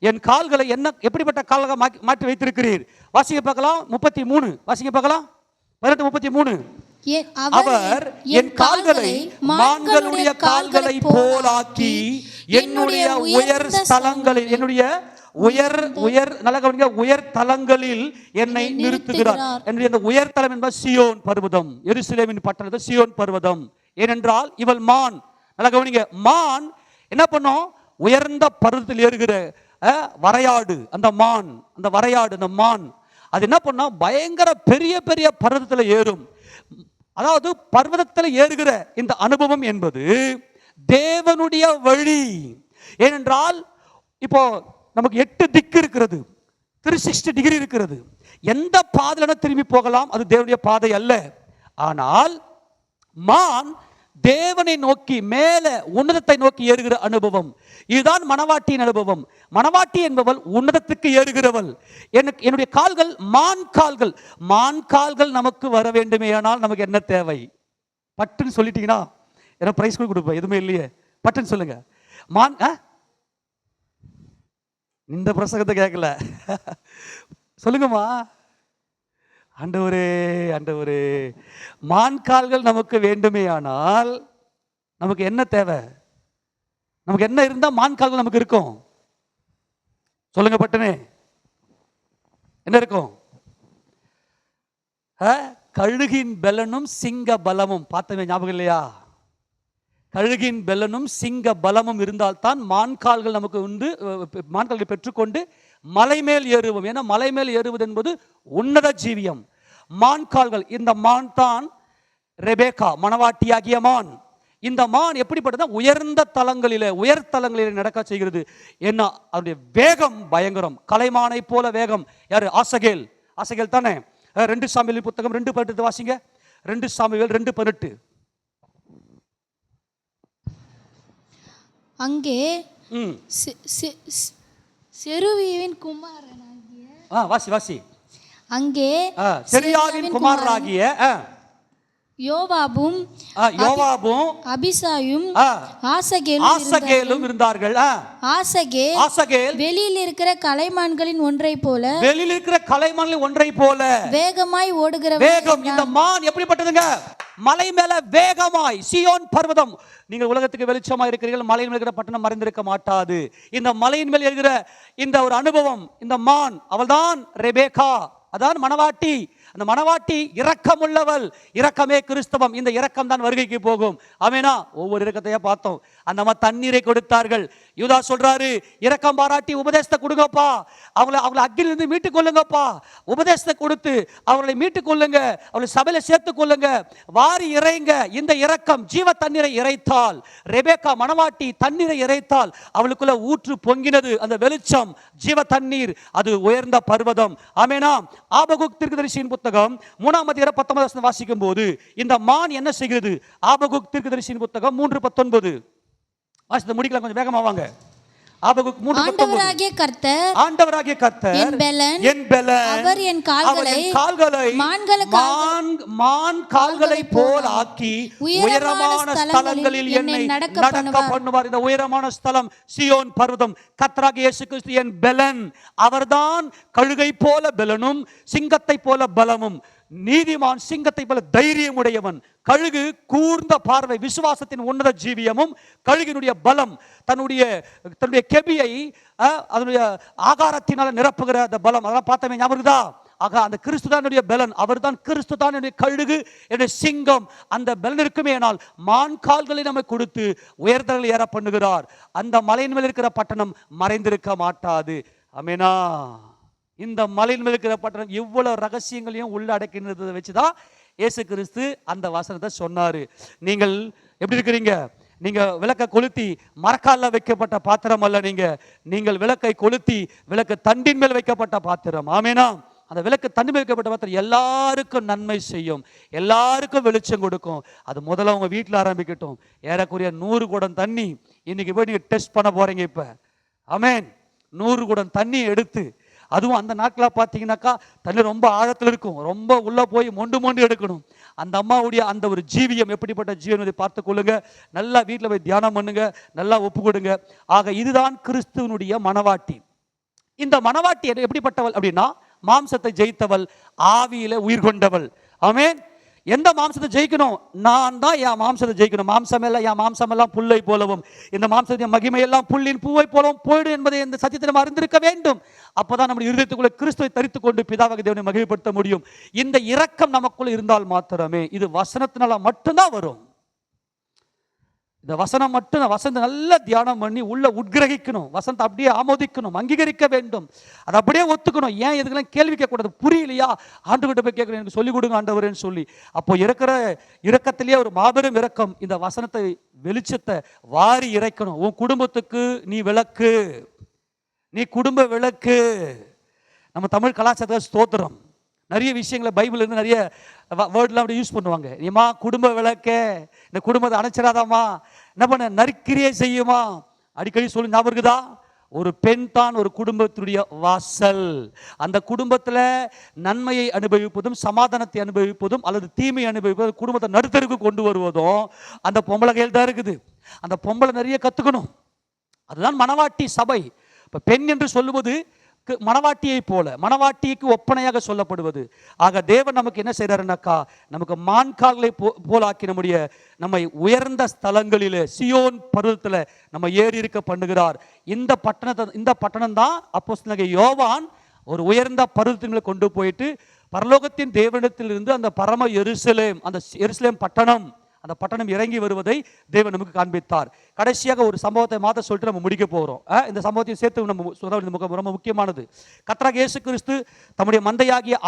என் கால்களை என்ன எப்படிப்பட்ட கால்களை மாற்றி வைத்திருக்கிறீர்? வாசிக்க பார்க்கலாம். 33 வாசிக்க பார்க்கலாம். 18:33. அவர் என் கால்களை மான்களுடைய கால்களை போலாக்கி என்னுடைய உயர் ஸ்தலங்களில், என்னுடைய உயர் நல்ல கவனிங்க, உயர் தலங்களில் என்னை நிறுத்துகிறார். என்னுடைய இந்த உயர் தலம் என்பது சியோன் பர்வதம், எருசலேமின் பட்டணம் சியோன் பர்வதம். ஏனென்றால் இவள் மான். நல்ல கவனிங்க, மான் என்ன பண்ணும்? உயர்ந்த பர்வதத்தில் ஏறுகிற வரையாடு. அந்த மான், அந்த வரையாடு, அந்த மான் அது என்ன பண்ணும்? பயங்கர பெரிய பெரிய பர்வதத்தில் ஏறும். அதாவது பர்வதத்தில் ஏறுகிற இந்த அனுபவம் என்பது தேவனுடைய வழி. ஏனென்றால் இப்போ நமக்கு 8 திக்கு இருக்கிறது, 360 டிகிரி இருக்கிறது. எந்த பாதையில திரும்பி போகலாம், அது தேவனுடைய பாதை அல்ல. ஆனால் மான் தேவனை நோக்கி மேலே உன்னதத்தை நோக்கி ஏறுகிற அனுபவம். இதுதான் மணவாட்டியின் அனுபவம். மணவாட்டி என்பவள் உன்னதத்துக்கு ஏறுகிறவள். என்னுடைய கால்கள் மான் கால்கள். மான் கால்கள் நமக்கு வர வேண்டுமே, ஆனால் நமக்கு என்ன தேவை? பட்டுன்னு சொல்லிட்டீங்கன்னா என்ன பிரைஸ் கொடுப்பேன்? எதுவுமே இல்லையே, பட்டுன்னு சொல்லுங்க. மான் இந்த பிரசங்கத்தை கேட்கல சொல்லுங்கம்மா. ஆண்டவரே ஆண்டவரே, மான் கால்கள் நமக்கு வேண்டுமே, ஆனால் நமக்கு என்ன தேவை? நமக்கு என்ன இருந்தா மான் கால்கள் நமக்கு இருக்கும்? சொல்லுங்க பட்டனே, என்ன இருக்கும்? கழுகின் பெலனும் சிங்க பலமும். பார்த்தவே ஞாபகம் இல்லையா? கழுகின் பெலனும் சிங்க பலமும் இருந்தால்தான் மான்கால்கள் நமக்கு உண்டு. மான்கால்களை பெற்றுக்கொண்டு மலை மேல் ஏறுவோம். ஏன்னா மலை மேல் ஏறுவது என்பது உன்னத ஜீவியம். மான்கால்கள், இந்த மான் தான் ரெபேக்கா, மணவாட்டியாகிய மான். இந்த மான் எப்படிப்பட்டது? உயர்ந்த தலங்களிலே, உயர் தலங்களிலே நடக்க செய்கிறது. என்ன அவருடைய வேகம் பயங்கரம், கலைமானை போல வேகம். யாரு? ஆசகேல். ஆசகேல் தானே? 2 சாமுவேல் புத்தகம் 2:18 வாசிங்க. 2 சாமுவேல் 2:18. அங்கே செருவியின் குமாரனாகிய வாசி அங்கே செருயாவின் குமாரனாகிய யோவாபும் அபிசாயும் ஆசகேலும் இருந்தார்கள். ஆசகேல் வெளியில் இருக்கிற கலைமான்களின் ஒன்றை போல வேகமாய் ஓடுகிற வேகம். இந்த மான் எப்படிப்பட்டதுங்க? மலை மேல வேகமாய். சியோன் பர்வதம். நீங்கள் உலகத்துக்கு வெளிச்சமாக இருக்கிறீர்கள். மலையின் மேல் இருக்கிற பட்டணம் மறைந்திருக்க மாட்டாது. இந்த மலையின் மேல் இருக்கிற இந்த ஒரு அனுபவம், இந்த மான், அவள்தான் ரெபேக்கா, அதான் மணவாட்டி. அந்த மணவாட்டி இரக்கமுள்ளவள். இரக்கமே கிறிஸ்தவம். இந்த இரக்கம் தான் வருகைக்கு போகும். ஆமெனா. ஒவ்வொரு இரக்கத்தையா பார்த்தோம். அந்த அம்மா தண்ணீரை கொடுத்தார்கள். யூதா சொல்றாரு, இரக்கம் பாராட்டி உபதேசத்தை கொடுங்கப்பா, அவங்களை அக்கிலிருந்து மீட்டுக் கொள்ளுங்கப்பா, உபதேசத்தை கொடுத்து அவர்களை மீட்டுக் கொள்ளுங்க, அவளை சபையில சேர்த்துக் கொள்ளுங்க, வாரி இறைங்க. இந்த இரக்கம் ஜீவ தண்ணீரை இறைத்தால், ரெபேக்கா மணவாட்டி தண்ணீரை இறைத்தால் அவளுக்குள்ள ஊற்று பொங்கினது. அந்த வெளிச்சம் ஜீவ தண்ணீர், அது உயர்ந்த பர்வதம். ஆமெனா. ஆபகுக் தீர்க்கதரிசியின் புத்தகம் 3:19 வாசிக்கும் போது இந்த மான் என்ன செய்கிறது? ஆபகுக் தீர்க்கதரிசியின் புத்தகம் 3:19 வாசித்து முடிக்கலாம், கொஞ்சம் வேகமா வாங்க. ஆபகுக் 3:19 ஆண்டவராகிய கர்த்தர் என் பெலன், அவர் என் கால்களை மான் கால்களை போல் ஆக்கி உயரமான ஸ்தலங்களில் என்னை நடக்க பண்ணுவார். இந்த உயரமான ஸ்தலம் சீயோன் பர்வதம். கர்த்தராகிய இயேசு கிறிஸ்து என் பெலன். அவர்தான் கழுகை போல பெலனும் சிங்கத்தை போல பலமும். நீதிமான் சிங்கத்தை போல தைரியம் உடையவன். கழுகு கூர்ந்த பார்வை, விசுவாசத்தின் உன்னத ஜீவியமும், கழுகினுடைய பலம் தன்னுடைய கெபியை அதனுடைய ஆகாரத்தினால நிரப்புகிற அந்த பலம். அதெல்லாம் பார்த்தமே ஞாபகம்தா? ஆக அந்த கிறிஸ்து தான் என்னுடைய பலன். அவர் தான் கிறிஸ்து தான் என்னுடைய கழுகு, என்னுடைய சிங்கம். அந்த பலன் இருக்குமே ஆனால் மான் கால்களை நம்ம கொடுத்து உயர்தல்கள் ஏற பண்ணுகிறார். அந்த மலையின் மேல் இருக்கிற பட்டணம் மறைந்திருக்க மாட்டாது. ஆமெனா. இந்த மலையின் மேல் இருக்கிற பட்டணம் இவ்வளவு ரகசியங்களையும் உள்ள அடக்கினதை வச்சுதான் இயேசு கிறிஸ்து அந்த வசனத்தை சொன்னாரு. நீங்கள் எப்படி இருக்கிறீங்க? நீங்க விளக்கை கொளுத்தி மரக்கால்ல வைக்கப்பட்ட பாத்திரம் அல்ல. நீங்கள் விளக்கை கொளுத்தி விளக்கு தண்டின் மேல் வைக்கப்பட்ட பாத்திரம். ஆமெனா. அந்த விளக்கு தண்ணி மேல் வைக்கப்பட்ட பாத்திரம் எல்லாருக்கும் நன்மை செய்யும், எல்லாருக்கும் வெளிச்சம் கொடுக்கும். அது முதல்ல உங்க வீட்டில் ஆரம்பிக்கட்டும். ஏறக்குறைய 100 குடம் தண்ணி இன்னைக்கு போய் நீங்க டெஸ்ட் பண்ண போறீங்க. இப்ப ஆமென். 100 குடம் தண்ணி எடுத்து, அதுவும் அந்த நாட்களில் பார்த்தீங்கன்னாக்கா தண்ணி ரொம்ப ஆழத்தில் இருக்கும், ரொம்ப உள்ள போய் மொண்டு எடுக்கணும். அந்த அம்மாவுடைய அந்த ஒரு ஜீவியம் எப்படிப்பட்ட ஜீவனை பார்த்து கொள்ளுங்க. நல்லா வீட்டில் போய் தியானம் பண்ணுங்க, நல்லா ஒப்பு கொடுங்க. ஆக இதுதான் கிறிஸ்துவனுடைய மணவாட்டி. இந்த மணவாட்டி எப்படிப்பட்டவள் அப்படின்னா, மாம்சத்தை ஜெயித்தவள், ஆவியில உயிர் கொண்டவள். ஆமென். எந்த மாம்சத்தை ஜெயிக்கணும்? நான் தான் என் மாம்சத்தை ஜெயிக்கணும். என் மாம்சம் எல்லாம் புல்லை போலவும், இந்த மாம்சத்தின் மகிமை எல்லாம் புல்லின் பூவை போலவும் போயிடும் என்பதை இந்த சத்தியத்தை நம்ம அறிந்திருக்க வேண்டும். அப்பதான் நம்முடைய இருதயத்துக்குள்ள கிறிஸ்துவை தரித்துக் கொண்டு பிதாவாகிய தேவனை மகிமைப்படுத்த முடியும். இந்த இரக்கம் நமக்குள்ள இருந்தால் மாத்திரமே. இது வசனத்தினால மட்டும்தான் வரும். இந்த வசனம் மட்டும் வசனத்தை நல்லா தியானம் பண்ணி உள்ள உட்கிரகிக்கணும். வசனத்தை அப்படியே ஆமோதிக்கணும், அங்கீகரிக்க வேண்டும், அதை அப்படியே ஒத்துக்கணும். ஏன் இதுக்கெல்லாம் கேள்வி கேட்கக்கூடாது? புரியலையா? ஆண்டவர்கிட்ட போய் கேட்கணும், எனக்கு சொல்லிக் கொடுங்க ஆண்டவரேன்னு சொல்லி. அப்போ இருக்கிற இரக்கத்திலேயே ஒரு மாபெரும் இரக்கம். இந்த வசனத்தை வெளிச்சத்தை வாரி இறைக்கணும். உன் குடும்பத்துக்கு நீ விளக்கு, நீ குடும்ப விளக்கு. நம்ம தமிழ் கலாச்சாரத்தை ஸ்தோத்திரம். நிறைய விஷயங்களை பைபிள் இருந்து நிறைய வேர்ட்லாம் அப்படி யூஸ் பண்ணுவாங்க. நீமா குடும்ப விளக்கே, இந்த குடும்பத்தை அணைச்சிடாதாமா, என்ன பண்ண நற்கிரியை செய்யுமா, அடிக்கடி சொல்லி ஞாபகம் இருக்குதா? ஒரு பெண் தான் ஒரு குடும்பத்துடைய வாசல். அந்த குடும்பத்தில் நன்மையை அனுபவிப்பதும், சமாதானத்தை அனுபவிப்பதும், அல்லது தீமையை அனுபவிப்பதும், குடும்பத்தை நடுத்தருக்கு கொண்டு வருவதும் அந்த பொம்பளை கையில் தான் இருக்குது. அந்த பொம்பளை நிறைய கற்றுக்கணும். அதுதான் மணவாட்டி சபை. இப்போ பெண் என்று சொல்லுவது மணவாட்டியை போல, மணவாட்டிக்கு ஒப்பனையாக சொல்லப்படுவது. ஆக தேவன் நமக்கு என்ன செய்யறாருனாக்கா, நமக்கு மான்கால்களை போலாக்கி நம்மை உயர்ந்த ஸ்தலங்களிலே சியோன் பர்வதத்தில் நம்ம ஏறி இருக்க பண்ணுகிறார். இந்த பட்டணம் தான் அப்போஸ்தலனாகிய யோவான் ஒரு உயர்ந்த பர்வதங்களை கொண்டு போயிட்டு பரலோகத்தின் தேவனிடத்தில் இருந்து அந்த பரம எருசலேம், அந்த எருசலேம் பட்டணம், அந்த பட்டணம் இறங்கி வருவதை தேவன் நமக்கு காண்பித்தார். கடைசியாக ஒரு சம்பவத்தை மாத்த சொல்லிட்டு நம்ம முடிக்க போகிறோம். இந்த சம்பவத்தையும் சேர்த்து நம்ம ரொம்ப முக்கியமானது. கர்த்தராகிய இயேசு கிறிஸ்து தம்முடைய மந்தையாகிய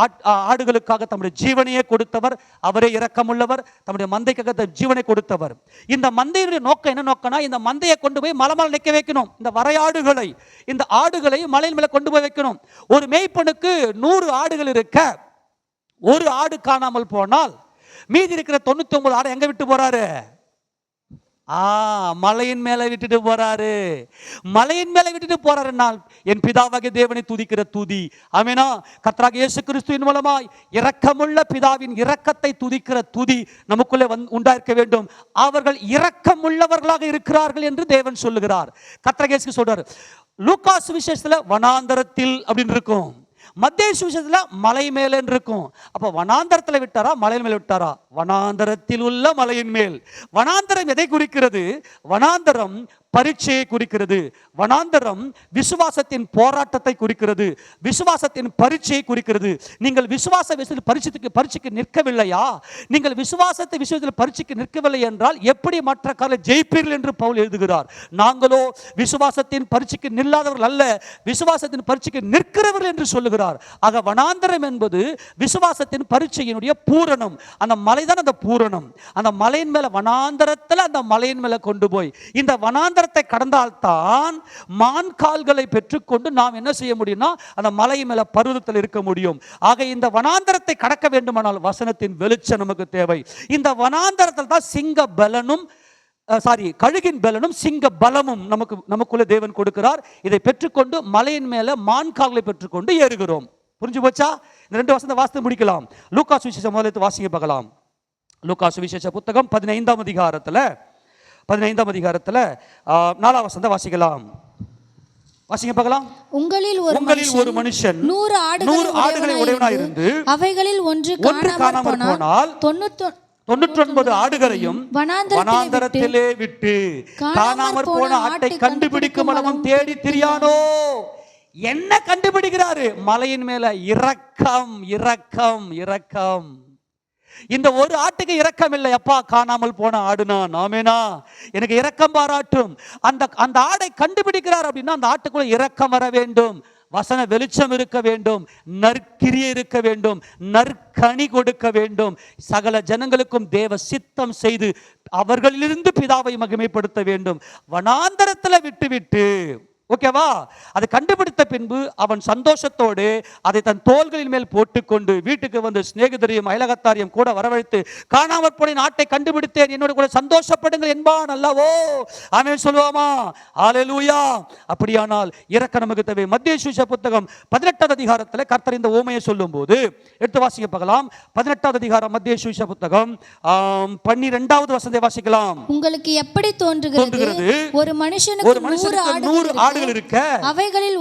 ஆடுகளுக்காக தம்முடைய ஜீவனையே கொடுத்தவர். அவரே இரக்கமுள்ளவர், தம்முடைய மந்தைக்காக ஜீவனை கொடுத்தவர். இந்த மந்தையுடைய நோக்கம் என்ன நோக்கம்னா, இந்த மந்தையை கொண்டு போய் மலை மேல நிற்க வைக்கணும். இந்த வரையாடுகளை, இந்த ஆடுகளை மலையின் மேல கொண்டு போய் வைக்கணும். ஒரு மேய்ப்பனுக்கு 100 ஆடுகள் இருக்க, ஒரு ஆடு காணாமல் போனால் மீதி இருக்கிற 99 ஆடை எங்க விட்டு போறாரு? மலையின் மேல விட்டுட்டு போறாரு. மலையின் மேல விட்டுட்டு போறாருனால் என் பிதாவாகிய தேவனை துதிக்கிற துதி. ஆமெனா. கர்த்தராகிய இயேசு கிறிஸ்துவின் மூலமாய் இரக்கமுள்ள பிதாவின் இரக்கத்தை துதிக்கிற துதி நமக்குள்ளே உண்டாயிருக்க வேண்டும். அவர்கள் இரக்கமுள்ளவர்களாக இருக்கிறார்கள் என்று தேவன் சொல்லுகிறார். கர்த்தராகிய இயேசு சொல்றாரு. லூக்கா சுவிசேஷத்துல வனாந்தரத்தில் அப்படின்னு இருக்கும், மத்தேயு சுவிசேஷத்துல மலை மேல இருக்கும். அப்ப வனாந்தரத்தில் விட்டாரா, மலையின் மேல் விட்டாரா? வனாந்தரத்தில் உள்ள மலையின் மேல். வனாந்தரம் எதை குறிக்கிறது? வனாந்தரம் பரீட்சையை குறிக்கிறது. வனாந்தரம் விசுவாசத்தின் போராட்டத்தை குறிக்கிறது, விசுவாசத்தின் பரீட்சையை குறிக்கிறது. நீங்கள் விசுவாச விஷயத்தில் பரீட்சைக்கு நிற்கவில்லையா? நீங்கள் விசுவாசத்தை விஷயத்தில் பரீட்சைக்கு நிற்கவில்லை என்றால் எப்படி மற்ற காலை ஜெயிப்பீர்கள் என்று பவுல் எழுதுகிறார். நாங்களோ விசுவாசத்தின் பரீட்சைக்கு நில்லாதவர்கள் அல்ல, விசுவாசத்தின் பரீட்சைக்கு நிற்கிறவர்கள் என்று சொல்லுகிறார். ஆக வனாந்தரம் என்பது விசுவாசத்தின் பரீட்சையினுடைய பூரணம். அந்த மலைதான் அந்த பூரணம். அந்த மலையின் மேல, வனாந்தரத்தில் அந்த மலையின் மேல கொண்டு போய், இந்த வனாந்தரத்தை கடந்தால்தான் மான் கால்களை பெற்றுக்கொண்டு நாம் என்ன செய்ய முடியும்னா அந்த மலை மேல பர்வதத்தில் இருக்க முடியும். ஆக இந்த வனாந்தரத்தை கடக்க வேண்டுமானால் வசனத்தின் வெளிச்சம் நமக்கு தேவை. இந்த வனாந்தரத்தில் தான் சிங்க பலனும் கழுகின் பலனும் சிங்க பலமும் நமக்குள்ள தேவன் கொடுக்கிறார். இதை பெற்றுக்கொண்டு மலையின் மேல மான் கால்களை பெற்றுக்கொண்டு ஏறுகிறோம். புரிஞ்சு போச்சா? இந்த 2 வசனத்தை வாசித்து முடிக்கலாம். லூக்கா சுவிசேஷம் முதல்ல வாசிக்க பார்க்கலாம். லூக்கா சுவிசேஷ புத்தகம் 15ஆம் அதிகாரத்தில் 4ஆம் வசனத்தை வாசிக்கலாம். வாசிங்க பார்க்கலாம். உங்களில் ஒரு மனுஷன் 100 ஆடுகளை உடையவனாய் இருந்து அவைகளில் ஒன்று காணாமல் போனால் 99 ஆடுகளையும் வனாந்தரத்திலே விட்டு காணாமற் போன ஆட்டை கண்டுபிடிக்கும் அளவும் தேடி திரியானோ. என்ன கண்டுபிடிக்கிறாரு? மலையின் மேல இரக்கம், இரக்கம், இரக்கம். இந்த ஒரு ஆட்டுக்கு இரக்கம் இல்லை. அப்பா, காணாமல் போன ஆடுனா நாமேனா, எனக்கு இரக்கம் பாராட்டும். அந்த ஆடை கண்டுபிடிக்கிறார் அப்படின்னா அந்த ஆட்டுக்குள்ள இரக்கம் வர வேண்டும், வசன வெளிச்சம் இருக்க வேண்டும், நற்கிரியை இருக்க வேண்டும், நற்கனி கொடுக்க வேண்டும், சகல ஜனங்களுக்கும் தேவ சித்தம் செய்து அவர்களிலிருந்து பிதாவை மகிமைப்படுத்த வேண்டும். வனாந்தரத்தில் விட்டு ஓகேவா, அதை கண்டுபிடித்த பின்பு அவன் சந்தோஷத்தோடு அதை தன் தோள்களின் மேல் போட்டுக்கொண்டு வீட்டுக்கு வந்து சிநேகிதரையும் அயலகத்தாரையும் கூட வரவழைத்து, காணாமற் போன ஆட்டை கண்டுபிடித்தேன், என்னோட கூட சந்தோஷப்படுங்கள் என்பான் அல்லவோ. ஆமென் சொல்லுவோமா? ஹல்லேலூயா. அப்படியானால் இரக்கம் நமக்கு தேவை. மத்தேயு சுவிசேஷ புத்தகம் 18ஆம் அதிகாரத்தில் கர்த்தர் இந்த ஓமையை சொல்லும் போது எடுத்து வாசிக்க பார்க்கலாம். 18ஆம் அதிகாரம் மத்தேயு சுவிசேஷ புத்தகம் 12ஆவது வசனத்தை வாசிக்கலாம். உங்களுக்கு எப்படி தோன்றுகிறது? ஒரு மனுஷனுக்கு 100 ஆடுகள் இருக்க அவைகளில்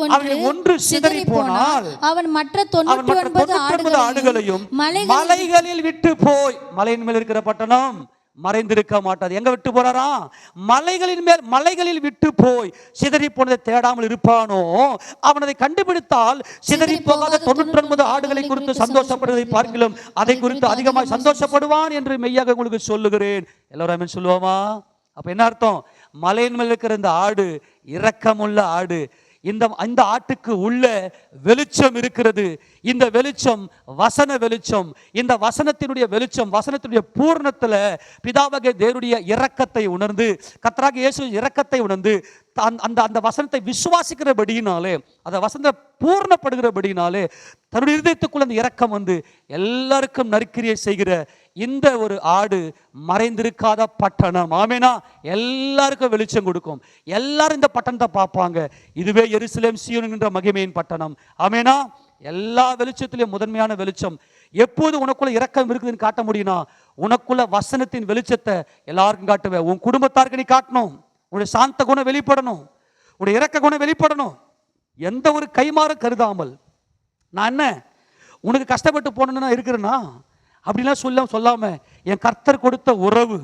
ஒன்று சிதறி போனால் அவன் மற்ற 99 ஆடுகளையும் மலைகளில் விட்டு போய், மலையின் மேல் இருக்கிற பட்டணம் மறைந்திருக்க மாட்டாது. எங்க விட்டு போறாரா? மலைகளில் விட்டு போய் சிதறி போனதை தேடாமல் இருப்பானோ அவன் அதை கண்டுபிடித்தால் சிதறி போகாத 99 ஆடுகளை குறித்து சந்தோஷப்படுவதை பார்க்கலாம், அதை குறித்து அதிகமாக சந்தோஷப்படுவான் என்று மெய்யாக உங்களுக்கு சொல்லுகிறேன். எல்லாரும் சொல்லுவோமா? அப்ப என்ன அர்த்தம்? மலையின் மேல் இருக்கிற இந்த ஆடு இரக்கமுள்ள ஆடு. இந்த ஆட்டுக்கு உள்ள வெளிச்சம் இருக்கிறது. இந்த வெளிச்சம் வசன வெளிச்சம். இந்த வசனத்தினுடைய வெளிச்சம், வசனத்தினுடைய பூர்ணத்துல பிதாவாகிய தேவனுடைய இரக்கத்தை உணர்ந்து, கர்த்தராகிய இயேசு இரக்கத்தை உணர்ந்து அந்த வசனத்தை விசுவாசிக்கிறபடியினாலே, அந்த வசனத்தை பூர்ணப்படுகிறபடியினாலே தன்னுடைய இதயத்துக்குள்ள அந்த இரக்கம் வந்து எல்லாருக்கும் நற்கிரியை செய்கிற இந்த ஒரு ஆடு மறைந்திருக்காத பட்டணம். ஆமேனா? எல்லாருக்கும் வெளிச்சம் கொடுக்கும். எல்லாரும் இந்த பட்டணத்தை பார்ப்பாங்க. இதுவே எருசலேம் சீயோன் என்கிற மகிமையின் பட்டணம். ஆமேனா? எல்லா வெளிச்சத்திலையும் முதன்மையான வெளிச்சம். எப்போது உனக்குள்ள இரக்கம் இருக்குதுன்னு காட்ட முடியும்னா உனக்குள்ள வசனத்தின் வெளிச்சத்தை எல்லாருக்கும் காட்டுவேன். உன் குடும்பத்தாருக்கு நீ காட்டணும். உன்னுடைய சாந்த குணம் வெளிப்படணும், உன்னுடைய இரக்க குணம் வெளிப்படணும். எந்த ஒரு கைமாறும் கருதாமல், நான் என்ன உனக்கு கஷ்டப்பட்டு போனேன்னு நான் இருக்கிறேன்னா அப்படிலாம் சொல்லாம, என் கர்த்தர் கொடுத்த உறவு,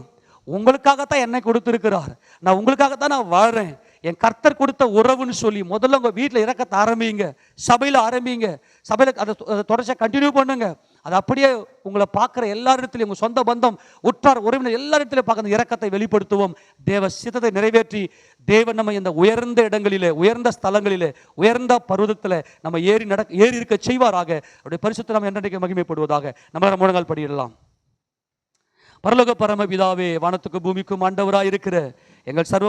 உங்களுக்காகத்தான் என்னை கொடுத்திருக்கிறார், நான் உங்களுக்காகத்தான் நான் வாழ்றேன், என் கர்த்தர் கொடுத்த உறவுன்னு சொல்லி முதல்ல உங்கள் வீட்டில் இரக்கத்தை ஆரம்பிங்க, சபையில் ஆரம்பிங்க, சபையில் அதை தொடர்ச்சியாக கண்டினியூ பண்ணுங்க. அது அப்படியே உங்களை பார்க்குற எல்லாரிடத்திலையும், உங்கள் சொந்த பந்தம் உற்றார் உறவினர் எல்லாரிடத்திலையும் பார்க்குற இரக்கத்தை வெளிப்படுத்துவோம். தேவ சித்தத்தை நிறைவேற்றி தேவன் நம்ம இந்த உயர்ந்த இடங்களிலே, உயர்ந்த ஸ்தலங்களிலே, உயர்ந்த பருவத்தில் நம்ம ஏறி இருக்க செய்வாராக. அவருடைய பரிசுத்த நம்ம என்றைக்கு மகிமைப்படுவதாக. நம்ம முழங்கால் படியிடலாம். பரலோக பரமபிதாவே, வானத்துக்கு பூமிக்கும் ஆண்டவராக இருக்கிற எங்கள் சர்வ